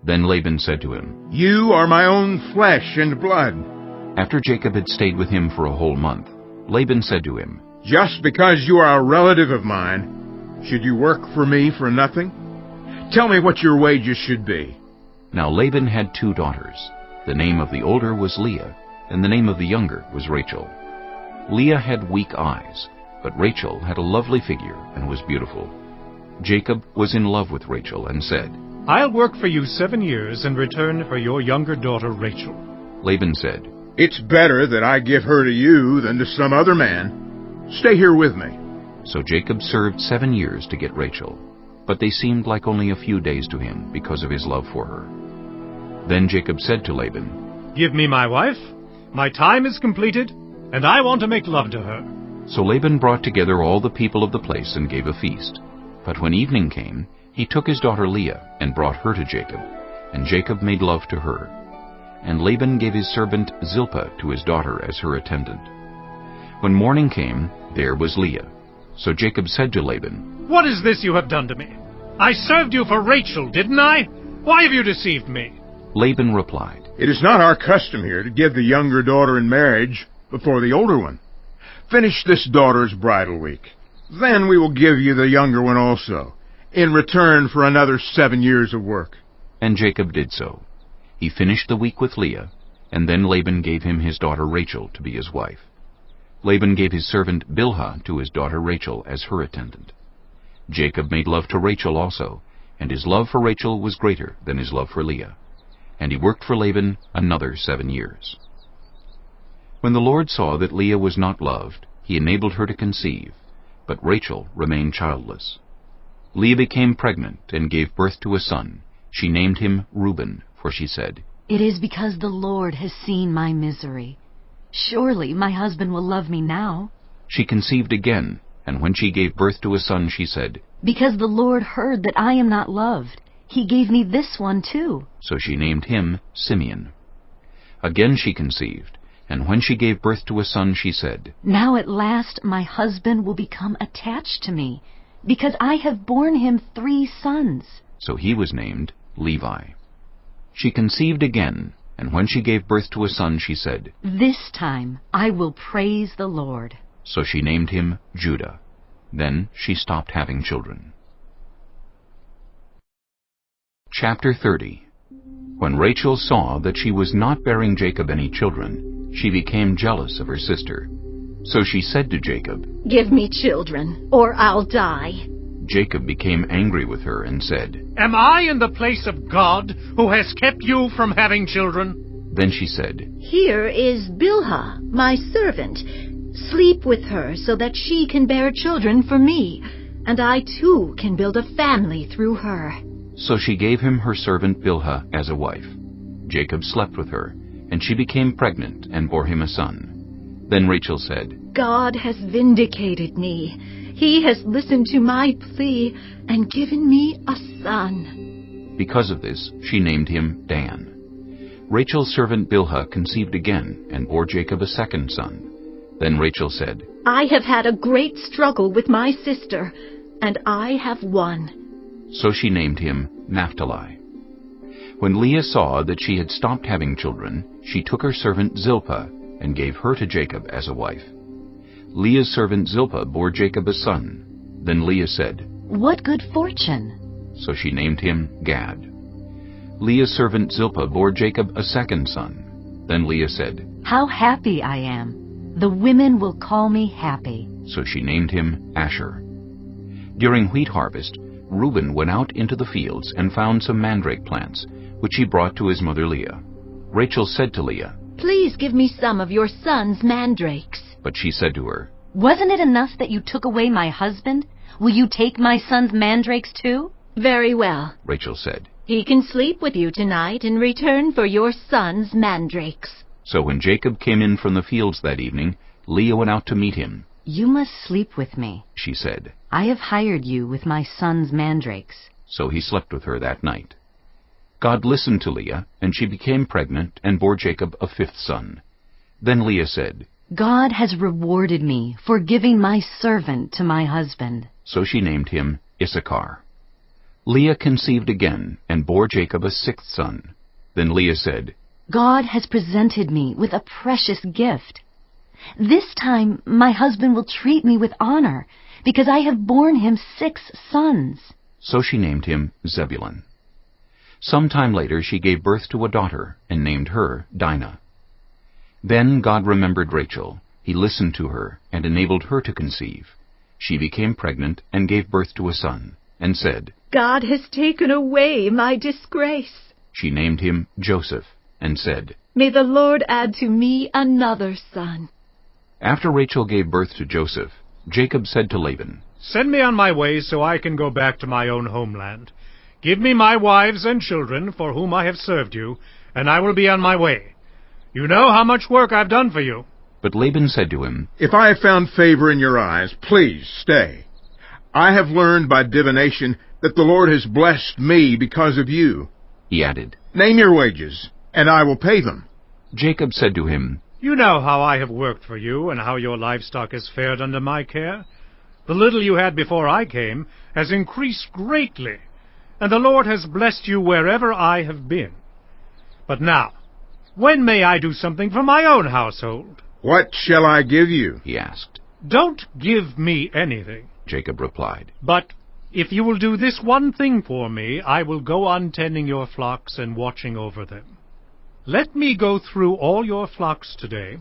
Then Laban said to him, You are my own flesh and blood. After Jacob had stayed with him for a whole month, Laban said to him, Just because you are a relative of mine, should you work for me for nothing? Tell me what your wages should be. Now Laban had 2 daughters. The name of the older was Leah, and the name of the younger was Rachel. Leah had weak eyes, but Rachel had a lovely figure and was beautiful. Jacob was in love with Rachel and said, I'll work for you 7 years in return for your younger daughter Rachel. Laban said, It's better that I give her to you than to some other man. Stay here with me. So Jacob served 7 years to get Rachel, but they seemed like only a few days to him because of his love for her. Then Jacob said to Laban, Give me my wife. My time is completed, and I want to make love to her. So Laban brought together all the people of the place and gave a feast. But when evening came, he took his daughter Leah and brought her to Jacob, and Jacob made love to her. And Laban gave his servant Zilpah to his daughter as her attendant. When morning came, there was Leah. So Jacob said to Laban, "What is this you have done to me? I served you for Rachel, didn't I? Why have you deceived me?" Laban replied, "It is not our custom here to give the younger daughter in marriage before the older one. Finish this daughter's bridal week. Then we will give you the younger one also, in return for another 7 years of work." And Jacob did so. He finished the week with Leah, and then Laban gave him his daughter Rachel to be his wife. Laban gave his servant Bilhah to his daughter Rachel as her attendant. Jacob made love to Rachel also, and his love for Rachel was greater than his love for Leah. And he worked for Laban another 7 years. When the Lord saw that Leah was not loved, he enabled her to conceive, but Rachel remained childless. Leah became pregnant and gave birth to a son. She named him Reuben, for she said, "It is because the Lord has seen my misery. Surely my husband will love me now." She conceived again, and when she gave birth to a son, she said, "Because the Lord heard that I am not loved, he gave me this one too." So she named him Simeon. Again she conceived, and when she gave birth to a son, she said, "Now at last my husband will become attached to me, because I have borne him 3 sons." So he was named Levi. She conceived again, and when she gave birth to a son, she said, "This time I will praise the Lord." So she named him Judah. Then she stopped having children. Chapter 30. When Rachel saw that she was not bearing Jacob any children, she became jealous of her sister. So she said to Jacob, "Give me children, or I'll die." Jacob became angry with her and said, "Am I in the place of God, who has kept you from having children?" Then she said, "Here is Bilhah, my servant. Sleep with her so that she can bear children for me, and I too can build a family through her." So she gave him her servant Bilhah as a wife. Jacob slept with her, and she became pregnant and bore him a son. Then Rachel said, "God has vindicated me. He has listened to my plea and given me a son." Because of this, she named him Dan. Rachel's servant Bilhah conceived again and bore Jacob a second son. Then Rachel said, "I have had a great struggle with my sister, and I have won." So she named him Naphtali. When Leah saw that she had stopped having children, she took her servant Zilpah and gave her to Jacob as a wife. Leah's servant Zilpah bore Jacob a son. Then Leah said, "What good fortune!" So she named him Gad. Leah's servant Zilpah bore Jacob a second son. Then Leah said, "How happy I am! The women will call me happy." So she named him Asher. During wheat harvest, Reuben went out into the fields and found some mandrake plants, which he brought to his mother Leah. Rachel said to Leah, "Please give me some of your son's mandrakes." But she said to her, "Wasn't it enough that you took away my husband? Will you take my son's mandrakes too?" "Very well," Rachel said. "He can sleep with you tonight in return for your son's mandrakes." So when Jacob came in from the fields that evening, Leah went out to meet him. "You must sleep with me," she said. "I have hired you with my son's mandrakes." So he slept with her that night. God listened to Leah, and she became pregnant and bore Jacob a 5th son. Then Leah said, "God has rewarded me for giving my servant to my husband." So she named him Issachar. Leah conceived again and bore Jacob a 6th son. Then Leah said, "God has presented me with a precious gift. This time my husband will treat me with honor, because I have borne him 6 sons." So she named him Zebulun. Some time later she gave birth to a daughter and named her Dinah. Then God remembered Rachel. He listened to her and enabled her to conceive. She became pregnant and gave birth to a son, and said, "God has taken away my disgrace." She named him Joseph, and said, "May the Lord add to me another son." After Rachel gave birth to Joseph, Jacob said to Laban, "Send me on my way so I can go back to my own homeland. Give me my wives and children for whom I have served you, and I will be on my way. You know how much work I've done for you." But Laban said to him, "If I have found favor in your eyes, please stay. I have learned by divination that the Lord has blessed me because of you." He added, "Name your wages, and I will pay them." Jacob said to him, "You know how I have worked for you and how your livestock has fared under my care. The little you had before I came has increased greatly, and the Lord has blessed you wherever I have been. But now, when may I do something for my own household?" "What shall I give you?" he asked. "Don't give me anything," Jacob replied. "but if you will do this one thing for me, I will go on tending your flocks and watching over them. Let me go through all your flocks today,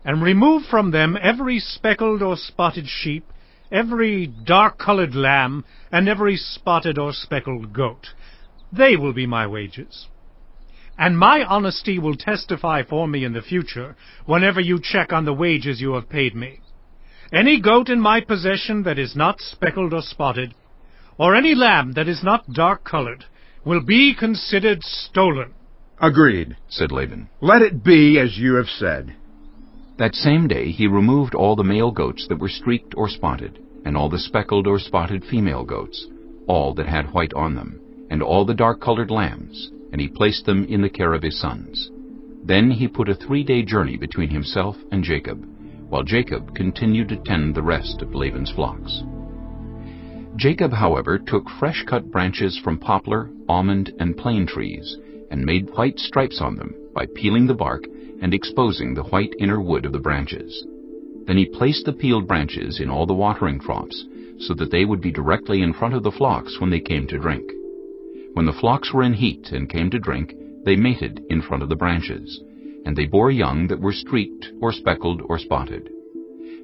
and remove from them every speckled or spotted sheep, every dark-colored lamb, and every spotted or speckled goat. They will be my wages. And my honesty will testify for me in the future, whenever you check on the wages you have paid me. Any goat in my possession that is not speckled or spotted, or any lamb that is not dark-colored, will be considered stolen." "Agreed," said Laban. "Let it be as you have said." That same day he removed all the male goats that were streaked or spotted, and all the speckled or spotted female goats, all that had white on them, and all the dark-colored lambs, and he placed them in the care of his sons. Then he put a 3-day journey between himself and Jacob, while Jacob continued to tend the rest of Laban's flocks. Jacob, however, took fresh-cut branches from poplar, almond, and plane trees, and made white stripes on them by peeling the bark and exposing the white inner wood of the branches. Then he placed the peeled branches in all the watering troughs, so that they would be directly in front of the flocks when they came to drink. When the flocks were in heat and came to drink, they mated in front of the branches, and they bore young that were streaked or speckled or spotted.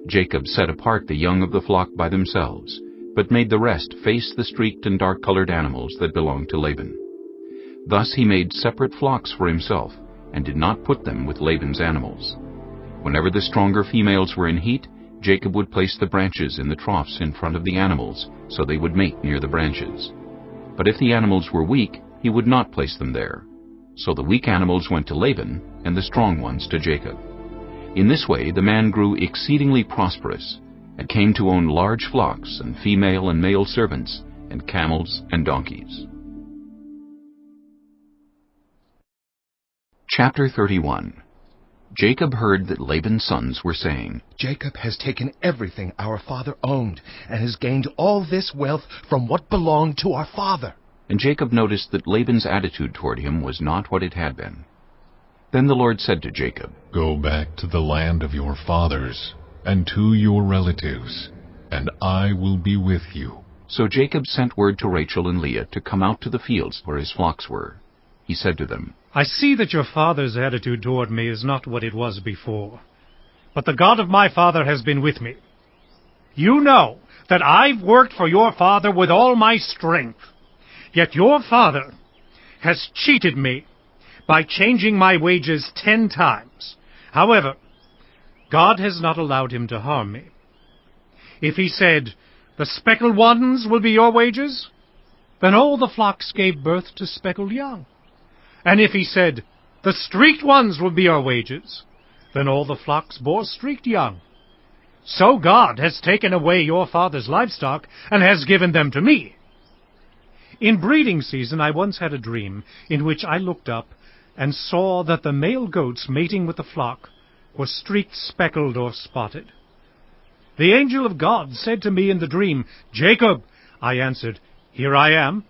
Jacob set apart the young of the flock by themselves, but made the rest face the streaked and dark-colored animals that belonged to Laban. Thus he made separate flocks for himself, and did not put them with Laban's animals. Whenever the stronger females were in heat, Jacob would place the branches in the troughs in front of the animals, so they would mate near the branches. But if the animals were weak, he would not place them there. So the weak animals went to Laban, and the strong ones to Jacob. In this way the man grew exceedingly prosperous, and came to own large flocks, and female and male servants, and camels and donkeys. Chapter 31. Jacob heard that Laban's sons were saying, "Jacob has taken everything our father owned, and has gained all this wealth from what belonged to our father." And Jacob noticed that Laban's attitude toward him was not what it had been. Then the Lord said to Jacob, "Go back to the land of your fathers, and to your relatives, and I will be with you." So Jacob sent word to Rachel and Leah to come out to the fields where his flocks were. He said to them, "I see that your father's attitude toward me is not what it was before, but the God of my father has been with me. You know that I've worked for your father with all my strength, yet your father has cheated me by changing my wages 10 times. However, God has not allowed him to harm me. If he said, 'The speckled ones will be your wages,' then all the flocks gave birth to speckled young. And if he said, 'The streaked ones will be your wages,' then all the flocks bore streaked young. So God has taken away your father's livestock and has given them to me. In breeding season I once had a dream in which I looked up and saw that the male goats mating with the flock were streaked, speckled, or spotted. The angel of God said to me in the dream, 'Jacob.' I answered, 'Here I am.'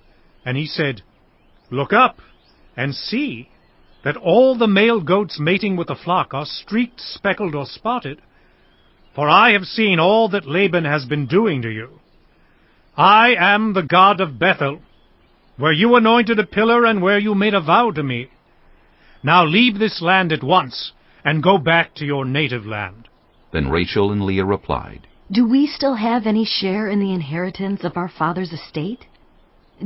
And he said, 'Look up and see that all the male goats mating with the flock are streaked, speckled, or spotted. For I have seen all that Laban has been doing to you. I am the God of Bethel, where you anointed a pillar and where you made a vow to me. Now leave this land at once and go back to your native land.'" Then Rachel and Leah replied, "Do we still have any share in the inheritance of our father's estate?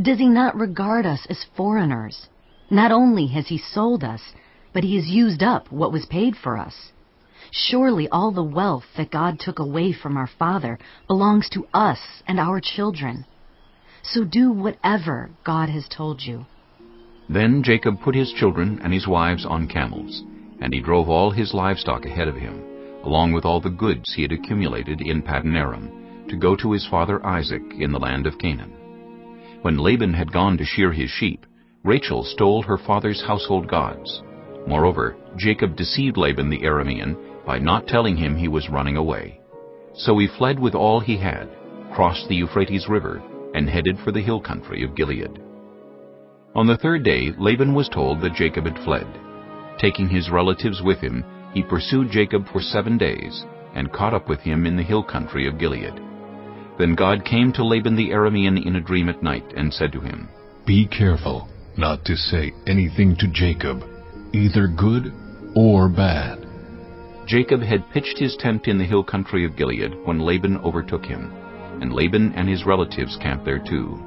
Does he not regard us as foreigners? Not only has he sold us, but he has used up what was paid for us. Surely all the wealth that God took away from our father belongs to us and our children. So do whatever God has told you." Then Jacob put his children and his wives on camels, and he drove all his livestock ahead of him, along with all the goods he had accumulated in Paddan Aram, to go to his father Isaac in the land of Canaan. When Laban had gone to shear his sheep, Rachel stole her father's household gods. Moreover, Jacob deceived Laban the Aramean by not telling him he was running away. So he fled with all he had, crossed the Euphrates River and headed for the hill country of Gilead. On the third day, Laban was told that Jacob had fled. Taking his relatives with him, he pursued Jacob for 7 days and caught up with him in the hill country of Gilead. Then God came to Laban the Aramean in a dream at night and said to him, "Be careful not to say anything to Jacob, either good or bad." Jacob had pitched his tent in the hill country of Gilead when Laban overtook him, and Laban and his relatives camped there too.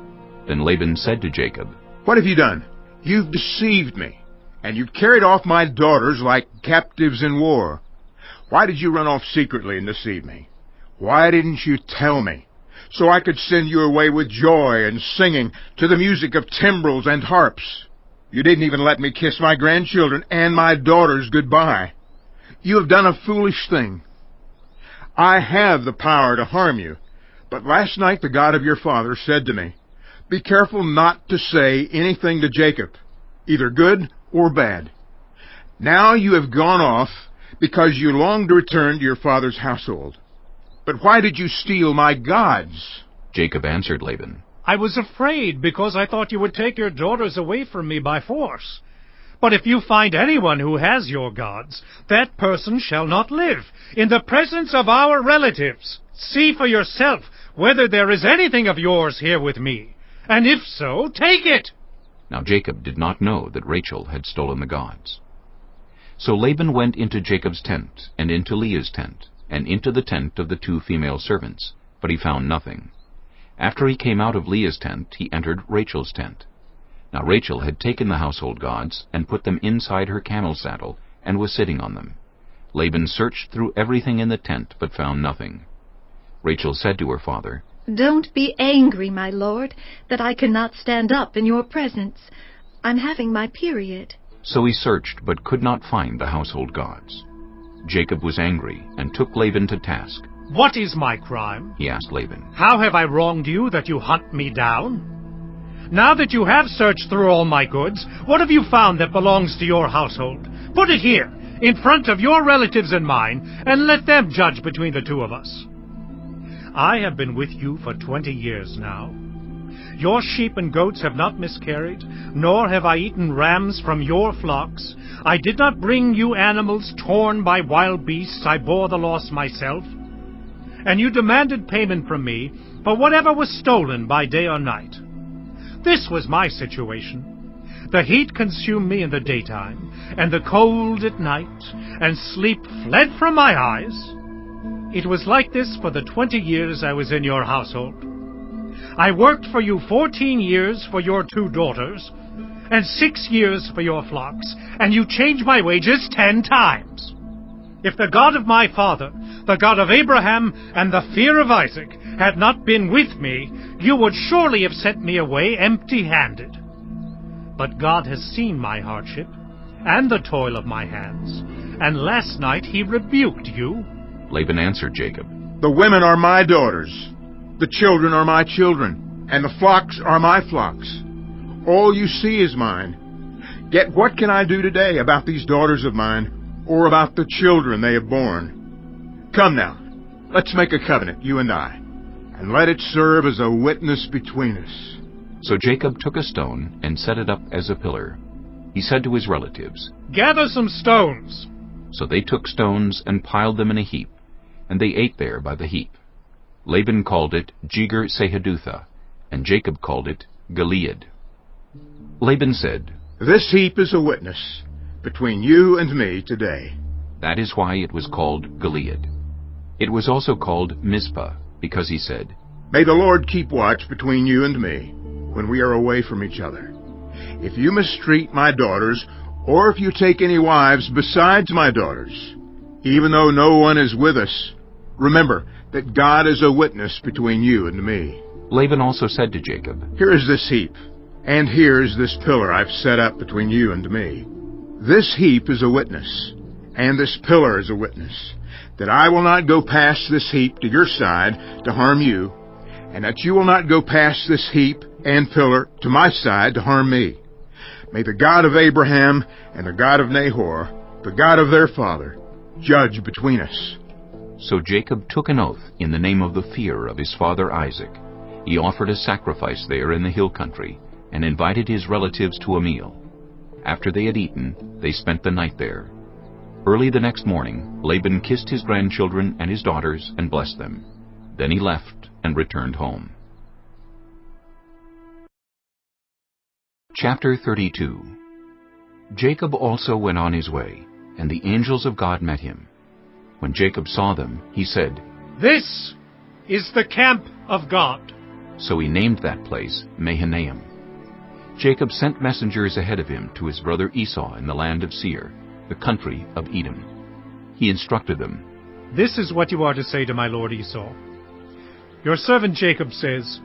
Then Laban said to Jacob, "What have you done? You've deceived me, and you've carried off my daughters like captives in war. Why did you run off secretly and deceive me? Why didn't you tell me, so I could send you away with joy and singing to the music of timbrels and harps? You didn't even let me kiss my grandchildren and my daughters goodbye. You have done a foolish thing. I have the power to harm you, but last night the God of your father said to me, 'Be careful not to say anything to Jacob, either good or bad.' Now you have gone off because you long to return to your father's household. But why did you steal my gods?" Jacob answered Laban, "I was afraid because I thought you would take your daughters away from me by force. But if you find anyone who has your gods, that person shall not live in the presence of our relatives. See for yourself whether there is anything of yours here with me, and if so, take it." Now Jacob did not know that Rachel had stolen the gods. So Laban went into Jacob's tent, and into Leah's tent, and into the tent of the 2 female servants, but he found nothing. After he came out of Leah's tent, he entered Rachel's tent. Now Rachel had taken the household gods and put them inside her camel saddle and was sitting on them. Laban searched through everything in the tent but found nothing. Rachel said to her father, "Don't be angry, my lord, that I cannot stand up in your presence. I'm having my period." So he searched but could not find the household gods. Jacob was angry and took Laban to task. "What is my crime?" he asked Laban. "How have I wronged you that you hunt me down? Now that you have searched through all my goods, what have you found that belongs to your household? Put it here, in front of your relatives and mine, and let them judge between the 2 of us. I have been with you for 20 years now. Your sheep and goats have not miscarried, nor have I eaten rams from your flocks. I did not bring you animals torn by wild beasts. I bore the loss myself. And you demanded payment from me for whatever was stolen by day or night. This was my situation. The heat consumed me in the daytime, and the cold at night, and sleep fled from my eyes. It was like this for the 20 years I was in your household. I worked for you 14 years for your 2 daughters, and 6 years for your flocks, and you changed my wages 10 times. If the God of my father, the God of Abraham, and the fear of Isaac had not been with me, you would surely have sent me away empty-handed. But God has seen my hardship and the toil of my hands, and last night he rebuked you." Laban answered Jacob, "The women are my daughters, the children are my children, and the flocks are my flocks. All you see is mine. Yet what can I do today about these daughters of mine, or about the children they have borne? Come now, let's make a covenant, you and I, and let it serve as a witness between us." So Jacob took a stone and set it up as a pillar. He said to his relatives, "Gather some stones." So they took stones and piled them in a heap, and they ate there by the heap. Laban called it Jegar-Sahadutha, and Jacob called it Gilead. Laban said, "This heap is a witness between you and me today." That is why it was called Gilead. It was also called Mizpah, because he said, "May the Lord keep watch between you and me when we are away from each other. If you mistreat my daughters, or if you take any wives besides my daughters, even though no one is with us, remember that God is a witness between you and me." Laban also said to Jacob, "Here is this heap, and here is this pillar I've set up between you and me. This heap is a witness, and this pillar is a witness, that I will not go past this heap to your side to harm you, and that you will not go past this heap and pillar to my side to harm me. May the God of Abraham and the God of Nahor, the God of their father, judge between us." So Jacob took an oath in the name of the fear of his father Isaac. He offered a sacrifice there in the hill country, and invited his relatives to a meal. After they had eaten, they spent the night there. Early the next morning, Laban kissed his grandchildren and his daughters and blessed them. Then he left and returned home. Chapter 32. Jacob also went on his way, and the angels of God met him. When Jacob saw them, he said, "This is the camp of God." So he named that place Mahanaim. Jacob sent messengers ahead of him to his brother Esau in the land of Seir, the country of Edom. He instructed them, "This is what you are to say to my lord Esau. Your servant Jacob says,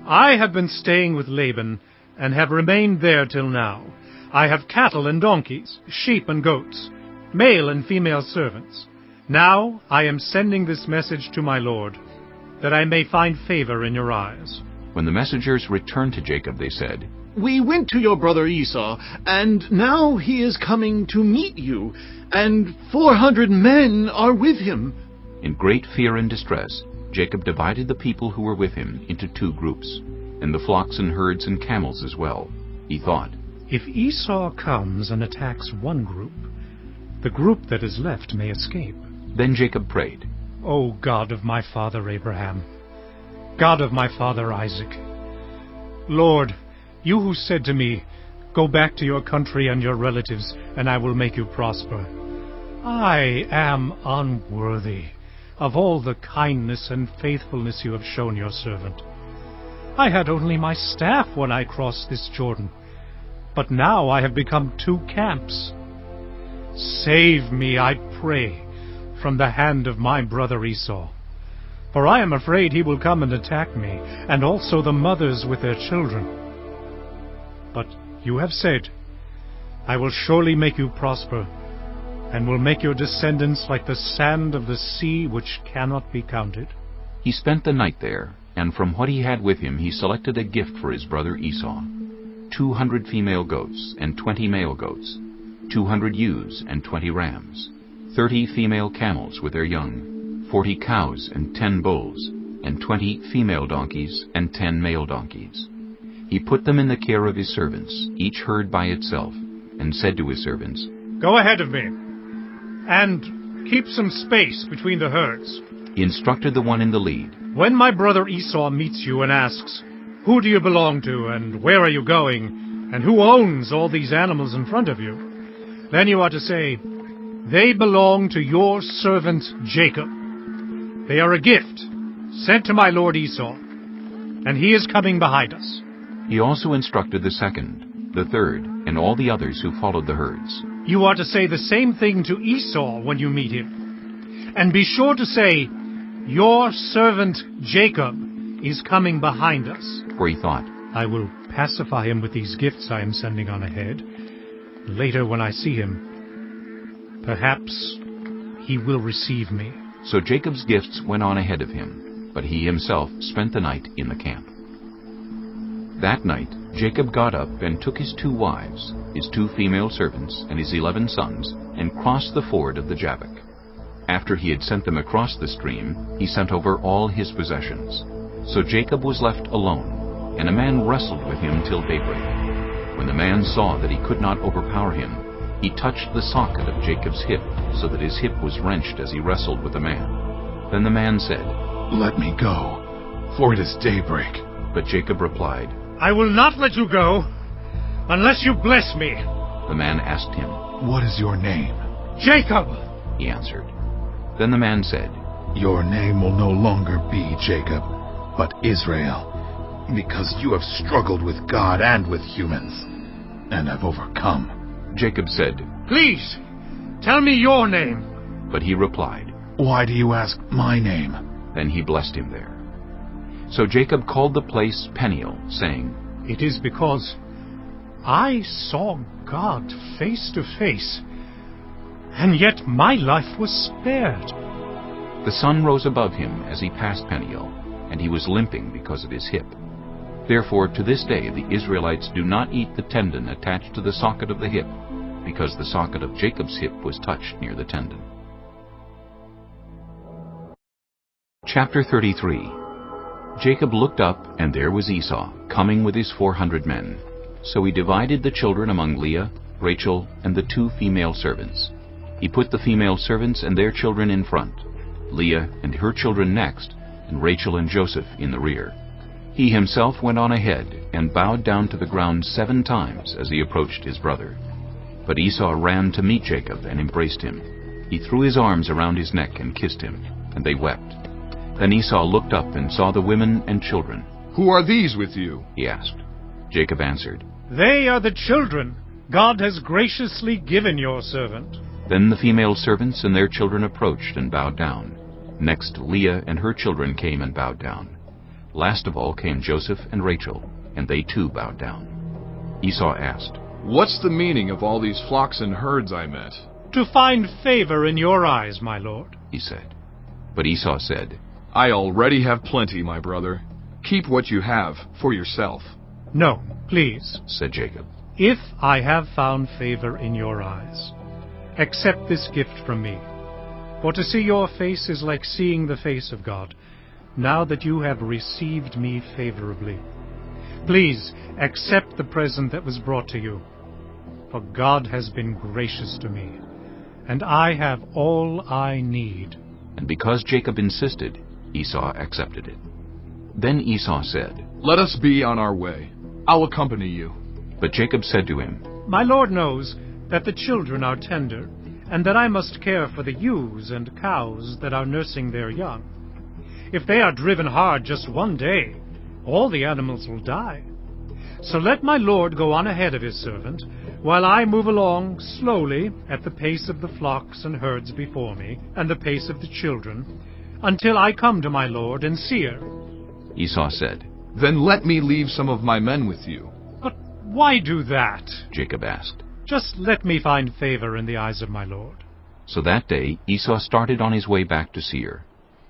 I have been staying with Laban, and have remained there till now. I have cattle and donkeys, sheep and goats, male and female servants. Now I am sending this message to my lord, that I may find favor in your eyes." When the messengers returned to Jacob, they said, "We went to your brother Esau, and now he is coming to meet you, and 400 men are with him." In great fear and distress, Jacob divided the people who were with him into 2 groups, and the flocks and herds and camels as well. He thought, "If Esau comes and attacks one group, the group that is left may escape." Then Jacob prayed, "O God of my father Abraham, God of my father Isaac, Lord, you who said to me, 'Go back to your country and your relatives, and I will make you prosper,' I am unworthy of all the kindness and faithfulness you have shown your servant. I had only my staff when I crossed this Jordan, but now I have become 2 camps. Save me, I pray, from the hand of my brother Esau, for I am afraid he will come and attack me, and also the mothers with their children. But you have said, I will surely make you prosper, and will make your descendants like the sand of the sea, which cannot be counted." He spent the night there, and from what he had with him he selected a gift for his brother Esau: 200 female goats and 20 male goats, 200 ewes and 20 rams, 30 female camels with their young, 40 cows and 10 bulls, and 20 female donkeys and 10 male donkeys. He put them in the care of his servants, each herd by itself, and said to his servants, "Go ahead of me, and keep some space between the herds." He instructed the one in the lead, "When my brother Esau meets you and asks, 'Who do you belong to, and where are you going, and who owns all these animals in front of you?' then you are to say, 'They belong to your servant Jacob. They are a gift sent to my lord Esau, and he is coming behind us.'" He also instructed the second, the third, and all the others who followed the herds. "You are to say the same thing to Esau when you meet him. And be sure to say, 'Your servant Jacob is coming behind us.'" For he thought, "I will pacify him with these gifts I am sending on ahead. Later when I see him, perhaps he will receive me." So Jacob's gifts went on ahead of him, but he himself spent the night in the camp. That night Jacob got up and took his 2 wives, his 2 female servants, and his 11 sons, and crossed the ford of the Jabbok. After he had sent them across the stream, he sent over all his possessions. So Jacob was left alone, and a man wrestled with him till daybreak. When the man saw that he could not overpower him, he touched the socket of Jacob's hip, so that his hip was wrenched as he wrestled with the man. Then the man said, "Let me go, for it is daybreak." But Jacob replied, "I will not let you go, unless you bless me." The man asked him, "What is your name?" "Jacob," he answered. Then the man said, "Your name will no longer be Jacob, but Israel, because you have struggled with God and with humans, and have overcome." Jacob said, "Please, tell me your name." But he replied, "Why do you ask my name?" Then he blessed him there. So Jacob called the place Peniel, saying, "It is because I saw God face to face, and yet my life was spared." The sun rose above him as he passed Peniel, and he was limping because of his hip. Therefore to this day the Israelites do not eat the tendon attached to the socket of the hip, because the socket of Jacob's hip was touched near the tendon. Chapter 33. Jacob looked up, and there was Esau, coming with his 400 men. So he divided the children among Leah, Rachel, and the 2 female servants. He put the female servants and their children in front, Leah and her children next, and Rachel and Joseph in the rear. He himself went on ahead and bowed down to the ground 7 times as he approached his brother. But Esau ran to meet Jacob and embraced him. He threw his arms around his neck and kissed him, and they wept. Then Esau looked up and saw the women and children. "Who are these with you?" he asked. Jacob answered, "They are the children God has graciously given your servant." Then the female servants and their children approached and bowed down. Next Leah and her children came and bowed down. Last of all came Joseph and Rachel, and they too bowed down. Esau asked, "What's the meaning of all these flocks and herds I met?" "To find favor in your eyes, my lord," he said. But Esau said, "I already have plenty, my brother. Keep what you have for yourself." "No, please," said Jacob. "If I have found favor in your eyes, accept this gift from me. For to see your face is like seeing the face of God, now that you have received me favorably. Please accept the present that was brought to you. For God has been gracious to me, and I have all I need." And because Jacob insisted, Esau accepted it. Then Esau said, "Let us be on our way. I'll accompany you." But Jacob said to him, "My lord knows that the children are tender, and that I must care for the ewes and cows that are nursing their young. If they are driven hard just one day, all the animals will die. So let my lord go on ahead of his servant, while I move along slowly at the pace of the flocks and herds before me, and the pace of the children, until I come to my lord and Seir." Esau said, "Then let me leave some of my men with you." "But why do that?" Jacob asked. "Just let me find favor in the eyes of my lord." So that day Esau started on his way back to Seir.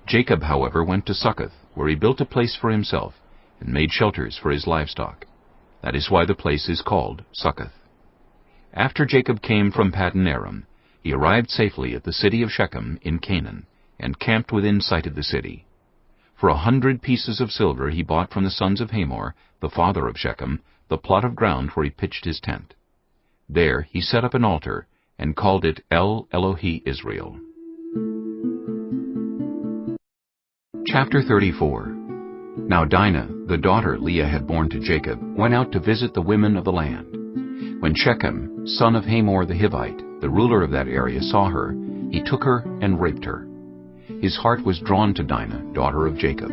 Jacob, however, went to Succoth, where he built a place for himself, and made shelters for his livestock. That is why the place is called Succoth. After Jacob came from Paddan Aram, he arrived safely at the city of Shechem in Canaan, and camped within sight of the city. For 100 pieces of silver he bought from the sons of Hamor, the father of Shechem, the plot of ground where he pitched his tent. There he set up an altar, and called it El Elohe Israel. Chapter 34. Now Dinah, the daughter Leah had borne to Jacob, went out to visit the women of the land. When Shechem, son of Hamor the Hivite, the ruler of that area, saw her, he took her and raped her. His heart was drawn to Dinah, daughter of Jacob.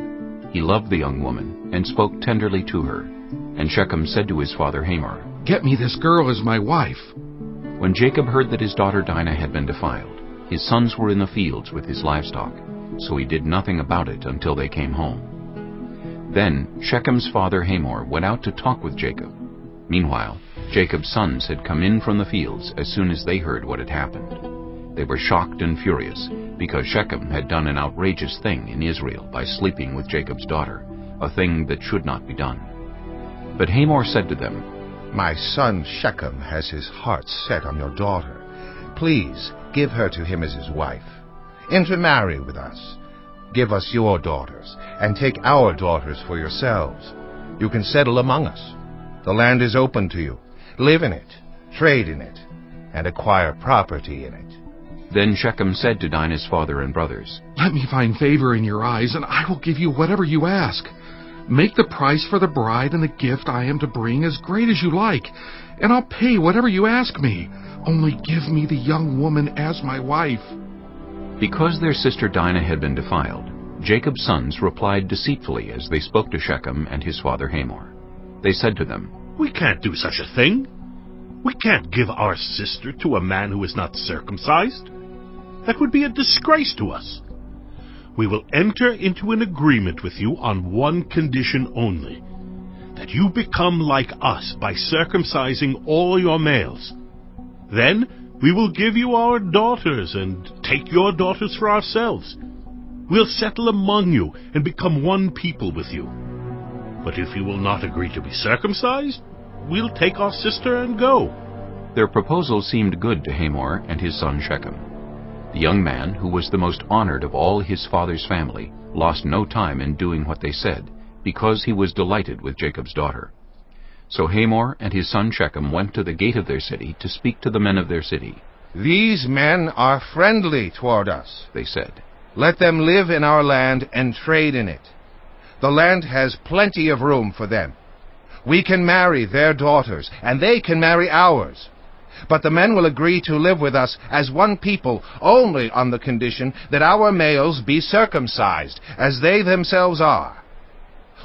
He loved the young woman, and spoke tenderly to her. And Shechem said to his father Hamor, "Get me this girl as my wife." When Jacob heard that his daughter Dinah had been defiled, his sons were in the fields with his livestock, so he did nothing about it until they came home. Then Shechem's father Hamor went out to talk with Jacob. Meanwhile, Jacob's sons had come in from the fields as soon as they heard what had happened. They were shocked and furious, because Shechem had done an outrageous thing in Israel by sleeping with Jacob's daughter, a thing that should not be done. But Hamor said to them, "My son Shechem has his heart set on your daughter. Please give her to him as his wife. Intermarry with us. Give us your daughters, and take our daughters for yourselves. You can settle among us. The land is open to you. Live in it, trade in it, and acquire property in it." Then Shechem said to Dinah's father and brothers, "Let me find favor in your eyes, and I will give you whatever you ask. Make the price for the bride and the gift I am to bring as great as you like, and I'll pay whatever you ask me. Only give me the young woman as my wife." Because their sister Dinah had been defiled, Jacob's sons replied deceitfully as they spoke to Shechem and his father Hamor. They said to them, "We can't do such a thing. We can't give our sister to a man who is not circumcised. That would be a disgrace to us. We will enter into an agreement with you on one condition only, that you become like us by circumcising all your males. Then we will give you our daughters and take your daughters for ourselves. We'll settle among you and become one people with you. But if you will not agree to be circumcised, we'll take our sister and go." Their proposal seemed good to Hamor and his son Shechem. The young man, who was the most honored of all his father's family, lost no time in doing what they said, because he was delighted with Jacob's daughter. So Hamor and his son Shechem went to the gate of their city to speak to the men of their city. "These men are friendly toward us," they said. "Let them live in our land and trade in it. The land has plenty of room for them. We can marry their daughters, and they can marry ours. But the men will agree to live with us as one people only on the condition that our males be circumcised, as they themselves are.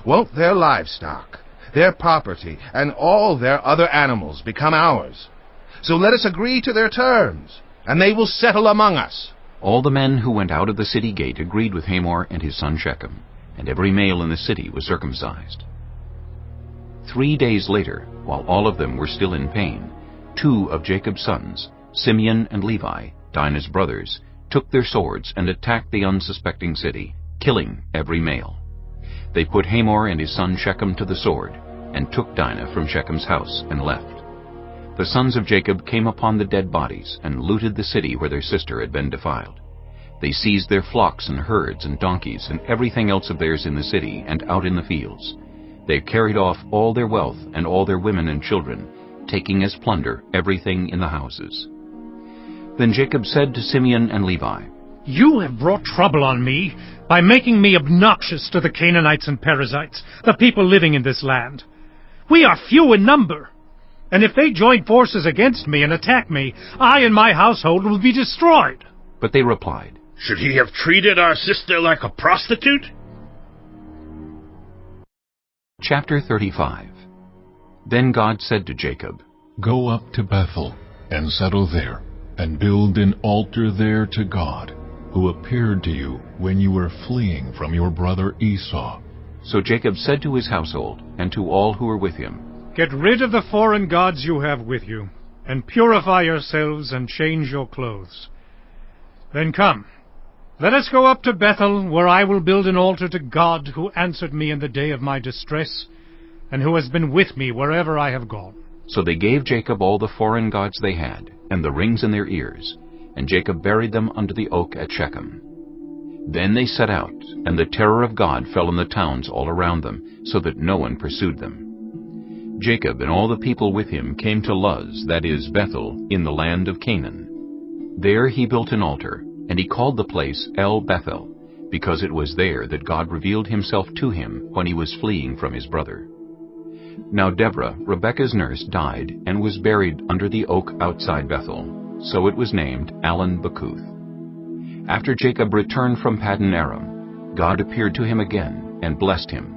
Won't their livestock, their property, and all their other animals become ours? So let us agree to their terms, and they will settle among us." All the men who went out of the city gate agreed with Hamor and his son Shechem, and every male in the city was circumcised. 3 days later, while all of them were still in pain, 2 of Jacob's sons, Simeon and Levi, Dinah's brothers, took their swords and attacked the unsuspecting city, killing every male. They put Hamor and his son Shechem to the sword, and took Dinah from Shechem's house and left. The sons of Jacob came upon the dead bodies and looted the city where their sister had been defiled. They seized their flocks and herds and donkeys and everything else of theirs in the city and out in the fields. They carried off all their wealth and all their women and children, taking as plunder everything in the houses. Then Jacob said to Simeon and Levi, "You have brought trouble on me by making me obnoxious to the Canaanites and Perizzites, the people living in this land. We are few in number, and if they join forces against me and attack me, I and my household will be destroyed." But they replied, "Should he have treated our sister like a prostitute?" Chapter 35. Then God said to Jacob, "Go up to Bethel and settle there, and build an altar there to God, who appeared to you when you were fleeing from your brother Esau." So Jacob said to his household and to all who were with him, "Get rid of the foreign gods you have with you, and purify yourselves and change your clothes. Then come, let us go up to Bethel, where I will build an altar to God, who answered me in the day of my distress, and who has been with me wherever I have gone." So they gave Jacob all the foreign gods they had, and the rings in their ears, and Jacob buried them under the oak at Shechem. Then they set out, and the terror of God fell on the towns all around them, so that no one pursued them. Jacob and all the people with him came to Luz, that is, Bethel, in the land of Canaan. There he built an altar, and he called the place El Bethel, because it was there that God revealed himself to him when he was fleeing from his brother. Now Deborah, Rebekah's nurse, died and was buried under the oak outside Bethel, so it was named Allon-Bacuth. After Jacob returned from Paddan Aram, God appeared to him again and blessed him.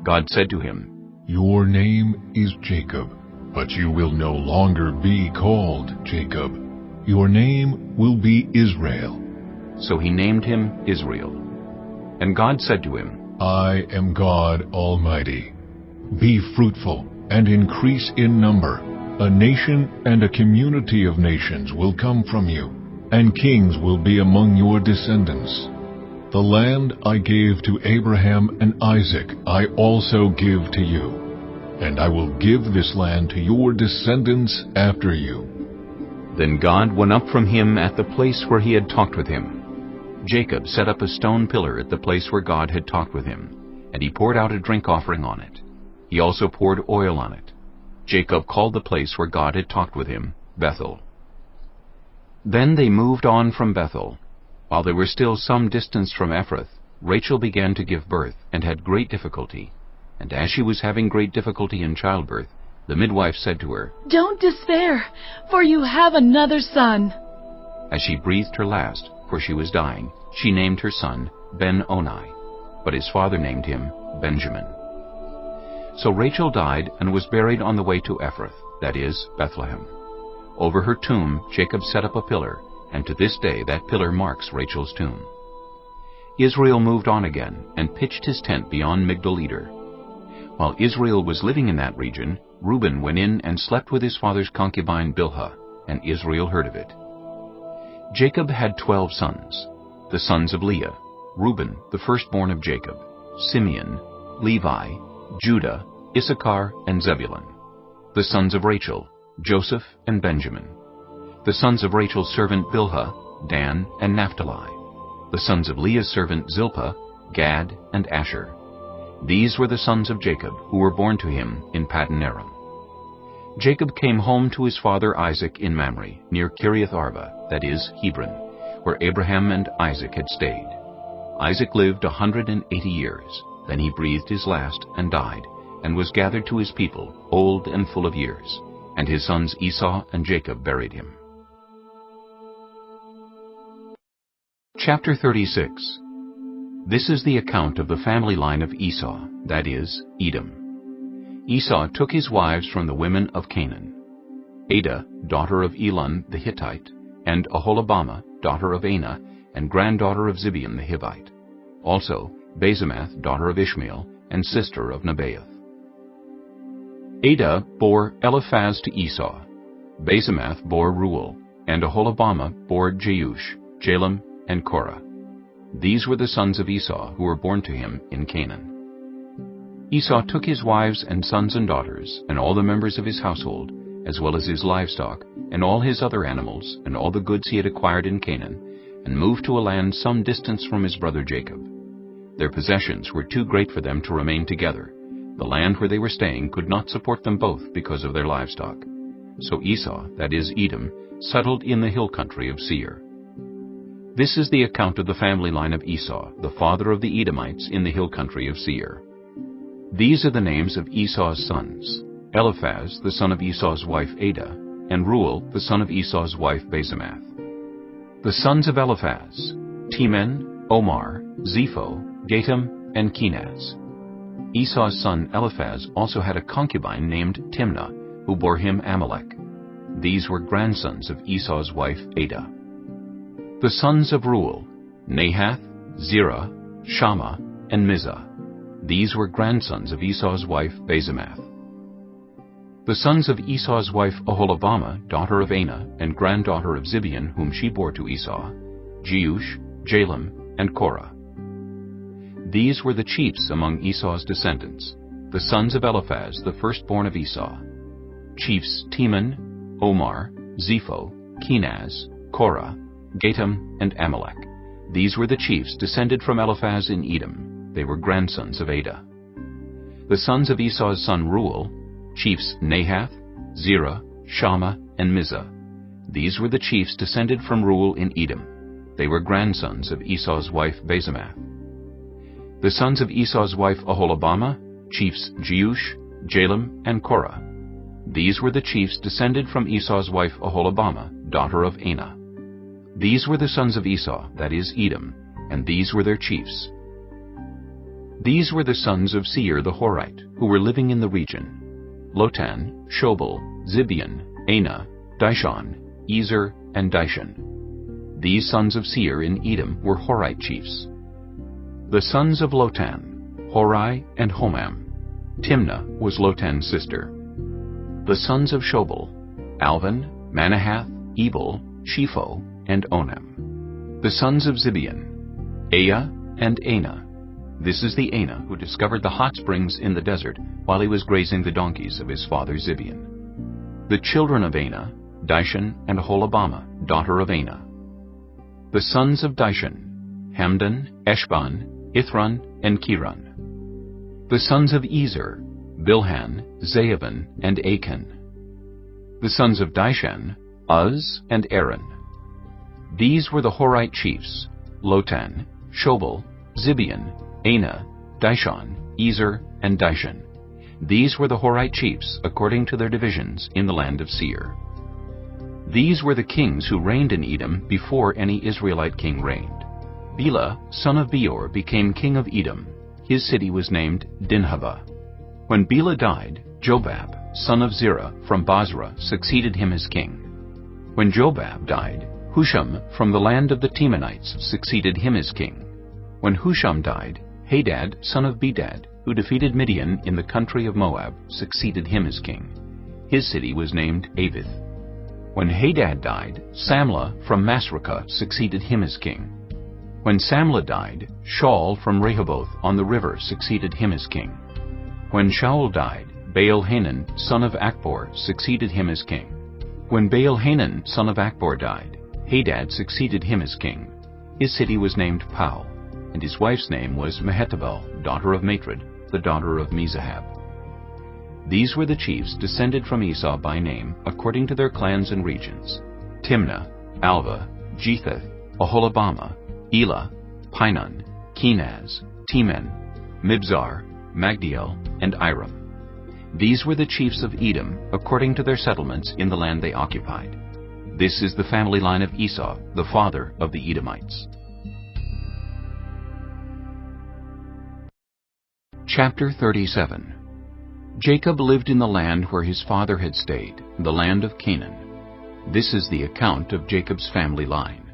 God said to him, "Your name is Jacob, but you will no longer be called Jacob. Your name will be Israel." So he named him Israel. And God said to him, "I am God Almighty. Be fruitful and increase in number. A nation and a community of nations will come from you, and kings will be among your descendants. The land I gave to Abraham and Isaac I also give to you, and I will give this land to your descendants after you." Then God went up from him at the place where he had talked with him. Jacob set up a stone pillar at the place where God had talked with him, and he poured out a drink offering on it. He also poured oil on it. Jacob called the place where God had talked with him Bethel. Then they moved on from Bethel. While they were still some distance from Ephrath, Rachel began to give birth and had great difficulty. And as she was having great difficulty in childbirth, the midwife said to her, "Don't despair, for you have another son." As she breathed her last, for she was dying, she named her son Ben-Oni, but his father named him Benjamin. So Rachel died and was buried on the way to Ephrath, that is, Bethlehem. Over her tomb Jacob set up a pillar, and to this day that pillar marks Rachel's tomb. Israel moved on again and pitched his tent beyond Migdal-Eder. While Israel was living in that region, Reuben went in and slept with his father's concubine Bilhah, and Israel heard of it. Jacob had 12 sons, the sons of Leah, Reuben, the firstborn of Jacob, Simeon, Levi, Judah, Issachar, and Zebulun. The sons of Rachel, Joseph and Benjamin. The sons of Rachel's servant Bilhah, Dan, and Naphtali. The sons of Leah's servant Zilpah, Gad, and Asher. These were the sons of Jacob, who were born to him in Paddan Aram. Jacob came home to his father Isaac in Mamre, near Kiriath Arba, that is, Hebron, where Abraham and Isaac had stayed. Isaac lived 180 years. Then he breathed his last and died, and was gathered to his people, old and full of years. And his sons Esau and Jacob buried him. Chapter 36. This is the account of the family line of Esau, that is, Edom. Esau took his wives from the women of Canaan: Adah, daughter of Elon the Hittite, and Aholibamah, daughter of Anah, and granddaughter of Zibeon the Hivite. Also Basemath, daughter of Ishmael, and sister of Nebaioth. Adah bore Eliphaz to Esau. Basemath bore Reuel, and Aholibamah bore Jeush, Jalem, and Korah. These were the sons of Esau who were born to him in Canaan. Esau took his wives and sons and daughters, and all the members of his household, as well as his livestock, and all his other animals, and all the goods he had acquired in Canaan, and moved to a land some distance from his brother Jacob. Their possessions were too great for them to remain together. The land where they were staying could not support them both because of their livestock. So Esau, that is Edom, settled in the hill country of Seir. This is the account of the family line of Esau, the father of the Edomites in the hill country of Seir. These are the names of Esau's sons: Eliphaz, the son of Esau's wife Adah, and Reuel, the son of Esau's wife Basemath. The sons of Eliphaz: Teman, Omar, Zepho, Gatam, and Kenaz. Esau's son Eliphaz also had a concubine named Timnah, who bore him Amalek. These were grandsons of Esau's wife Adah. The sons of Reuel: Nahath, Zerah, Shammah, and Mizah. These were grandsons of Esau's wife Basemath. The sons of Esau's wife Aholibamah, daughter of Anah, and granddaughter of Zibeon, whom she bore to Esau: Jeush, Jalem, and Korah. These were the chiefs among Esau's descendants, the sons of Eliphaz, the firstborn of Esau: chiefs Teman, Omar, Zepho, Kenaz, Korah, Gatam, and Amalek. These were the chiefs descended from Eliphaz in Edom. They were grandsons of Adah. The sons of Esau's son Reuel: chiefs Nahath, Zerah, Shammah, and Mizah. These were the chiefs descended from Reuel in Edom. They were grandsons of Esau's wife Basemath. The sons of Esau's wife Aholibamah: chiefs Jeush, Jalem, and Korah. These were the chiefs descended from Esau's wife Aholibamah, daughter of Anah. These were the sons of Esau, that is Edom, and these were their chiefs. These were the sons of Seir the Horite, who were living in the region: Lotan, Shobal, Zibeon, Anah, Dishon, Ezer, and Dishon. These sons of Seir in Edom were Horite chiefs. The sons of Lotan: Hori and Homam. Timnah was Lotan's sister. The sons of Shobal: Alvan, Manahath, Ebal, Shepho, and Onam. The sons of Zibeon: Aya and Anah. This is the Anah who discovered the hot springs in the desert while he was grazing the donkeys of his father Zibeon. The children of Anah: Dishon and Aholibamah, daughter of Anah. The sons of Dishon: Hamdan, Eshban, Ithran, and Kiran. The sons of Ezer: Bilhan, Zaavan, and Achan. The sons of Dishon: Uz and Aaron. These were the Horite chiefs: Lotan, Shobal, Zibeon, Anah, Dishon, Ezer, and Dishon. These were the Horite chiefs according to their divisions in the land of Seir. These were the kings who reigned in Edom before any Israelite king reigned. Bela, son of Beor, became king of Edom. His city was named Dinhabah. When Bela died, Jobab, son of Zerah, from Basra, succeeded him as king. When Jobab died, Husham from the land of the Temanites succeeded him as king. When Husham died, Hadad, son of Bedad, who defeated Midian in the country of Moab, succeeded him as king. His city was named Avith. When Hadad died, Samlah from Masrekah succeeded him as king. When Samlah died, Shaul from Rehoboth on the river succeeded him as king. When Shaul died, Baal-Hanan, son of Akbor, succeeded him as king. When Baal-Hanan, son of Akbor, died, Hadad succeeded him as king. His city was named Pau, and his wife's name was Mehetabel, daughter of Matred, the daughter of Mezahab. These were the chiefs descended from Esau by name, according to their clans and regions: Timnah, Alva, Jetheth, Oholibamah, Elah, Pinon, Kenaz, Teman, Mibzar, Magdiel, and Iram. These were the chiefs of Edom, according to their settlements in the land they occupied. This is the family line of Esau, the father of the Edomites. Chapter 37. Jacob lived in the land where his father had stayed, the land of Canaan. This is the account of Jacob's family line.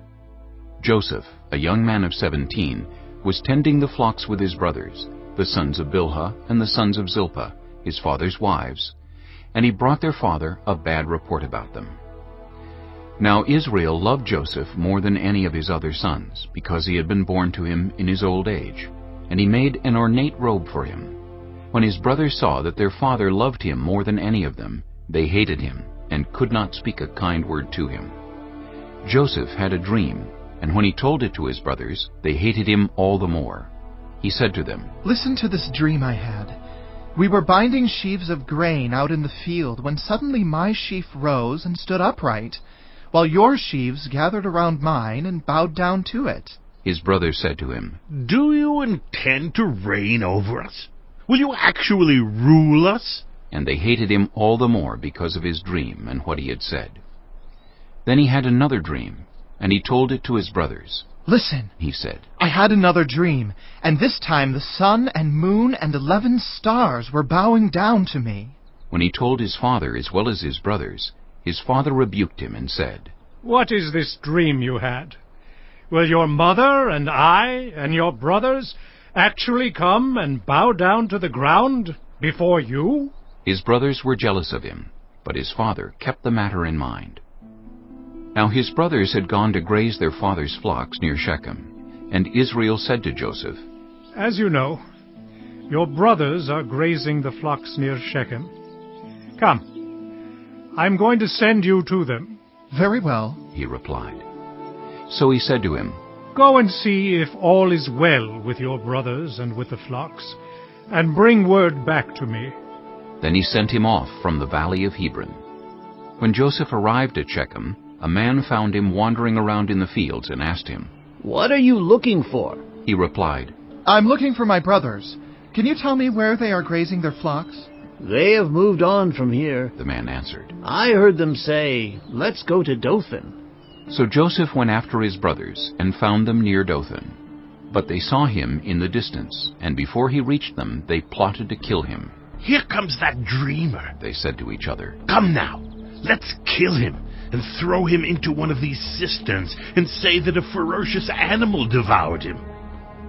Joseph, a young man of 17, was tending the flocks with his brothers, the sons of Bilhah and the sons of Zilpah, his father's wives, and he brought their father a bad report about them. Now Israel loved Joseph more than any of his other sons, because he had been born to him in his old age, and he made an ornate robe for him. When his brothers saw that their father loved him more than any of them, they hated him, and could not speak a kind word to him. Joseph had a dream, and when he told it to his brothers, they hated him all the more. He said to them, "Listen to this dream I had. We were binding sheaves of grain out in the field when suddenly my sheaf rose and stood upright, while your sheaves gathered around mine and bowed down to it." His brothers said to him, "Do you intend to reign over us? Will you actually rule us?" And they hated him all the more because of his dream and what he had said. Then he had another dream, and he told it to his brothers. "Listen," he said. "I had another dream, and this time the sun and moon and 11 stars were bowing down to me." When he told his father as well as his brothers, his father rebuked him and said, "What is this dream you had? Will your mother and I and your brothers actually come and bow down to the ground before you?" His brothers were jealous of him, but his father kept the matter in mind. Now his brothers had gone to graze their father's flocks near Shechem, and Israel said to Joseph, "As you know, your brothers are grazing the flocks near Shechem. Come, I'm going to send you to them." "Very well," he replied. So he said to him, "Go and see if all is well with your brothers and with the flocks, and bring word back to me." Then he sent him off from the valley of Hebron. When Joseph arrived at Shechem, a man found him wandering around in the fields and asked him, "What are you looking for?" He replied, "I'm looking for my brothers. Can you tell me where they are grazing their flocks?" "They have moved on from here," the man answered. "I heard them say, 'Let's go to Dothan.'" So Joseph went after his brothers and found them near Dothan. But they saw him in the distance, and before he reached them, they plotted to kill him. "Here comes that dreamer," they said to each other. "Come now, let's kill him and throw him into one of these cisterns and say that a ferocious animal devoured him.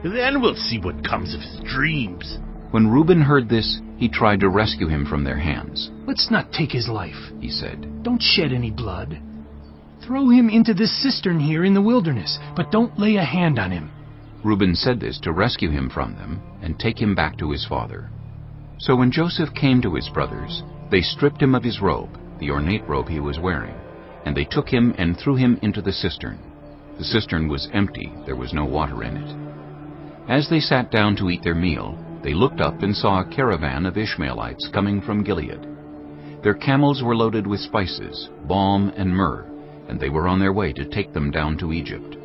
Then we'll see what comes of his dreams." When Reuben heard this, he tried to rescue him from their hands. "Let's not take his life," he said. "Don't shed any blood. Throw him into this cistern here in the wilderness, but don't lay a hand on him." Reuben said this to rescue him from them and take him back to his father. So when Joseph came to his brothers, they stripped him of his robe, the ornate robe he was wearing, and they took him and threw him into the cistern. The cistern was empty, there was no water in it. As they sat down to eat their meal, they looked up and saw a caravan of Ishmaelites coming from Gilead. Their camels were loaded with spices, balm, and myrrh, and they were on their way to take them down to Egypt.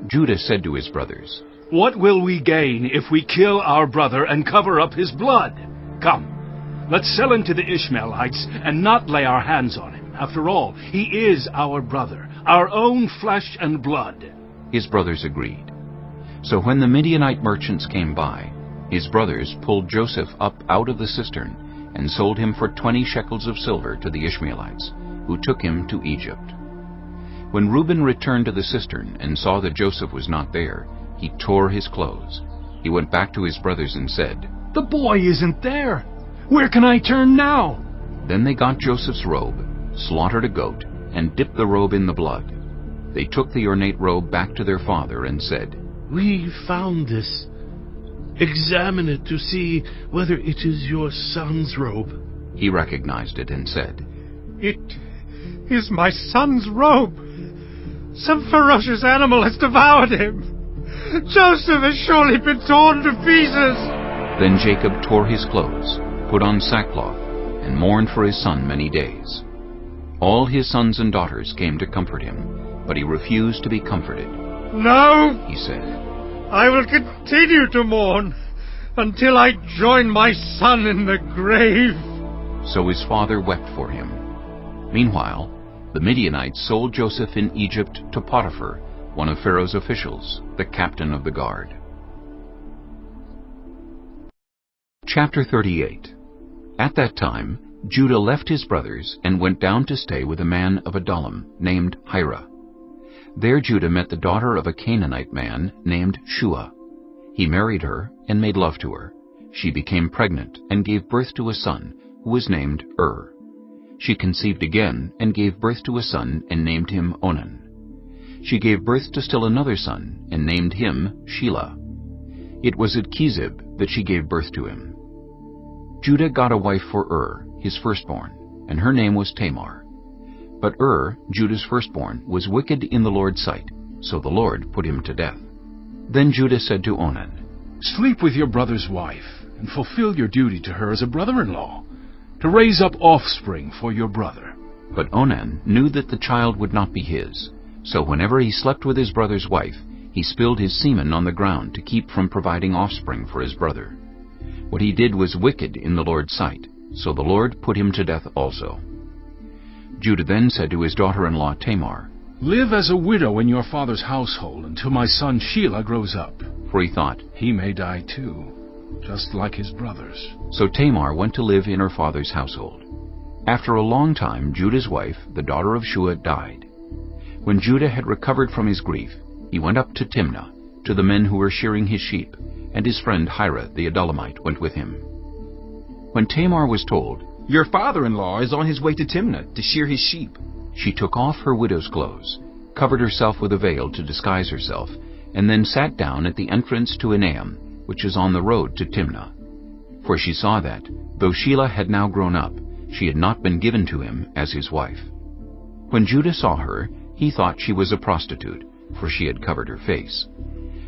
Judah said to his brothers, "What will we gain if we kill our brother and cover up his blood? Come, let's sell him to the Ishmaelites and not lay our hands on him. After all, he is our brother, our own flesh and blood." His brothers agreed. So when the Midianite merchants came by, his brothers pulled Joseph up out of the cistern and sold him for 20 shekels of silver to the Ishmaelites, who took him to Egypt. When Reuben returned to the cistern and saw that Joseph was not there, he tore his clothes. He went back to his brothers and said, "The boy isn't there. Where can I turn now?" Then they got Joseph's robe, slaughtered a goat, and dipped the robe in the blood. They took the ornate robe back to their father and said, "We found this. Examine it to see whether it is your son's robe." He recognized it and said, "It is my son's robe. Some ferocious animal has devoured him. Joseph has surely been torn to pieces. Then Jacob tore his clothes, put on sackcloth, and mourned for his son many days. All his sons and daughters came to comfort him, but he refused to be comforted. No, he said, I will continue to mourn until I join my son in the grave. So his father wept for him. Meanwhile, the Midianites sold Joseph in Egypt to Potiphar, one of Pharaoh's officials, the captain of the guard. Chapter 38. At that time, Judah left his brothers and went down to stay with a man of Adullam named Hira. There Judah met the daughter of a Canaanite man named Shua. He married her and made love to her. She became pregnant and gave birth to a son, who was named She conceived again and gave birth to a son and named him Onan. She gave birth to still another son and named him Shelah. It was at Chizib that she gave birth to him. Judah got a wife for his firstborn, and her name was Tamar. But Judah's firstborn, was wicked in the Lord's sight, so the Lord put him to death. Then Judah said to Onan, Sleep with your brother's wife, and fulfill your duty to her as a brother-in-law, to raise up offspring for your brother. But Onan knew that the child would not be his, so whenever he slept with his brother's wife, he spilled his semen on the ground to keep from providing offspring for his brother. What he did was wicked in the Lord's sight, so the Lord put him to death also. Judah then said to his daughter-in-law Tamar, Live as a widow in your father's household until my son Shelah grows up. For he thought, he may die too, just like his brothers. So Tamar went to live in her father's household. After a long time, Judah's wife, the daughter of Shua, died. When Judah had recovered from his grief, he went up to Timnah, to the men who were shearing his sheep, and his friend Hira the Adullamite went with him. When Tamar was told, Your father-in-law is on his way to Timnah to shear his sheep, she took off her widow's clothes, covered herself with a veil to disguise herself, and then sat down at the entrance to Enaim, which is on the road to Timnah. For she saw that, though Shelah had now grown up, she had not been given to him as his wife. When Judah saw her, he thought she was a prostitute, for she had covered her face.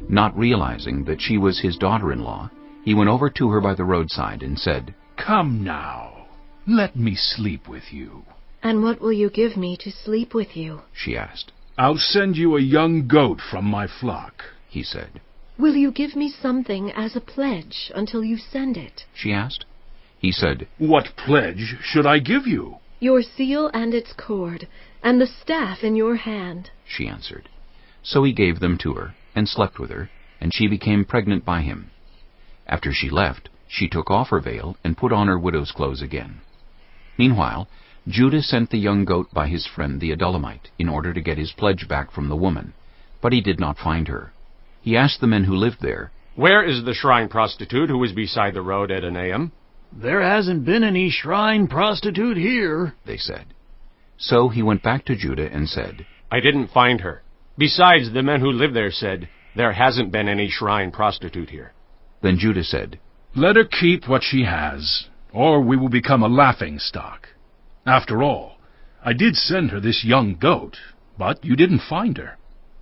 Not realizing that she was his daughter-in-law, he went over to her by the roadside and said, Come now, let me sleep with you. And what will you give me to sleep with you? She asked. I'll send you a young goat from my flock, he said. Will you give me something as a pledge until you send it? She asked. He said, What pledge should I give you? Your seal and its cord, and the staff in your hand, she answered. So he gave them to her, and slept with her, and she became pregnant by him. After she left, she took off her veil and put on her widow's clothes again. Meanwhile, Judah sent the young goat by his friend the Adullamite in order to get his pledge back from the woman, but he did not find her. He asked the men who lived there, Where is the shrine prostitute who was beside the road at Enaim? There hasn't been any shrine prostitute here, they said. So he went back to Judah and said, I didn't find her. Besides, the men who live there said, There hasn't been any shrine prostitute here. Then Judah said, Let her keep what she has, or we will become a laughingstock. After all, I did send her this young goat, but you didn't find her.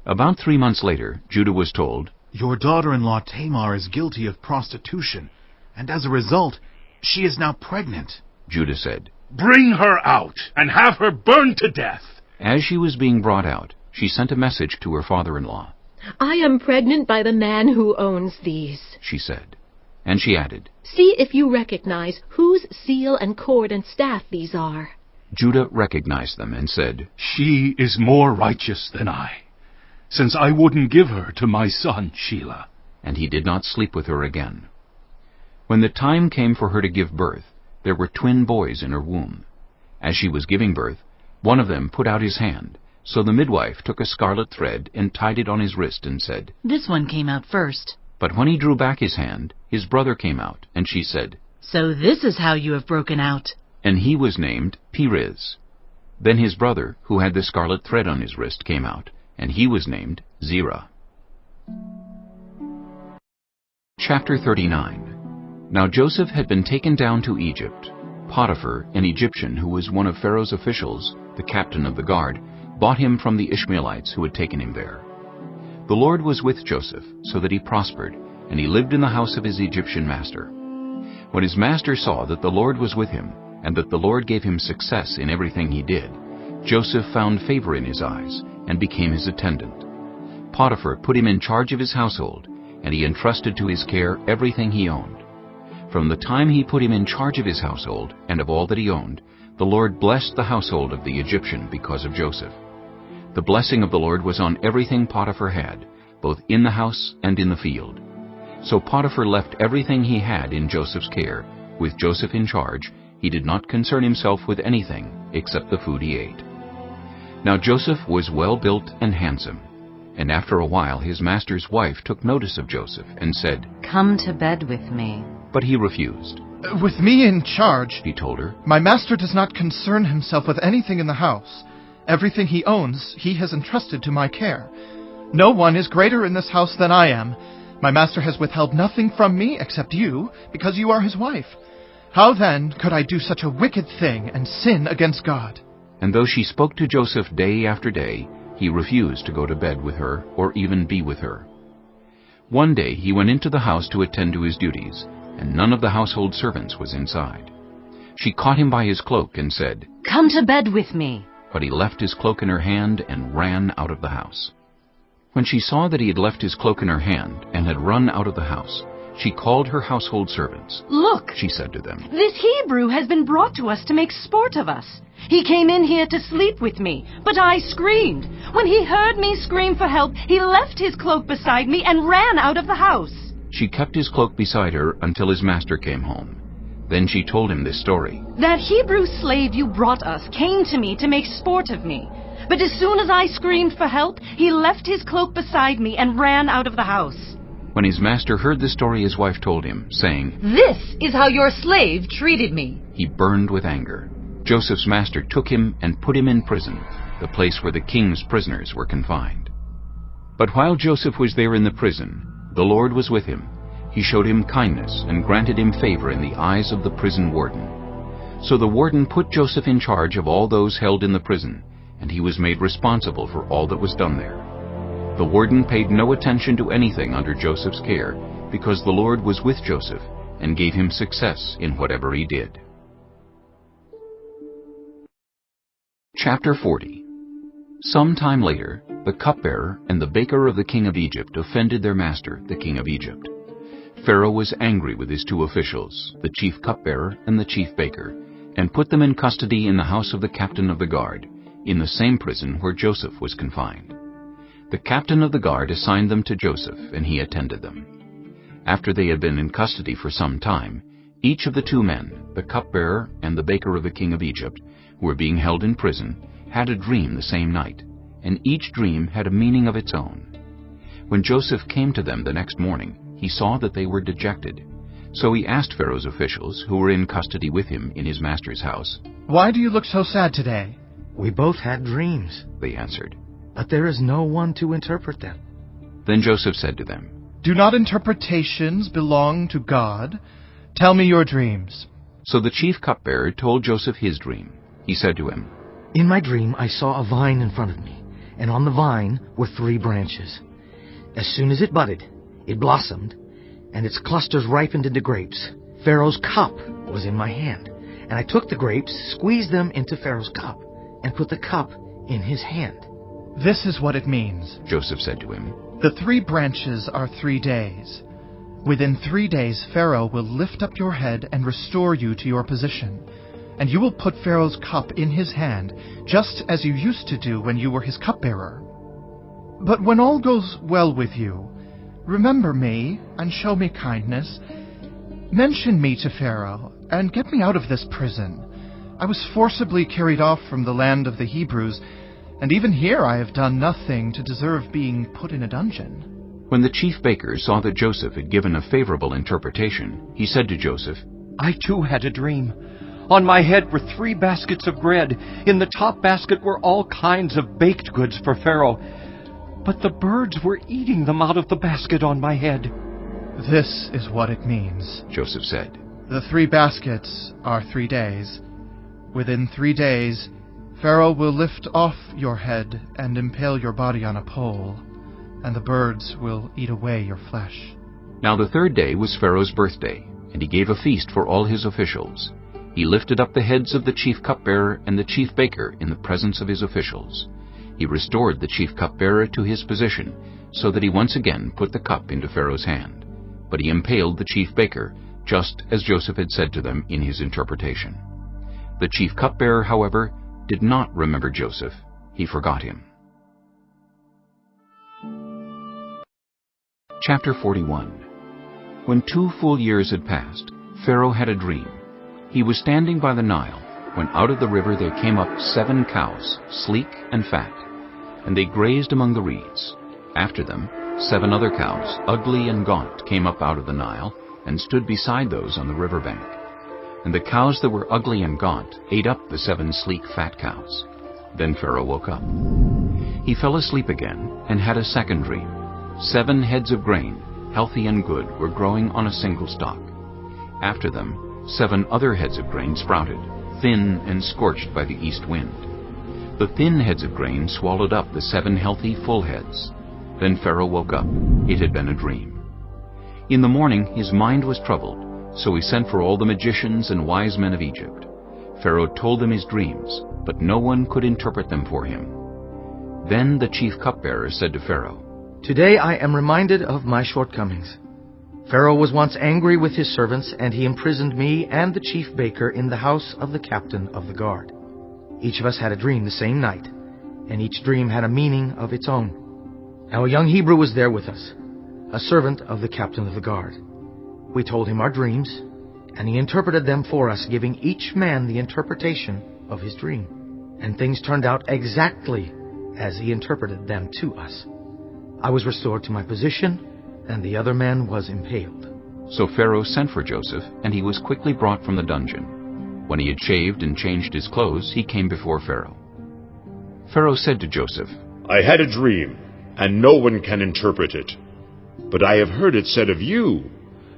About 3 months later, Judah was told, Your daughter-in-law Tamar is guilty of prostitution, and as a result, she is now pregnant. Judah said, Bring her out, and have her burned to death. As she was being brought out, she sent a message to her father-in-law. I am pregnant by the man who owns these, she said. And she added, See if you recognize whose seal and cord and staff these are. Judah recognized them and said, She is more righteous than I, since I wouldn't give her to my son Shelah. And he did not sleep with her again. When the time came for her to give birth, there were twin boys in her womb. As she was giving birth, one of them put out his hand. So the midwife took a scarlet thread and tied it on his wrist and said, This one came out first. But when he drew back his hand, his brother came out, and she said, So this is how you have broken out. And he was named Perez. Then his brother, who had the scarlet thread on his wrist, came out, and he was named Zerah. Chapter 39. Now Joseph had been taken down to Egypt. Potiphar, an Egyptian who was one of Pharaoh's officials, the captain of the guard, bought him from the Ishmaelites who had taken him there. The Lord was with Joseph, so that he prospered, and he lived in the house of his Egyptian master. When his master saw that the Lord was with him, and that the Lord gave him success in everything he did, Joseph found favor in his eyes, and became his attendant. Potiphar put him in charge of his household, and he entrusted to his care everything he owned. From the time he put him in charge of his household, and of all that he owned, the Lord blessed the household of the Egyptian because of Joseph. The blessing of the Lord was on everything Potiphar had, both in the house and in the field. So Potiphar left everything he had in Joseph's care. With Joseph in charge, he did not concern himself with anything except the food he ate. Now Joseph was well built and handsome, and after a while his master's wife took notice of Joseph and said, "Come to bed with me." But he refused. "With me in charge," he told her, "my master does not concern himself with anything in the house. Everything he owns he has entrusted to my care. No one is greater in this house than I am. My master has withheld nothing from me except you, because you are his wife. How then could I do such a wicked thing and sin against God?" And though she spoke to Joseph day after day, he refused to go to bed with her or even be with her. One day he went into the house to attend to his duties, and none of the household servants was inside. She caught him by his cloak and said, "Come to bed with me." But he left his cloak in her hand and ran out of the house. When she saw that he had left his cloak in her hand and had run out of the house, she called her household servants. "Look," she said to them, "this Hebrew has been brought to us to make sport of us. He came in here to sleep with me, but I screamed. When he heard me scream for help, he left his cloak beside me and ran out of the house." She kept his cloak beside her until his master came home. Then she told him this story. "That Hebrew slave you brought us came to me to make sport of me. But as soon as I screamed for help, he left his cloak beside me and ran out of the house." When his master heard the story his wife told him, saying, "This is how your slave treated me," he burned with anger. Joseph's master took him and put him in prison, the place where the king's prisoners were confined. But while Joseph was there in the prison, the Lord was with him. He showed him kindness and granted him favor in the eyes of the prison warden. So the warden put Joseph in charge of all those held in the prison, and he was made responsible for all that was done there. The warden paid no attention to anything under Joseph's care, because the Lord was with Joseph and gave him success in whatever he did. Chapter 40. Some time later, the cupbearer and the baker of the king of Egypt offended their master, the king of Egypt. Pharaoh was angry with his two officials, the chief cupbearer and the chief baker, and put them in custody in the house of the captain of the guard, in the same prison where Joseph was confined. The captain of the guard assigned them to Joseph, and he attended them. After they had been in custody for some time, each of the two men, the cupbearer and the baker of the king of Egypt, who were being held in prison, had a dream the same night, and each dream had a meaning of its own. When Joseph came to them the next morning, he saw that they were dejected. So he asked Pharaoh's officials, who were in custody with him in his master's house, "Why do you look so sad today?" "We both had dreams," they answered, "but there is no one to interpret them." Then Joseph said to them, "Do not interpretations belong to God? Tell me your dreams." So the chief cupbearer told Joseph his dream. He said to him, "In my dream I saw a vine in front of me, and on the vine were 3 branches. As soon as it budded, it blossomed, and its clusters ripened into grapes. Pharaoh's cup was in my hand, and I took the grapes, squeezed them into Pharaoh's cup, and put the cup in his hand." "This is what it means," Joseph said to him. "The 3 branches are 3 days. Within 3 days Pharaoh will lift up your head and restore you to your position, and you will put Pharaoh's cup in his hand, just as you used to do when you were his cupbearer. But when all goes well with you, remember me and show me kindness. Mention me to Pharaoh and get me out of this prison. I was forcibly carried off from the land of the Hebrews, and even here I have done nothing to deserve being put in a dungeon." When the chief baker saw that Joseph had given a favorable interpretation, he said to Joseph, "I too had a dream. On my head were 3 baskets of bread. In the top basket were all kinds of baked goods for Pharaoh. But the birds were eating them out of the basket on my head." "This is what it means," Joseph said. "The 3 baskets are 3 days. Within 3 days, Pharaoh will lift off your head and impale your body on a pole, and the birds will eat away your flesh." Now the third day was Pharaoh's birthday, and he gave a feast for all his officials. He lifted up the heads of the chief cupbearer and the chief baker in the presence of his officials. He restored the chief cupbearer to his position, so that he once again put the cup into Pharaoh's hand. But he impaled the chief baker, just as Joseph had said to them in his interpretation. The chief cupbearer, however, did not remember Joseph. He forgot him. Chapter 41. When 2 full years had passed, Pharaoh had a dream. He was standing by the Nile, when out of the river there came up 7 cows, sleek and fat, and they grazed among the reeds. After them, 7 other cows, ugly and gaunt, came up out of the Nile, and stood beside those on the river bank. And the cows that were ugly and gaunt ate up the 7 sleek fat cows. Then Pharaoh woke up. He fell asleep again, and had a second dream. 7 heads of grain, healthy and good, were growing on a single stalk. After them, 7 other heads of grain sprouted, thin and scorched by the east wind. The thin heads of grain swallowed up the 7 healthy full heads. Then Pharaoh woke up. It had been a dream. In the morning his mind was troubled, so he sent for all the magicians and wise men of Egypt. Pharaoh told them his dreams, but no one could interpret them for him. Then the chief cupbearer said to Pharaoh, "Today I am reminded of my shortcomings. Pharaoh was once angry with his servants, and he imprisoned me and the chief baker in the house of the captain of the guard. Each of us had a dream the same night, and each dream had a meaning of its own. Now a young Hebrew was there with us, a servant of the captain of the guard. We told him our dreams, and he interpreted them for us, giving each man the interpretation of his dream. And things turned out exactly as he interpreted them to us. I was restored to my position, and the other man was impaled." So Pharaoh sent for Joseph, and he was quickly brought from the dungeon. When he had shaved and changed his clothes, he came before Pharaoh. Pharaoh said to Joseph, "I had a dream, and no one can interpret it. But I have heard it said of you,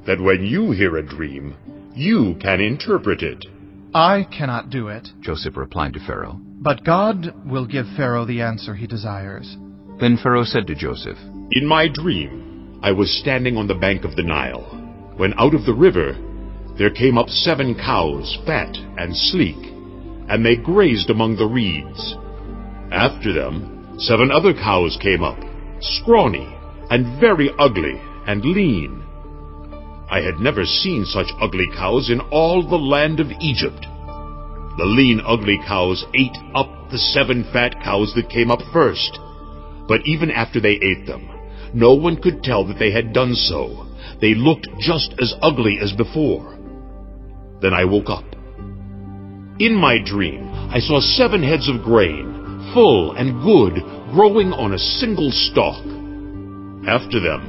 that when you hear a dream, you can interpret it." "I cannot do it," Joseph replied to Pharaoh. "but God will give Pharaoh the answer he desires." Then Pharaoh said to Joseph, "In my dream, I was standing on the bank of the Nile, when out of the river there came up 7 cows, fat and sleek, and they grazed among the reeds. After them, 7 other cows came up, scrawny and very ugly and lean. I had never seen such ugly cows in all the land of Egypt. The lean, ugly cows ate up the 7 fat cows that came up first. But even after they ate them, no one could tell that they had done so. They looked just as ugly as before. Then I woke up. In my dream, I saw 7 heads of grain, full and good, growing on a single stalk. After them,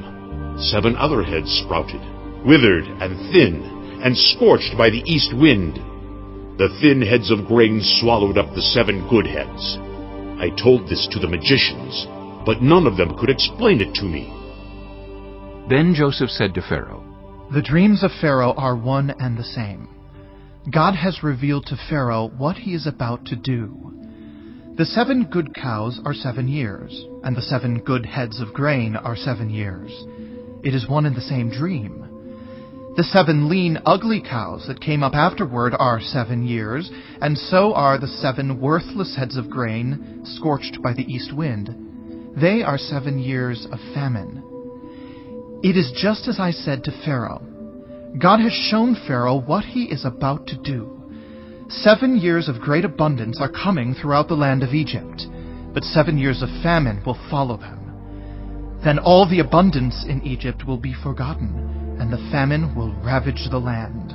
7 other heads sprouted, withered and thin, and scorched by the east wind. The thin heads of grain swallowed up the 7 good heads. I told this to the magicians, but none of them could explain it to me." Then Joseph said to Pharaoh, "The dreams of Pharaoh are one and the same. God has revealed to Pharaoh what he is about to do. The 7 good cows are 7 years, and the 7 good heads of grain are 7 years. It is one and the same dream. The 7 lean, ugly cows that came up afterward are 7 years, and so are the 7 worthless heads of grain scorched by the east wind. They are 7 years of famine. It is just as I said to Pharaoh. God has shown Pharaoh what he is about to do. 7 years of great abundance are coming throughout the land of Egypt, but 7 years of famine will follow them. Then all the abundance in Egypt will be forgotten, and the famine will ravage the land.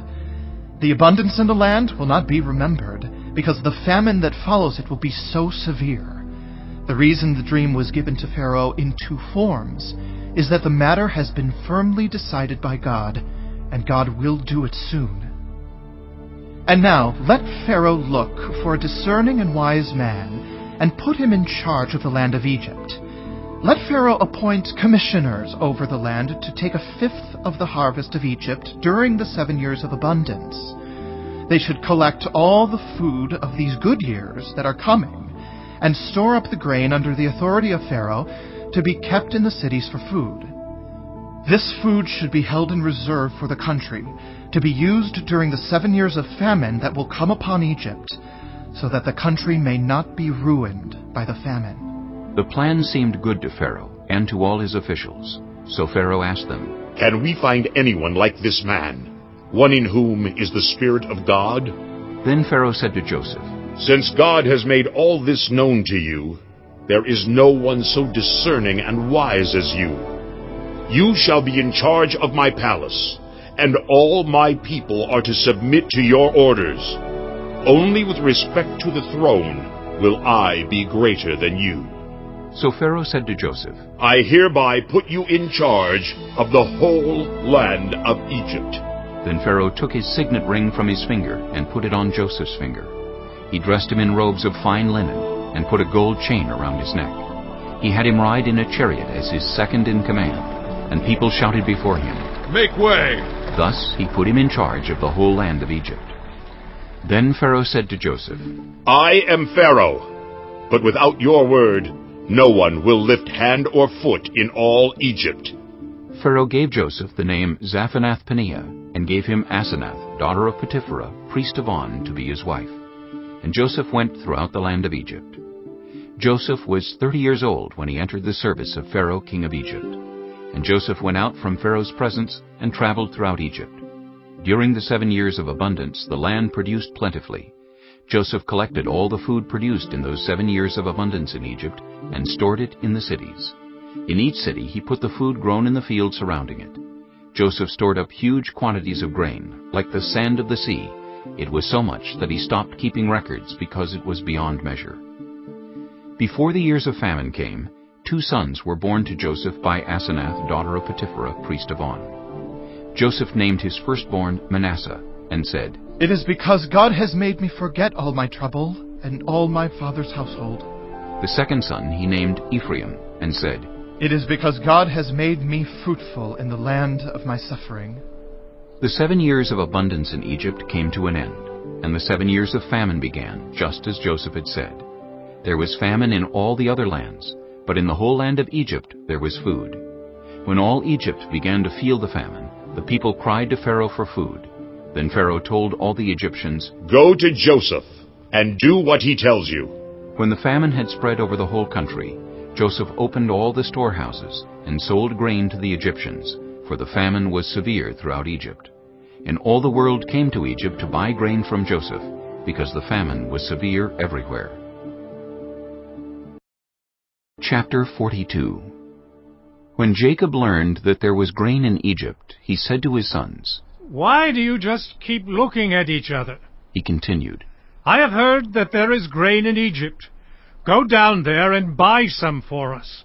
The abundance in the land will not be remembered, because the famine that follows it will be so severe. The reason the dream was given to Pharaoh in 2 forms is that the matter has been firmly decided by God, and God will do it soon. And now let Pharaoh look for a discerning and wise man, and put him in charge of the land of Egypt. Let Pharaoh appoint commissioners over the land to take 1/5 of the harvest of Egypt during the 7 years of abundance. they should collect all the food of these good years that are coming, and store up the grain under the authority of Pharaoh to be kept in the cities for food. This food should be held in reserve for the country, to be used during the 7 years of famine that will come upon Egypt, so that the country may not be ruined by the famine. The plan seemed good to Pharaoh and to all his officials. So Pharaoh asked them, "Can we find anyone like this man, one in whom is the Spirit of God?" Then Pharaoh said to Joseph, "Since God has made all this known to you, there is no one so discerning and wise as you. You shall be in charge of my palace, and all my people are to submit to your orders. Only with respect to the throne will I be greater than you." So Pharaoh said to Joseph, "I hereby put you in charge of the whole land of Egypt." Then Pharaoh took his signet ring from his finger and put it on Joseph's finger. He dressed him in robes of fine linen and put a gold chain around his neck. He had him ride in a chariot as his second in command, and people shouted before him, "Make way!" Thus he put him in charge of the whole land of Egypt. Then Pharaoh said to Joseph, "I am Pharaoh, but without your word, no one will lift hand or foot in all Egypt." Pharaoh gave Joseph the name Zaphanath-Paneah, and gave him Asenath, daughter of Potipherah, priest of On, to be his wife. And Joseph went throughout the land of Egypt. Joseph was 30 years old when he entered the service of Pharaoh, king of Egypt. And Joseph went out from Pharaoh's presence and traveled throughout Egypt. During the 7 years of abundance, the land produced plentifully. Joseph collected all the food produced in those 7 years of abundance in Egypt and stored it in the cities. In each city he put the food grown in the field surrounding it. Joseph stored up huge quantities of grain, like the sand of the sea. It was so much that he stopped keeping records because it was beyond measure. Before the years of famine came, 2 sons were born to Joseph by Asenath, daughter of Potipherah, priest of On. Joseph named his firstborn Manasseh, and said, "It is because God has made me forget all my trouble and all my father's household." The second son he named Ephraim, and said, "It is because God has made me fruitful in the land of my suffering." The 7 years of abundance in Egypt came to an end, and the 7 years of famine began, just as Joseph had said. There was famine in all the other lands, but in the whole land of Egypt there was food. When all Egypt began to feel the famine, the people cried to Pharaoh for food. Then Pharaoh told all the Egyptians, "Go to Joseph, and do what he tells you." When the famine had spread over the whole country, Joseph opened all the storehouses and sold grain to the Egyptians, for the famine was severe throughout Egypt. And all the world came to Egypt to buy grain from Joseph, because the famine was severe everywhere. Chapter 42. When Jacob learned that there was grain in Egypt, he said to his sons, "Why do you just keep looking at each other?" He continued, "I have heard that there is grain in Egypt. Go down there and buy some for us,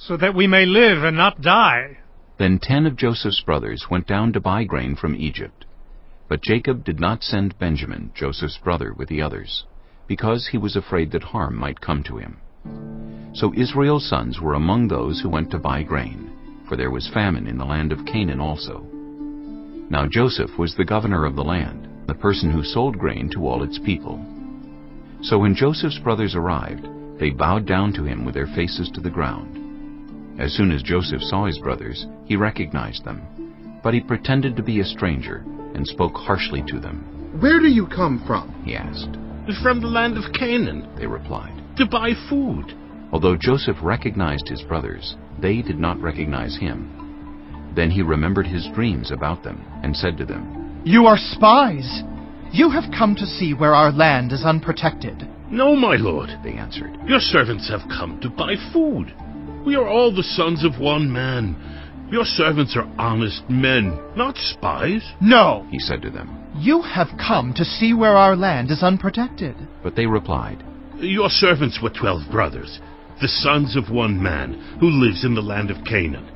so that we may live and not die." Then 10 of Joseph's brothers went down to buy grain from Egypt. But Jacob did not send Benjamin, Joseph's brother, with the others, because he was afraid that harm might come to him. So Israel's sons were among those who went to buy grain, for there was famine in the land of Canaan also. Now Joseph was the governor of the land, the person who sold grain to all its people. So when Joseph's brothers arrived, they bowed down to him with their faces to the ground. As soon as Joseph saw his brothers, he recognized them, but he pretended to be a stranger and spoke harshly to them. "Where do you come from?" he asked. "From the land of Canaan," they replied, "to buy food." Although Joseph recognized his brothers, they did not recognize him. Then he remembered his dreams about them and said to them, "You are spies! You have come to see where our land is unprotected." "No, my lord," they answered. "Your servants have come to buy food. We are all the sons of one man. Your servants are honest men, not spies." "No," he said to them. "You have come to see where our land is unprotected." But they replied, "Your servants were 12 brothers, the sons of one man, who lives in the land of Canaan.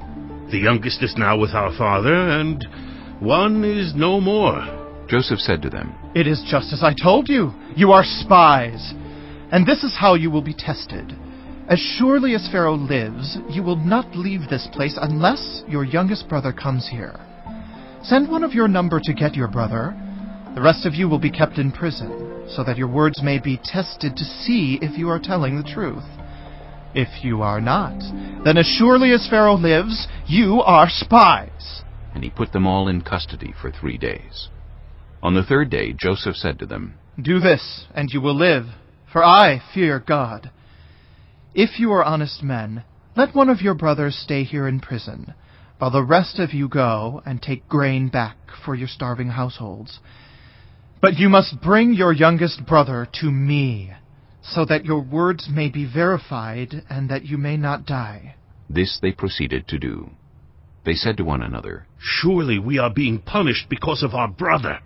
The youngest is now with our father, and one is no more." Joseph said to them, "It is just as I told you. You are spies. And this is how you will be tested. As surely as Pharaoh lives, you will not leave this place unless your youngest brother comes here. Send one of your number to get your brother. The rest of you will be kept in prison, so that your words may be tested to see if you are telling the truth. If you are not, then as surely as Pharaoh lives, you are spies." And he put them all in custody for 3 days. On the 3rd day Joseph said to them, "Do this, and you will live, for I fear God. If you are honest men, let one of your brothers stay here in prison, while the rest of you go and take grain back for your starving households. But you must bring your youngest brother to me, so that your words may be verified and that you may not die." This they proceeded to do. They said to one another, "Surely we are being punished because of our brother.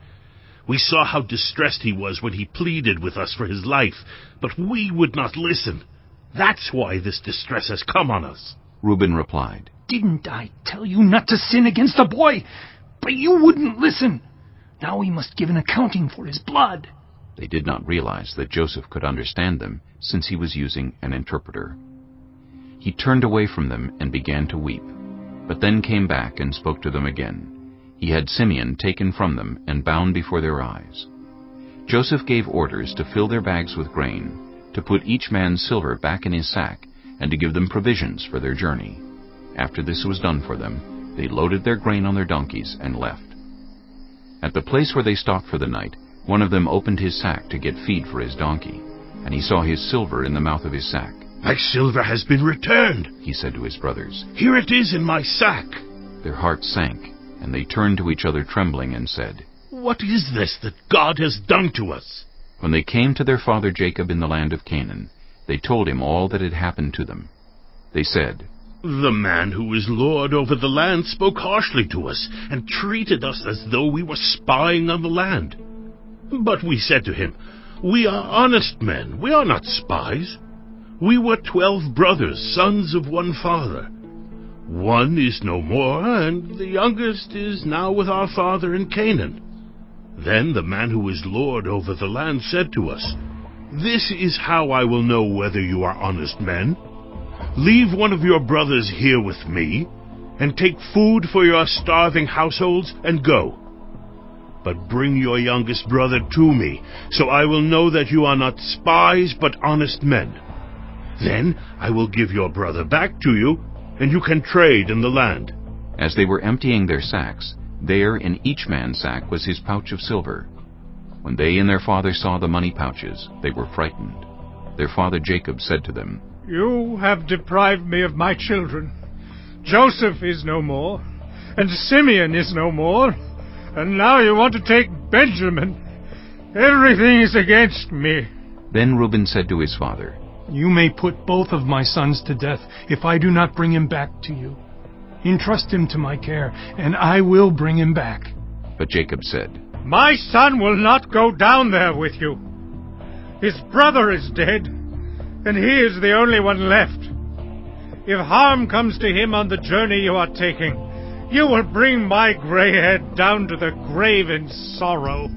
We saw how distressed he was when he pleaded with us for his life, but we would not listen. That's why this distress has come on us." Reuben replied, "Didn't I tell you not to sin against the boy? But you wouldn't listen. Now we must give an accounting for his blood." They did not realize that Joseph could understand them, since he was using an interpreter. He turned away from them and began to weep, but then came back and spoke to them again. He had Simeon taken from them and bound before their eyes. Joseph gave orders to fill their bags with grain, to put each man's silver back in his sack, and to give them provisions for their journey. After this was done for them, they loaded their grain on their donkeys and left. At the place where they stopped for the night, one of them opened his sack to get feed for his donkey, and he saw his silver in the mouth of his sack. "My silver has been returned," he said to his brothers. "Here it is in my sack." Their hearts sank, and they turned to each other trembling and said, "What is this that God has done to us?" When they came to their father Jacob in the land of Canaan, they told him all that had happened to them. They said, "The man who is lord over the land spoke harshly to us and treated us as though we were spying on the land. But we said to him, 'We are honest men, we are not spies. We were 12 brothers, sons of one father. One is no more, and the youngest is now with our father in Canaan.' Then the man who is lord over the land said to us, 'This is how I will know whether you are honest men. Leave one of your brothers here with me, and take food for your starving households, and go. But bring your youngest brother to me, so I will know that you are not spies, but honest men. Then I will give your brother back to you, and you can trade in the land.' As they were emptying their sacks, there in each man's sack was his pouch of silver. When they and their father saw the money pouches, they were frightened. Their father Jacob said to them, 'You have deprived me of my children. Joseph is no more, and Simeon is no more, and now you want to take Benjamin. Everything is against me.' Then Reuben said to his father, 'You may put both of my sons to death if I do not bring him back to you. Entrust him to my care, and I will bring him back.' But Jacob said, 'My son will not go down there with you. His brother is dead, and he is the only one left. If harm comes to him on the journey you are taking, you will bring my gray head down to the grave in sorrow.'"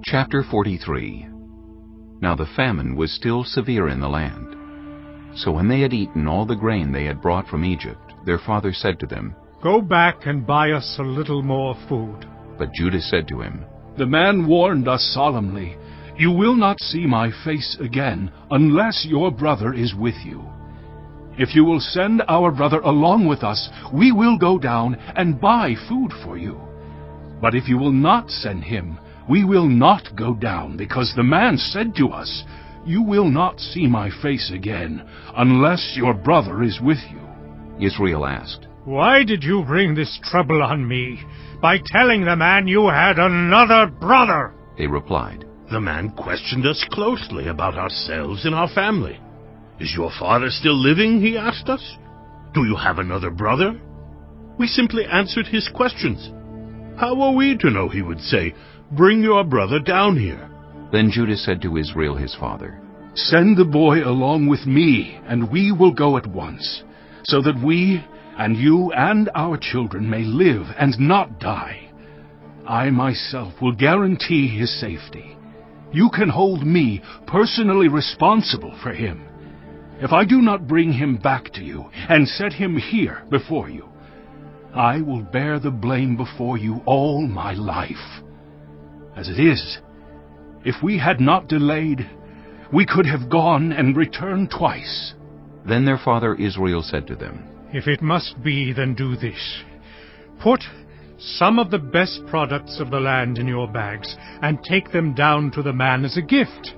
Chapter 43. Now the famine was still severe in the land. So when they had eaten all the grain they had brought from Egypt, their father said to them, "Go back and buy us a little more food." But Judah said to him, "The man warned us solemnly, 'You will not see my face again unless your brother is with you. If you will send our brother along with us, we will go down and buy food for you. But if you will not send him, we will not go down, because the man said to us, "You will not see my face again unless your brother is with you." Israel asked, "Why did you bring this trouble on me by telling the man you had another brother?" They replied, "The man questioned us closely about ourselves and our family. 'Is your father still living?' he asked us. 'Do you have another brother?' We simply answered his questions. How are we to know?" he would say, "Bring your brother down here." Then Judah said to Israel his father, "Send the boy along with me, and we will go at once, so that we and you and our children may live and not die. I myself will guarantee his safety. You can hold me personally responsible for him. If I do not bring him back to you and set him here before you, I will bear the blame before you all my life. As it is, if we had not delayed, we could have gone and returned twice." Then their father Israel said to them, "If it must be, then do this. Put some of the best products of the land in your bags, and take them down to the man as a gift.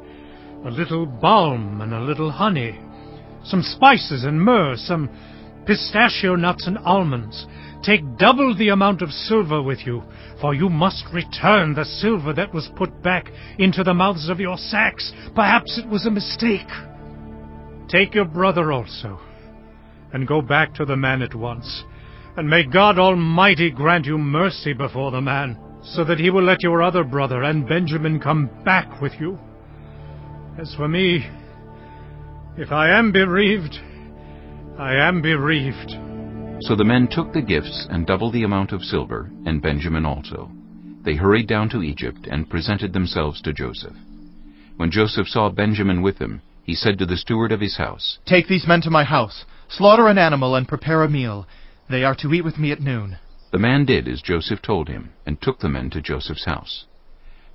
A little balm and a little honey, some spices and myrrh, some pistachio nuts and almonds. Take double the amount of silver with you, for you must return the silver that was put back into the mouths of your sacks. Perhaps it was a mistake. Take your brother also, and go back to the man at once. And may God Almighty grant you mercy before the man, so that he will let your other brother and Benjamin come back with you. As for me, if I am bereaved, I am bereaved." So the men took the gifts and double the amount of silver, and Benjamin also. They hurried down to Egypt and presented themselves to Joseph. When Joseph saw Benjamin with them, he said to the steward of his house, "Take these men to my house, slaughter an animal, and prepare a meal. They are to eat with me at noon." The man did as Joseph told him, and took the men to Joseph's house.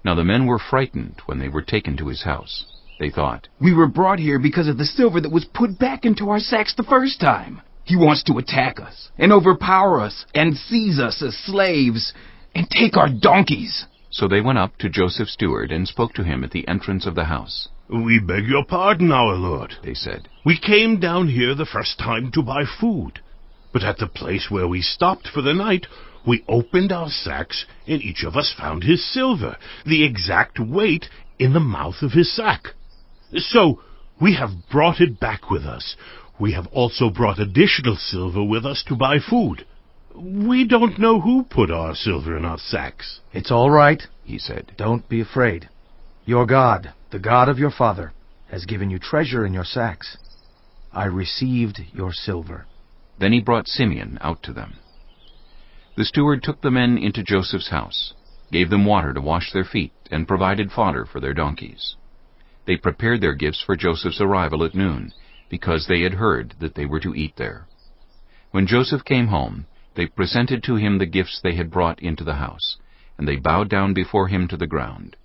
Now the men were frightened when they were taken to his house. They thought, "We were brought here because of the silver that was put back into our sacks the first time. He wants to attack us, and overpower us, and seize us as slaves, and take our donkeys." So they went up to Joseph's steward and spoke to him at the entrance of the house. "We beg your pardon, our lord," they said. "We came down here the first time to buy food. But at the place where we stopped for the night, we opened our sacks, and each of us found his silver, the exact weight, in the mouth of his sack. So we have brought it back with us. We have also brought additional silver with us to buy food. We don't know who put our silver in our sacks." "It's all right," he said. "Don't be afraid. Your God, the God of your father, has given you treasure in your sacks. I received your silver." Then he brought Simeon out to them. The steward took the men into Joseph's house, gave them water to wash their feet, and provided fodder for their donkeys. They prepared their gifts for Joseph's arrival at noon, because they had heard that they were to eat there. When Joseph came home, they presented to him the gifts they had brought into the house, and they bowed down before him to the ground.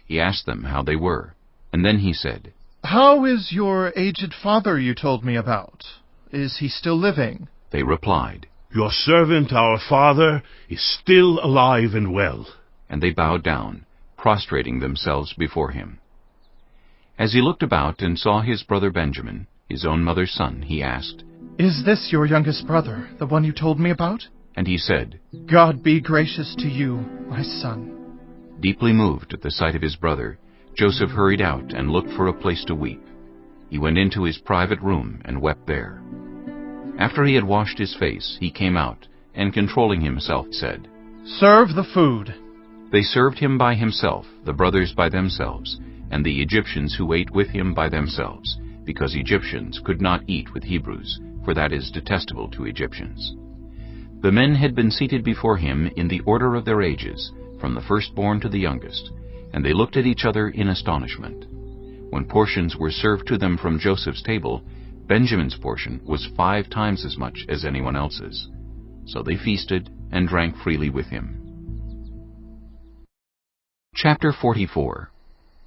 He asked them how they were, and then he said, "How is your aged father you told me about? Is he still living?" They replied, "Your servant, our father, is still alive and well." And they bowed down, prostrating themselves before him. As he looked about and saw his brother Benjamin, his own mother's son, he asked, "Is this your youngest brother, the one you told me about?" And he said, "God be gracious to you, my son." Deeply moved at the sight of his brother, Joseph hurried out and looked for a place to weep. He went into his private room and wept there. After he had washed his face, he came out, and controlling himself, said, "Serve the food." They served him by himself, the brothers by themselves, and the Egyptians who ate with him by themselves, because Egyptians could not eat with Hebrews, for that is detestable to Egyptians. The men had been seated before him in the order of their ages, from the firstborn to the youngest, and they looked at each other in astonishment. When portions were served to them from Joseph's table, Benjamin's portion was 5 times as much as anyone else's. So they feasted and drank freely with him. Chapter 44.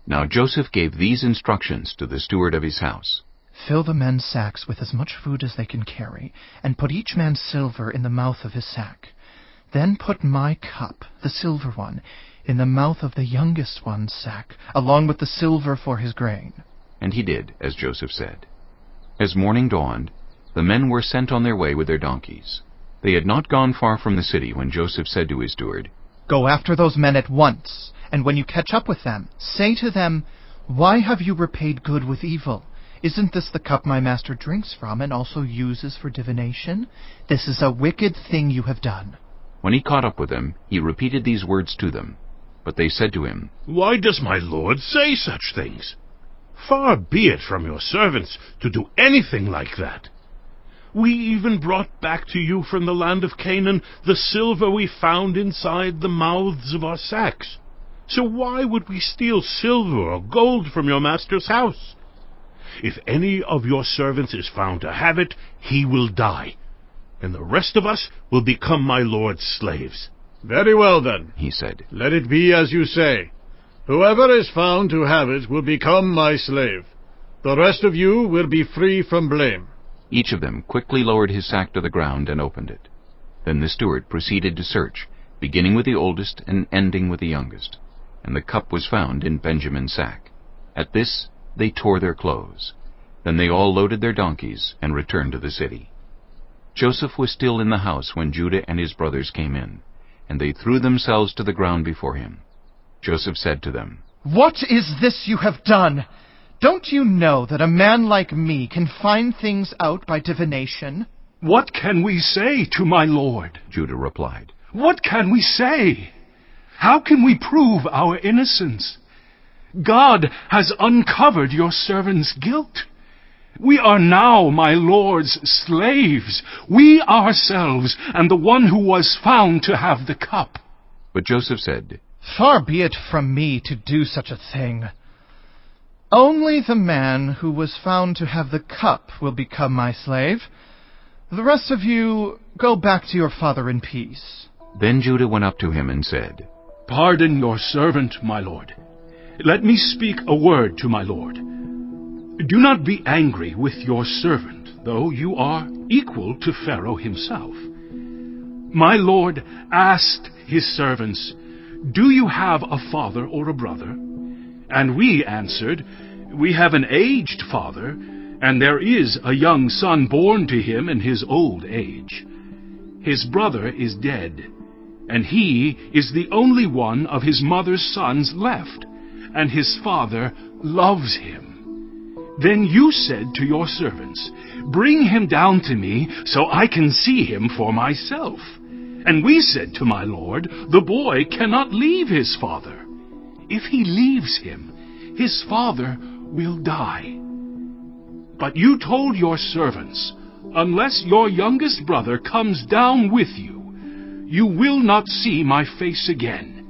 Now Joseph gave these instructions to the steward of his house. "Fill the men's sacks with as much food as they can carry, and put each man's silver in the mouth of his sack. Then put my cup, the silver one, in the mouth of the youngest one's sack, along with the silver for his grain." And he did as Joseph said. As morning dawned, the men were sent on their way with their donkeys. They had not gone far from the city when Joseph said to his steward, "Go after those men at once, and when you catch up with them, say to them, 'Why have you repaid good with evil? Isn't this the cup my master drinks from and also uses for divination? This is a wicked thing you have done.'" When he caught up with them, he repeated these words to them. But they said to him, "Why does my lord say such things? Far be it from your servants to do anything like that. We even brought back to you from the land of Canaan the silver we found inside the mouths of our sacks. So why would we steal silver or gold from your master's house? If any of your servants is found to have it, he will die. and the rest of us will become my lord's slaves." "Very well, then," he said. "Let it be as you say. Whoever is found to have it will become my slave. The rest of you will be free from blame." Each of them quickly lowered his sack to the ground and opened it. Then the steward proceeded to search, beginning with the oldest and ending with the youngest. And the cup was found in Benjamin's sack. At this they tore their clothes. Then they all loaded their donkeys and returned to the city. Joseph was still in the house when Judah and his brothers came in, and they threw themselves to the ground before him. Joseph said to them, "What is this you have done? Don't you know that a man like me can find things out by divination?" "What can we say to my lord?" Judah replied. "What can we say? How can we prove our innocence? God has uncovered your servant's guilt. We are now my lord's slaves, we ourselves, and the one who was found to have the cup." But Joseph said, "Far be it from me to do such a thing. Only the man who was found to have the cup will become my slave. The rest of you go back to your father in peace." Then Judah went up to him and said, "Pardon your servant, my lord. Let me speak a word to my lord. Do not be angry with your servant, though you are equal to Pharaoh himself. My lord asked his servants, 'Do you have a father or a brother?' And we answered, 'We have an aged father, and there is a young son born to him in his old age. His brother is dead, and he is the only one of his mother's sons left, and his father loves him.' Then you said to your servants, 'Bring him down to me so I can see him for myself.' And we said to my lord, 'The boy cannot leave his father. If he leaves him, his father will die.' But you told your servants, 'Unless your youngest brother comes down with you, you will not see my face again.'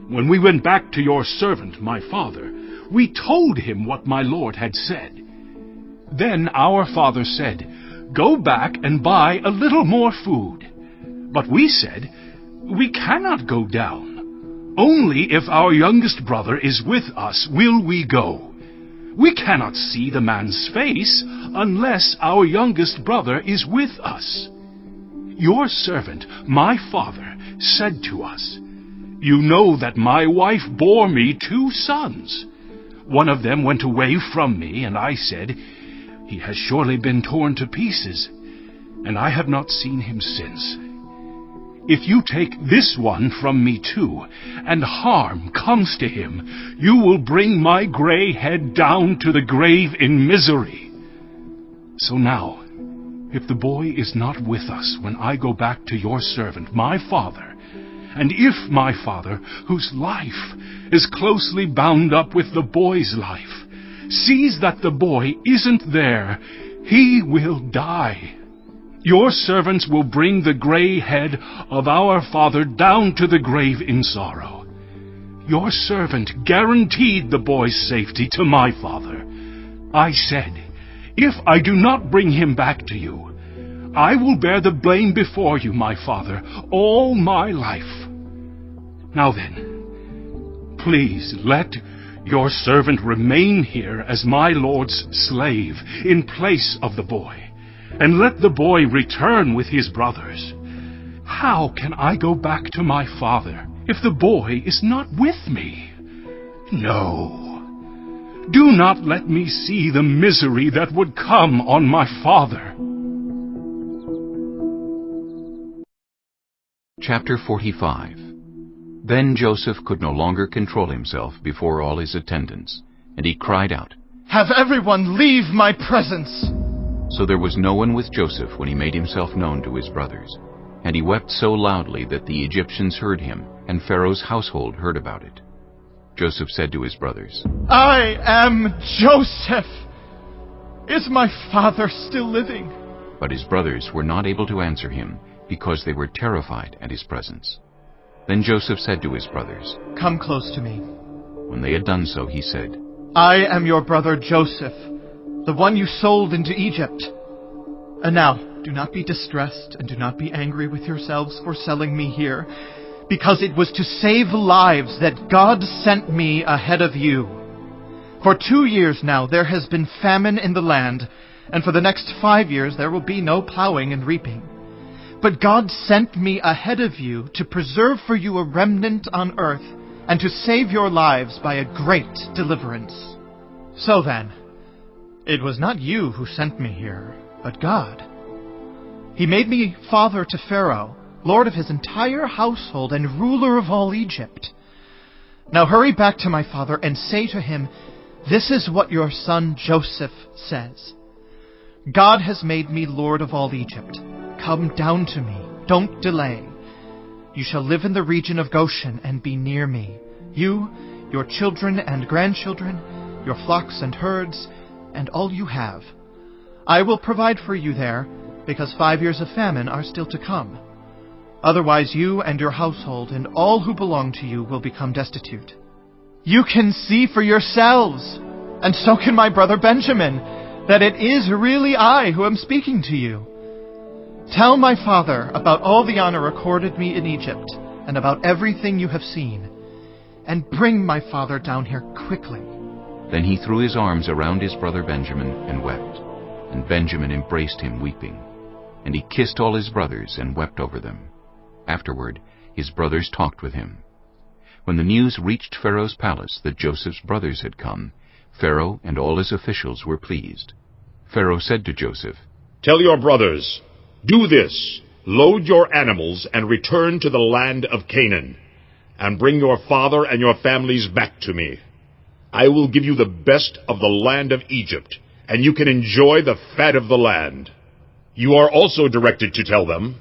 When we went back to your servant, my father, we told him what my lord had said. Then our father said, 'Go back and buy a little more food.' But we said, 'We cannot go down. Only if our youngest brother is with us will we go. We cannot see the man's face unless our youngest brother is with us.' Your servant, my father, said to us, 'You know that my wife bore me 2 sons. One of them went away from me, and I said, "He has surely been torn to pieces," and I have not seen him since. If you take this one from me too, and harm comes to him, you will bring my gray head down to the grave in misery.' So now, if the boy is not with us when I go back to your servant, my father, and if my father, whose life is closely bound up with the boy's life, sees that the boy isn't there, he will die. Your servants will bring the gray head of our father down to the grave in sorrow. Your servant guaranteed the boy's safety to my father. I said, 'If I do not bring him back to you, I will bear the blame before you, my father, all my life.' Now then, please let your servant remain here as my lord's slave in place of the boy, and let the boy return with his brothers. How can I go back to my father if the boy is not with me? No. Do not let me see the misery that would come on my father." Chapter 45. Then Joseph could no longer control himself before all his attendants, and he cried out, "Have everyone leave my presence!" So there was no one with Joseph when he made himself known to his brothers. And he wept so loudly that the Egyptians heard him, and Pharaoh's household heard about it. Joseph said to his brothers, "I am Joseph! Is my father still living?" But his brothers were not able to answer him, because they were terrified at his presence. Then Joseph said to his brothers, "Come close to me." When they had done so, he said, "I am your brother Joseph, the one you sold into Egypt. And now, Do not be distressed, and do not be angry with yourselves for selling me here, because it was to save lives that God sent me ahead of you. For 2 years now there has been famine in the land, and for the next 5 years there will be no plowing and reaping. But God sent me ahead of you to preserve for you a remnant on earth, and to save your lives by a great deliverance. So then, it was not you who sent me here, but God. He made me father to Pharaoh, lord of his entire household and ruler of all Egypt. Now hurry back to my father and say to him, 'This is what your son Joseph says. God has made me lord of all Egypt. Come down to me. Don't delay. You shall live in the region of Goshen and be near me, you, your children and grandchildren, your flocks and herds, and all you have. I will provide for you there, because 5 years of famine are still to come. Otherwise you and your household and all who belong to you will become destitute.' You can see for yourselves, and so can my brother Benjamin, that it is really I who am speaking to you. Tell my father about all the honor accorded me in Egypt, and about everything you have seen, and bring my father down here quickly." Then he threw his arms around his brother Benjamin and wept, and Benjamin embraced him weeping. And he kissed all his brothers and wept over them. Afterward his brothers talked with him. When the news reached Pharaoh's palace that Joseph's brothers had come, Pharaoh and all his officials were pleased. Pharaoh said to Joseph, "Tell your brothers, do this, load your animals and return to the land of Canaan, and bring your father and your families back to me. I will give you the best of the land of Egypt, and you can enjoy the fat of the land." You are also directed to tell them,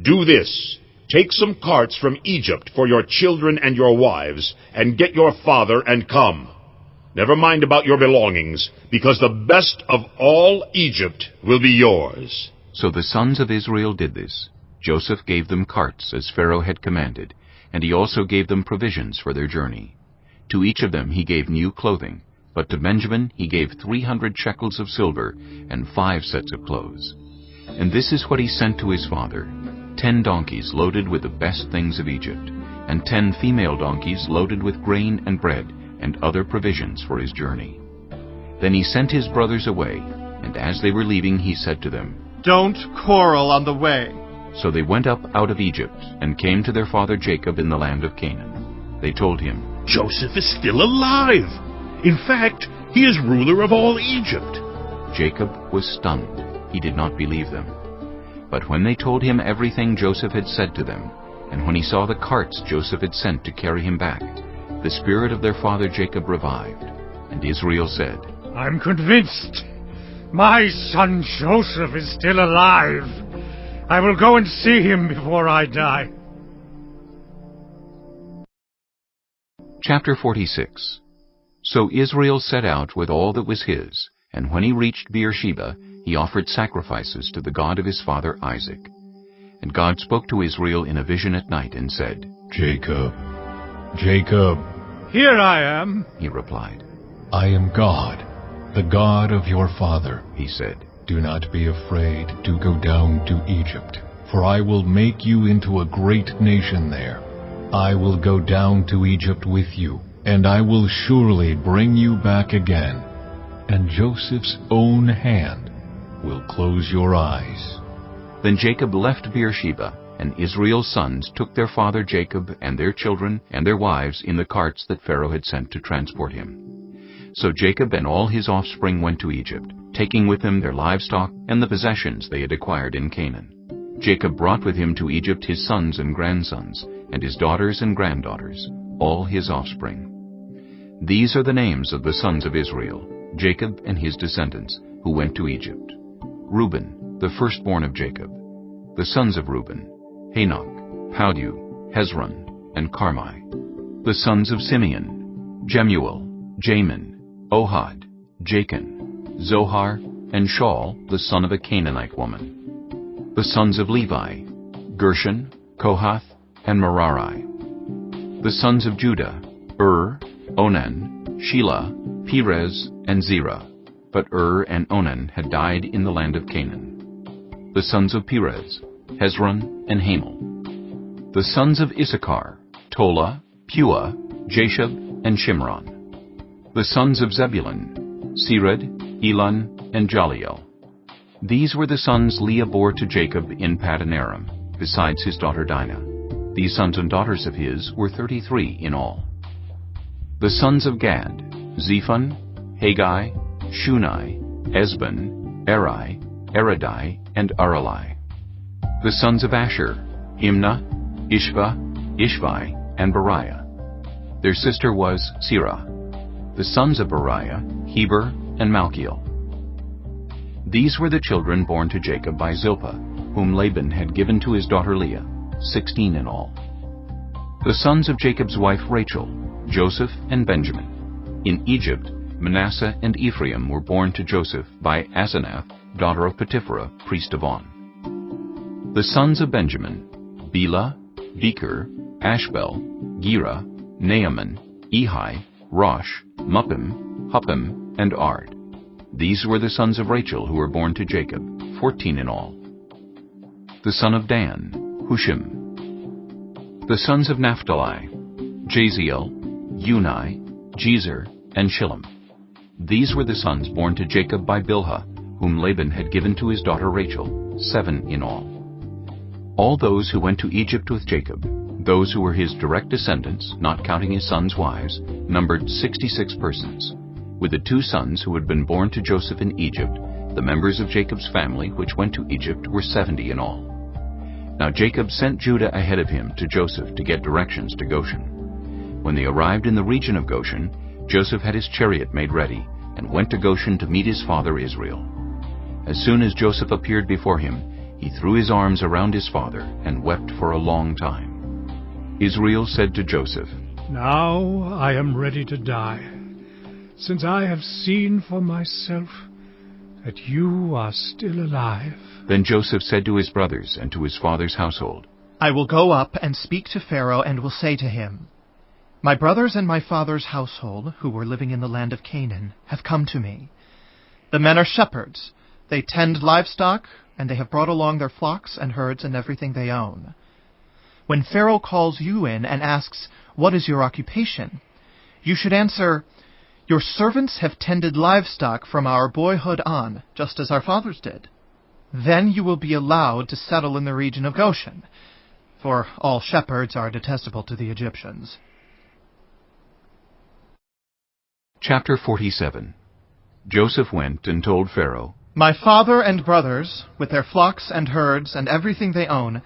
"Do this, take some carts from Egypt for your children and your wives, and get your father and come. Never mind about your belongings, because the best of all Egypt will be yours." So the sons of Israel did this. Joseph gave them carts, as Pharaoh had commanded, and he also gave them provisions for their journey. To each of them he gave new clothing, but to Benjamin he gave 300 shekels of silver and 5 sets of clothes. And this is what he sent to his father: 10 donkeys loaded with the best things of Egypt, and 10 female donkeys loaded with grain and bread and other provisions for his journey. Then he sent his brothers away, and as they were leaving he said to them, "Don't quarrel on the way." So they went up out of Egypt and came to their father Jacob in the land of Canaan. They told him, "Joseph is still alive. In fact, he is ruler of all Egypt." Jacob was stunned. He did not believe them. But when they told him everything Joseph had said to them, and when he saw the carts Joseph had sent to carry him back, the spirit of their father Jacob revived. And Israel said, "I'm convinced. My son Joseph is still alive. I will go and see him before I die." Chapter 46. So Israel set out with all that was his, and when he reached Beersheba, he offered sacrifices to the God of his father Isaac. And God spoke to Israel in a vision at night and said, "Jacob, Jacob." "Here I am," he replied. "I am God, the God of your father," he said. "Do not be afraid to go down to Egypt, for I will make you into a great nation there. I will go down to Egypt with you, and I will surely bring you back again, and Joseph's own hand will close your eyes." Then Jacob left Beersheba, and Israel's sons took their father Jacob and their children and their wives in the carts that Pharaoh had sent to transport him. So Jacob and all his offspring went to Egypt, taking with them their livestock and the possessions they had acquired in Canaan. Jacob brought with him to Egypt his sons and grandsons, and his daughters and granddaughters, all his offspring. These are the names of the sons of Israel, Jacob and his descendants, who went to Egypt. Reuben, the firstborn of Jacob. The sons of Reuben, Hanok, Paldu, Hezron, and Carmi. The sons of Simeon, Jemuel, Jamin, Ohad, Jachin, Zohar, and Shaul, the son of a Canaanite woman. The sons of Levi, Gershon, Kohath, and Merari. The sons of Judah, Onan, Shelah, Perez, and Zerah. But and Onan had died in the land of Canaan. The sons of Perez, Hezron and Hamel. The sons of Issachar, Tola, Puah, Jashub, and Shimron. The sons of Zebulun, Sered, Elon, and Jaliel. These were the sons Leah bore to Jacob in Paddan Aram, besides his daughter Dinah. These sons and daughters of his were 33 in all. The sons of Gad, Zephon, Haggai, Shunai, Esban, Eri, Eridai, and Aralai. The sons of Asher, Imnah, Ishva, Ishvi, and Beriah. Their sister was Serah. The sons of Beriah, Heber, and Malchiel. These were the children born to Jacob by Zilpah, whom Laban had given to his daughter Leah, 16 in all. The sons of Jacob's wife Rachel, Joseph and Benjamin. In Egypt, Manasseh and Ephraim were born to Joseph by Asenath, daughter of Potipherah, priest of On. The sons of Benjamin, Bela, Becher, Ashbel, Gera, Naaman, Ehi, Rosh, Muppim, Huppim, and Ard. These were the sons of Rachel who were born to Jacob, 14 in all. The son of Dan, Hushim. The sons of Naphtali, Jaziel, Unai, Jezer, and Shillem. These were the sons born to Jacob by Bilhah, whom Laban had given to his daughter Rachel, 7 in all. All those who went to Egypt with Jacob, those who were his direct descendants, not counting his sons' wives, numbered 66 persons. With the 2 sons who had been born to Joseph in Egypt, the members of Jacob's family which went to Egypt were 70 in all. Now Jacob sent Judah ahead of him to Joseph to get directions to Goshen. When they arrived in the region of Goshen, Joseph had his chariot made ready, and went to Goshen to meet his father Israel. As soon as Joseph appeared before him, he threw his arms around his father and wept for a long time. Israel said to Joseph, "Now I am ready to die, since I have seen for myself that you are still alive." Then Joseph said to his brothers and to his father's household, "I will go up and speak to Pharaoh and will say to him, 'My brothers and my father's household, who were living in the land of Canaan, have come to me. The men are shepherds. They tend livestock, and they have brought along their flocks and herds and everything they own.' When Pharaoh calls you in and asks, 'What is your occupation?' you should answer, 'Your servants have tended livestock from our boyhood on, just as our fathers did.' Then you will be allowed to settle in the region of Goshen, for all shepherds are detestable to the Egyptians." Chapter 47. Joseph went and told Pharaoh, "My father and brothers, with their flocks and herds and everything they own,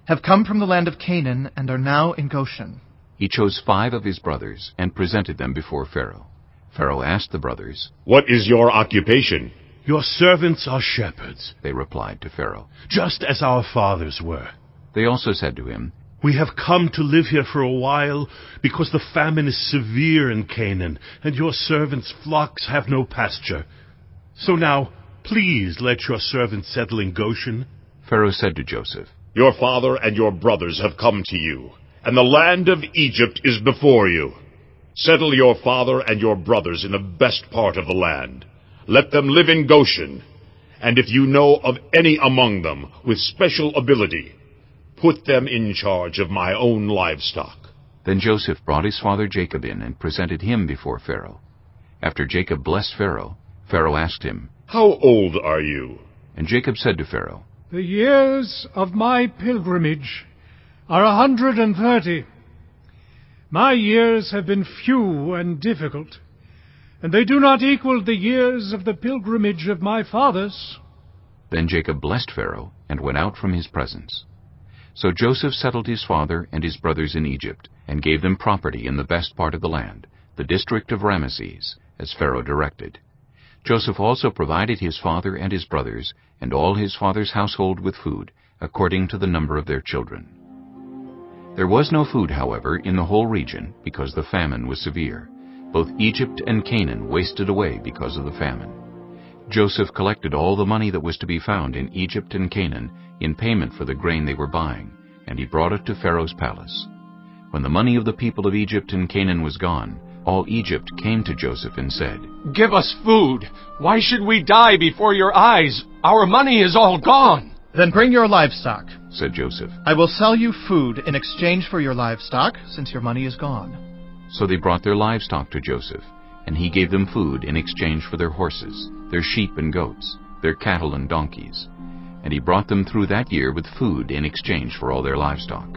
have come from the land of Canaan and are now in Goshen." He chose 5 of his brothers and presented them before Pharaoh. Pharaoh asked the brothers, "What is your occupation?" "Your servants are shepherds," they replied to Pharaoh, "just as our fathers were." They also said to him, "We have come to live here for a while, because the famine is severe in Canaan, and your servants' flocks have no pasture. So now, please let your servants settle in Goshen." Pharaoh said to Joseph, "Your father and your brothers have come to you, and the land of Egypt is before you. Settle your father and your brothers in the best part of the land. Let them live in Goshen, and if you know of any among them with special ability, put them in charge of my own livestock." Then Joseph brought his father Jacob in and presented him before Pharaoh. After Jacob blessed Pharaoh, Pharaoh asked him, "How old are you?" And Jacob said to Pharaoh, "The years of my pilgrimage are 130. My years have been few and difficult, and they do not equal the years of the pilgrimage of my fathers." Then Jacob blessed Pharaoh and went out from his presence. So Joseph settled his father and his brothers in Egypt, and gave them property in the best part of the land, the district of Ramesses, as Pharaoh directed. Joseph also provided his father and his brothers, and all his father's household with food, according to the number of their children. There was no food, however, in the whole region, because the famine was severe. Both Egypt and Canaan wasted away because of the famine. Joseph collected all the money that was to be found in Egypt and Canaan in payment for the grain they were buying, and he brought it to Pharaoh's palace. When the money of the people of Egypt and Canaan was gone, all Egypt came to Joseph and said, "Give us food. Why should we die before your eyes? Our money is all gone." Then bring your livestock, said Joseph. I will sell you food in exchange for your livestock, since your money is gone. So they brought their livestock to Joseph, and he gave them food in exchange for their horses, their sheep and goats, their cattle and donkeys. And he brought them through that year with food in exchange for all their livestock.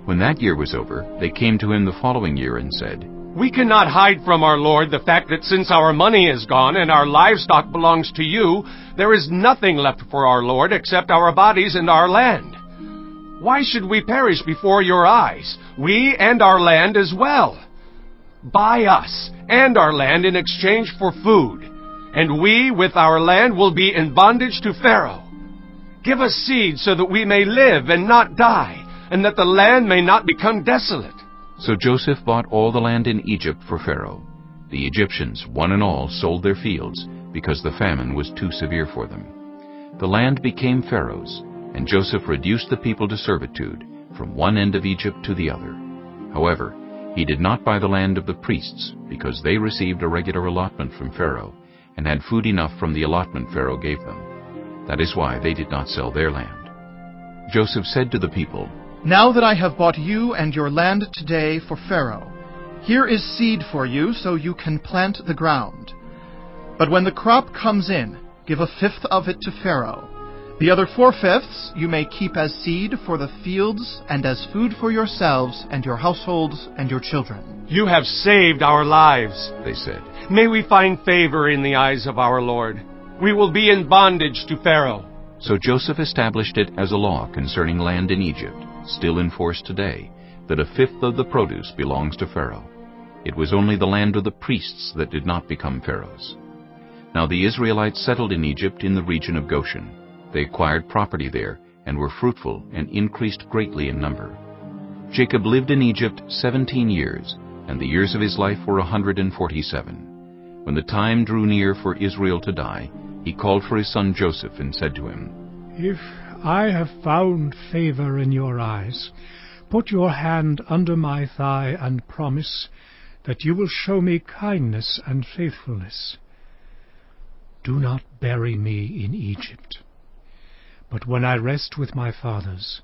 When that year was over, they came to him the following year and said, We cannot hide from our Lord the fact that since our money is gone and our livestock belongs to you, there is nothing left for our Lord except our bodies and our land. Why should we perish before your eyes, we and our land as well? Buy us and our land in exchange for food, and we with our land will be in bondage to Pharaoh. Give us seed so that we may live and not die, and that the land may not become desolate. So Joseph bought all the land in Egypt for Pharaoh. The Egyptians, one and all, sold their fields, because the famine was too severe for them. The land became Pharaoh's, and Joseph reduced the people to servitude, from one end of Egypt to the other. However, he did not buy the land of the priests, because they received a regular allotment from Pharaoh, and had food enough from the allotment Pharaoh gave them. That is why they did not sell their land. Joseph said to the people, Now that I have bought you and your land today for Pharaoh, here is seed for you so you can plant the ground. But when the crop comes in, give 1/5 of it to Pharaoh. The other 4/5 you may keep as seed for the fields and as food for yourselves and your households and your children. You have saved our lives, they said. May we find favor in the eyes of our Lord. We will be in bondage to Pharaoh. So Joseph established it as a law concerning land in Egypt, still in force today, that 1/5 of the produce belongs to Pharaoh. It was only the land of the priests that did not become Pharaoh's. Now the Israelites settled in Egypt in the region of Goshen. They acquired property there, and were fruitful, and increased greatly in number. Jacob lived in Egypt 17 years, and the years of his life were 147. When the time drew near for Israel to die, he called for his son Joseph and said to him, If I have found favor in your eyes, put your hand under my thigh and promise that you will show me kindness and faithfulness. Do not bury me in Egypt, but when I rest with my fathers,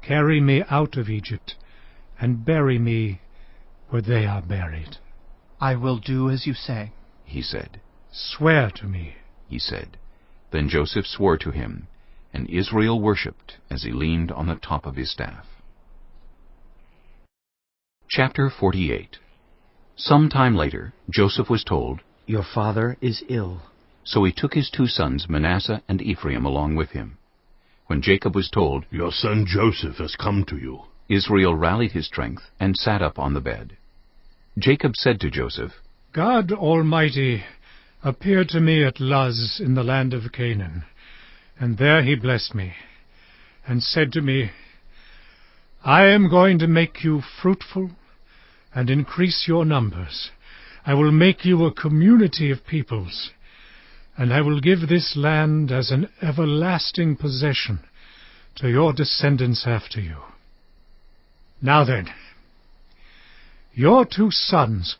carry me out of Egypt and bury me where they are buried. I will do as you say, he said. Swear to me, he said. Then Joseph swore to him, and Israel worshipped as he leaned on the top of his staff. Chapter 48. Some time later, Joseph was told, Your father is ill. So he took his 2 sons, Manasseh and Ephraim, along with him. When Jacob was told, Your son Joseph has come to you, Israel rallied his strength and sat up on the bed. Jacob said to Joseph, God Almighty appeared to me at Luz in the land of Canaan, and there he blessed me, and said to me, I am going to make you fruitful and increase your numbers. I will make you a community of peoples, and I will give this land as an everlasting possession to your descendants after you. Now then, your 2 sons,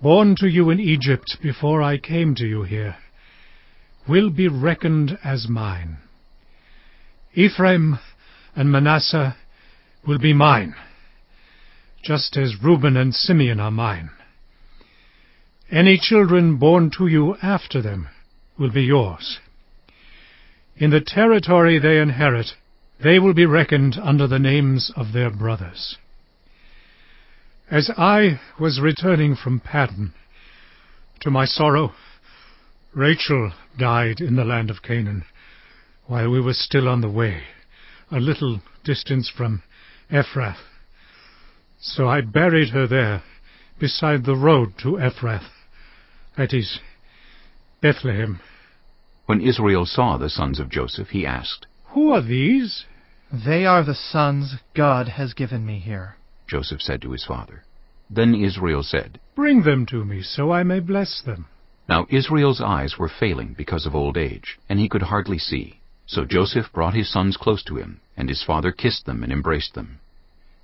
born to you in Egypt before I came to you here, will be reckoned as mine. Ephraim and Manasseh will be mine, just as Reuben and Simeon are mine. Any children born to you after them will be yours. In the territory they inherit, they will be reckoned under the names of their brothers. As I was returning from Paddan, to my sorrow, Rachel died in the land of Canaan, while we were still on the way, a little distance from Ephrath. So I buried her there, beside the road to Ephrath, that is, Bethlehem. When Israel saw the sons of Joseph, he asked, Who are these? They are the sons God has given me here, Joseph said to his father. Then Israel said, Bring them to me, so I may bless them. Now Israel's eyes were failing because of old age, and he could hardly see. So Joseph brought his sons close to him, and his father kissed them and embraced them.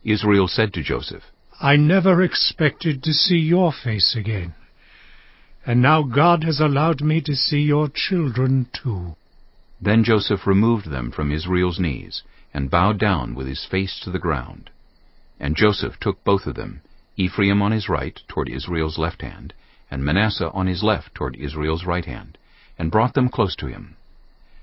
Israel said to Joseph, I never expected to see your face again, and now God has allowed me to see your children too. Then Joseph removed them from Israel's knees, and bowed down with his face to the ground. And Joseph took both of them, Ephraim on his right toward Israel's left hand, and Manasseh on his left toward Israel's right hand, and brought them close to him.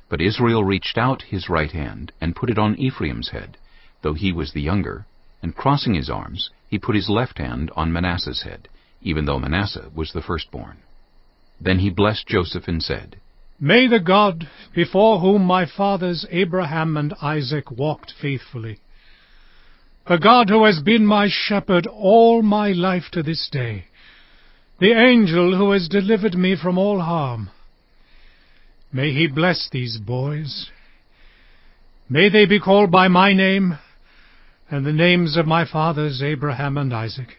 But Israel reached out his right hand, and put it on Ephraim's head, though he was the younger, and crossing his arms, he put his left hand on Manasseh's head, even though Manasseh was the firstborn. Then he blessed Joseph and said, May the God, before whom my fathers Abraham and Isaac walked faithfully, the God who has been my shepherd all my life to this day, the angel who has delivered me from all harm, may he bless these boys. May they be called by my name and the names of my fathers Abraham and Isaac,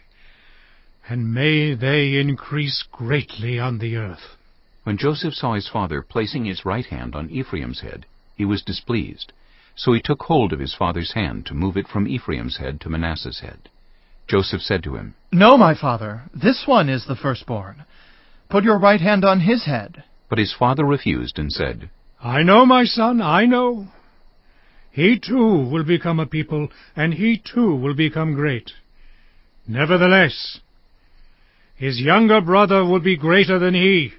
and may they increase greatly on the earth. When Joseph saw his father placing his right hand on Ephraim's head, he was displeased. So he took hold of his father's hand to move it from Ephraim's head to Manasseh's head. Joseph said to him, No, my father, this one is the firstborn. Put your right hand on his head. But his father refused and said, I know, my son, I know. He too will become a people, and he too will become great. Nevertheless, his younger brother will be greater than he,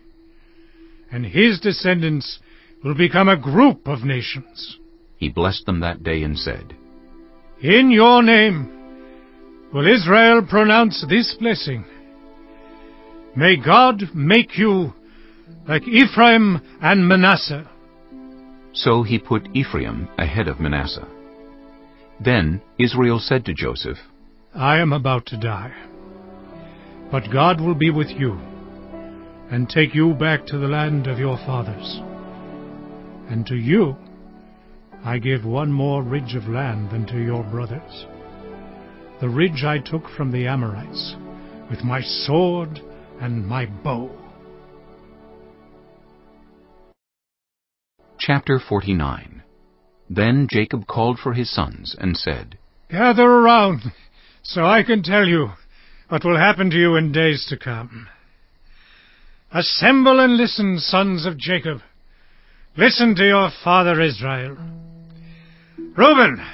and his descendants will become a group of nations. He blessed them that day and said, In your name will Israel pronounce this blessing. May God make you like Ephraim and Manasseh. So he put Ephraim ahead of Manasseh. Then Israel said to Joseph, I am about to die, but God will be with you, and take you back to the land of your fathers. And to you I give one more ridge of land than to your brothers, the ridge I took from the Amorites, with my sword and my bow. Chapter 49. Then Jacob called for his sons and said, Gather around, so I can tell you what will happen to you in days to come. Assemble and listen, sons of Jacob. Listen to your father Israel. Reuben,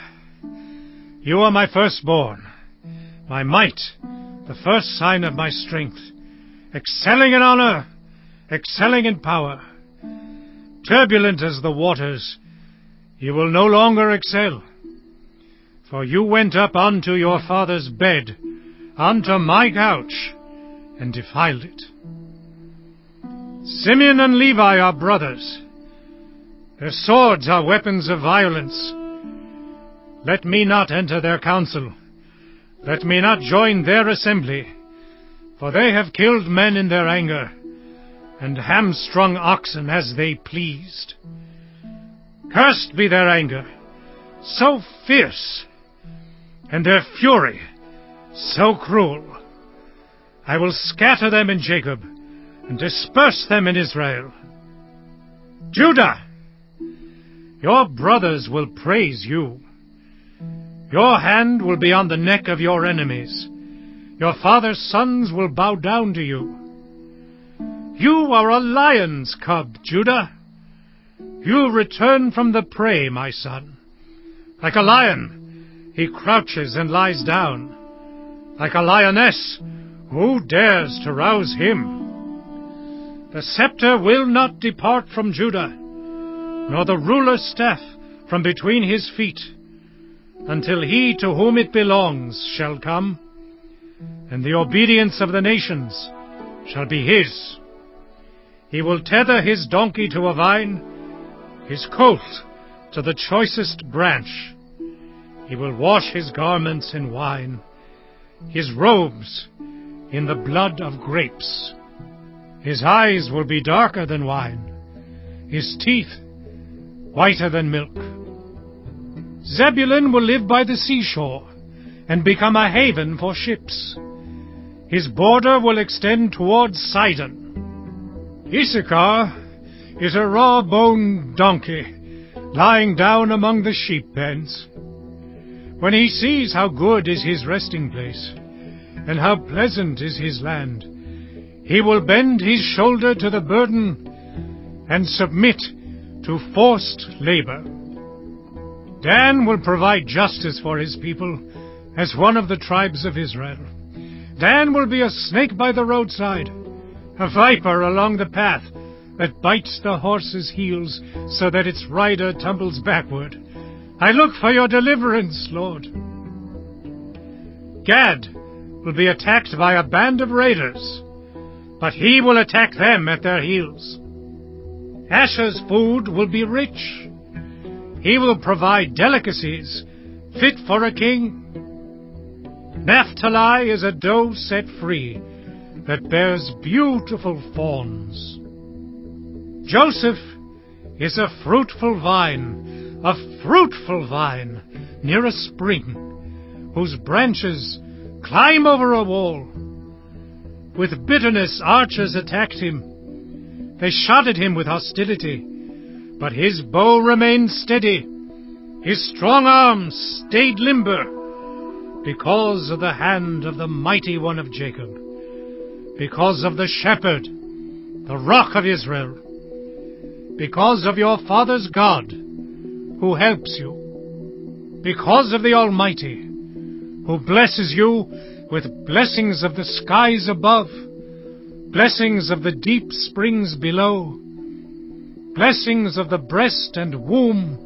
you are my firstborn, my might, the first sign of my strength, excelling in honor, excelling in power. Turbulent as the waters, you will no longer excel. For you went up unto your father's bed, unto my couch, and defiled it. Simeon and Levi are brothers. Their swords are weapons of violence. Let me not enter their council. Let me not join their assembly. For they have killed men in their anger, and hamstrung oxen as they pleased. Cursed be their anger, so fierce, and their fury, so cruel. I will scatter them in Jacob, and disperse them in Israel. Judah, your brothers will praise you. Your hand will be on the neck of your enemies. Your father's sons will bow down to you. You are a lion's cub, Judah. You return from the prey, my son. Like a lion, he crouches and lies down. Like a lioness, who dares to rouse him? The scepter will not depart from Judah, nor the ruler's staff from between his feet, until he to whom it belongs shall come, and the obedience of the nations shall be his. He will tether his donkey to a vine, his colt to the choicest branch. He will wash his garments in wine, his robes in the blood of grapes. His eyes will be darker than wine, his teeth whiter than milk. Zebulun will live by the seashore and become a haven for ships. His border will extend towards Sidon. Issachar is a raw-boned donkey lying down among the sheep pens. When he sees how good is his resting place and how pleasant is his land, he will bend his shoulder to the burden and submit to forced labor. Dan will provide justice for his people as one of the tribes of Israel. Dan will be a snake by the roadside, a viper along the path that bites the horse's heels so that its rider tumbles backward. I look for your deliverance, Lord. Gad will be attacked by a band of raiders, but he will attack them at their heels. Asher's food will be rich. He will provide delicacies fit for a king. Naphtali is a doe set free that bears beautiful fawns. Joseph is a fruitful vine near a spring, whose branches climb over a wall. With bitterness archers attacked him. They shot at him with hostility, but his bow remained steady. His strong arms stayed limber, because of the hand of the mighty one of Jacob, because of the shepherd, the rock of Israel, because of your father's God, who helps you, because of the Almighty, who blesses you with blessings of the skies above, blessings of the deep springs below, blessings of the breast and womb.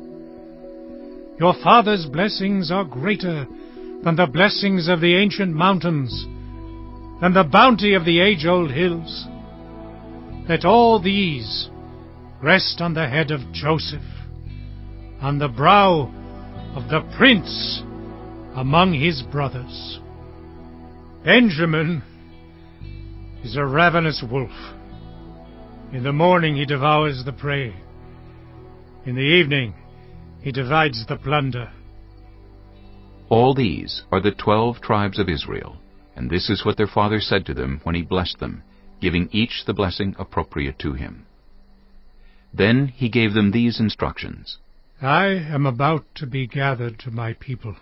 Your father's blessings are greater than the blessings of the ancient mountains, than the bounty of the age-old hills. Let all these rest on the head of Joseph, on the brow of the prince among his brothers. Benjamin is a ravenous wolf. In the morning he devours the prey. In the evening he divides the plunder. All these are the 12 tribes of Israel, and this is what their father said to them when he blessed them, giving each the blessing appropriate to him. Then he gave them these instructions. I am about to be gathered to my people.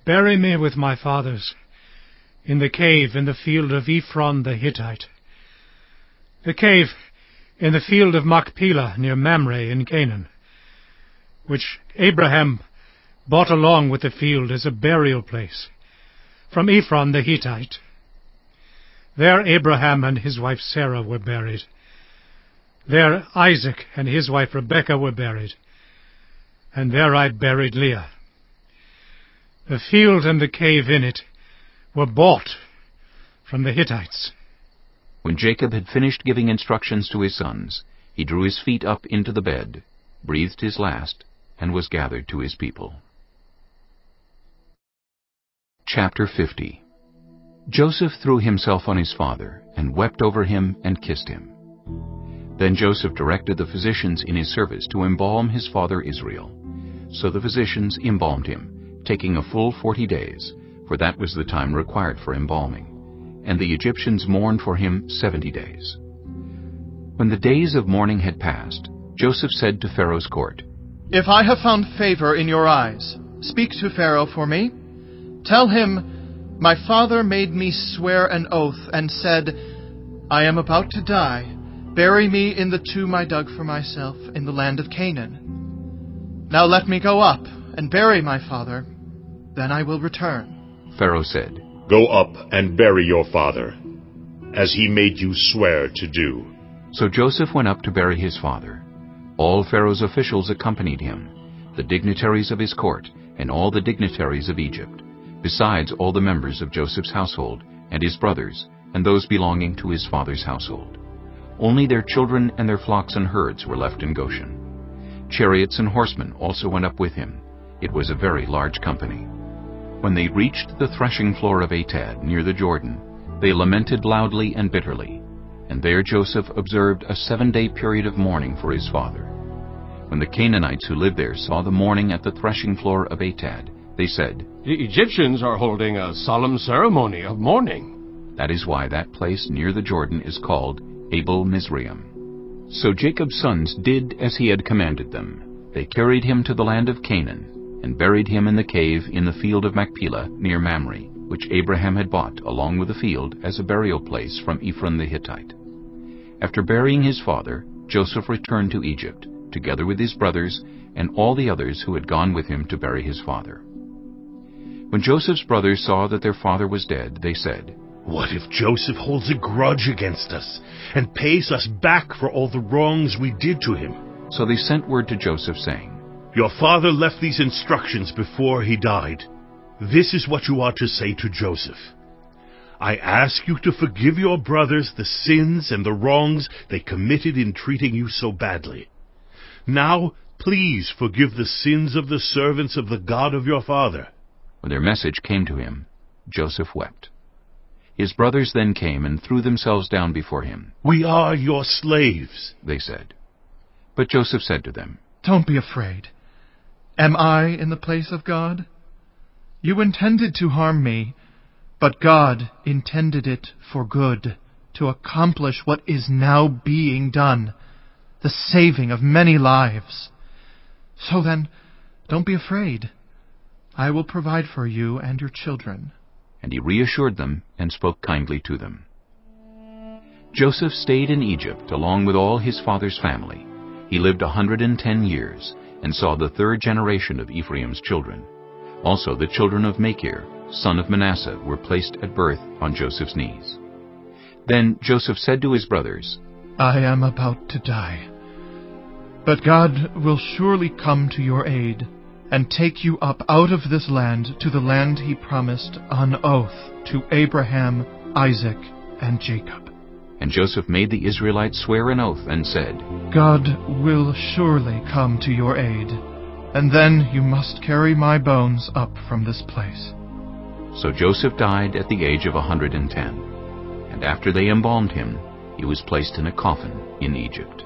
Bury me with my fathers in the cave in the field of Ephron the Hittite, the cave in the field of Machpelah near Mamre in Canaan, which Abraham bought along with the field as a burial place from Ephron the Hittite. There Abraham and his wife Sarah were buried. There Isaac and his wife Rebekah were buried. And there I buried Leah. The field and the cave in it were bought from the Hittites. When Jacob had finished giving instructions to his sons, he drew his feet up into the bed, breathed his last, and was gathered to his people. Chapter 50. Joseph threw himself on his father, and wept over him and kissed him. Then Joseph directed the physicians in his service to embalm his father Israel. So the physicians embalmed him, taking a full 40 days, for that was the time required for embalming. And the Egyptians mourned for him 70 days. When the days of mourning had passed, Joseph said to Pharaoh's court, If I have found favor in your eyes, speak to Pharaoh for me. Tell him, my father made me swear an oath and said, I am about to die. Bury me in the tomb I dug for myself in the land of Canaan. Now let me go up and bury my father, then I will return. Pharaoh said, Go up and bury your father, as he made you swear to do. So Joseph went up to bury his father. All Pharaoh's officials accompanied him, the dignitaries of his court, and all the dignitaries of Egypt, besides all the members of Joseph's household, and his brothers, and those belonging to his father's household. Only their children and their flocks and herds were left in Goshen. Chariots and horsemen also went up with him. It was a very large company. When they reached the threshing floor of Atad, near the Jordan, they lamented loudly and bitterly. And there Joseph observed a 7-day period of mourning for his father. When the Canaanites who lived there saw the mourning at the threshing floor of Atad, they said, The Egyptians are holding a solemn ceremony of mourning. That is why that place near the Jordan is called Abel Mizraim. So Jacob's sons did as he had commanded them. They carried him to the land of Canaan, and buried him in the cave in the field of Machpelah near Mamre, which Abraham had bought along with the field as a burial place from Ephron the Hittite. After burying his father, Joseph returned to Egypt, together with his brothers and all the others who had gone with him to bury his father. When Joseph's brothers saw that their father was dead, they said, "What if Joseph holds a grudge against us and pays us back for all the wrongs we did to him?" So they sent word to Joseph, saying, "Your father left these instructions before he died. This is what you ought to say to Joseph. I ask you to forgive your brothers the sins and the wrongs they committed in treating you so badly. Now, please forgive the sins of the servants of the God of your father." When their message came to him, Joseph wept. His brothers then came and threw themselves down before him. "We are your slaves," they said. But Joseph said to them, "Don't be afraid. Am I in the place of God? You intended to harm me, but God intended it for good, to accomplish what is now being done, the saving of many lives. So then, don't be afraid. I will provide for you and your children." And he reassured them and spoke kindly to them. Joseph stayed in Egypt along with all his father's family. He lived 110 years and saw the third generation of Ephraim's children. Also the children of Machir, son of Manasseh, were placed at birth on Joseph's knees. Then Joseph said to his brothers, "I am about to die, but God will surely come to your aid and take you up out of this land to the land he promised on oath to Abraham, Isaac, and Jacob." And Joseph made the Israelites swear an oath and said, "God will surely come to your aid, and then you must carry my bones up from this place." So Joseph died at the age of 110, and after they embalmed him, he was placed in a coffin in Egypt.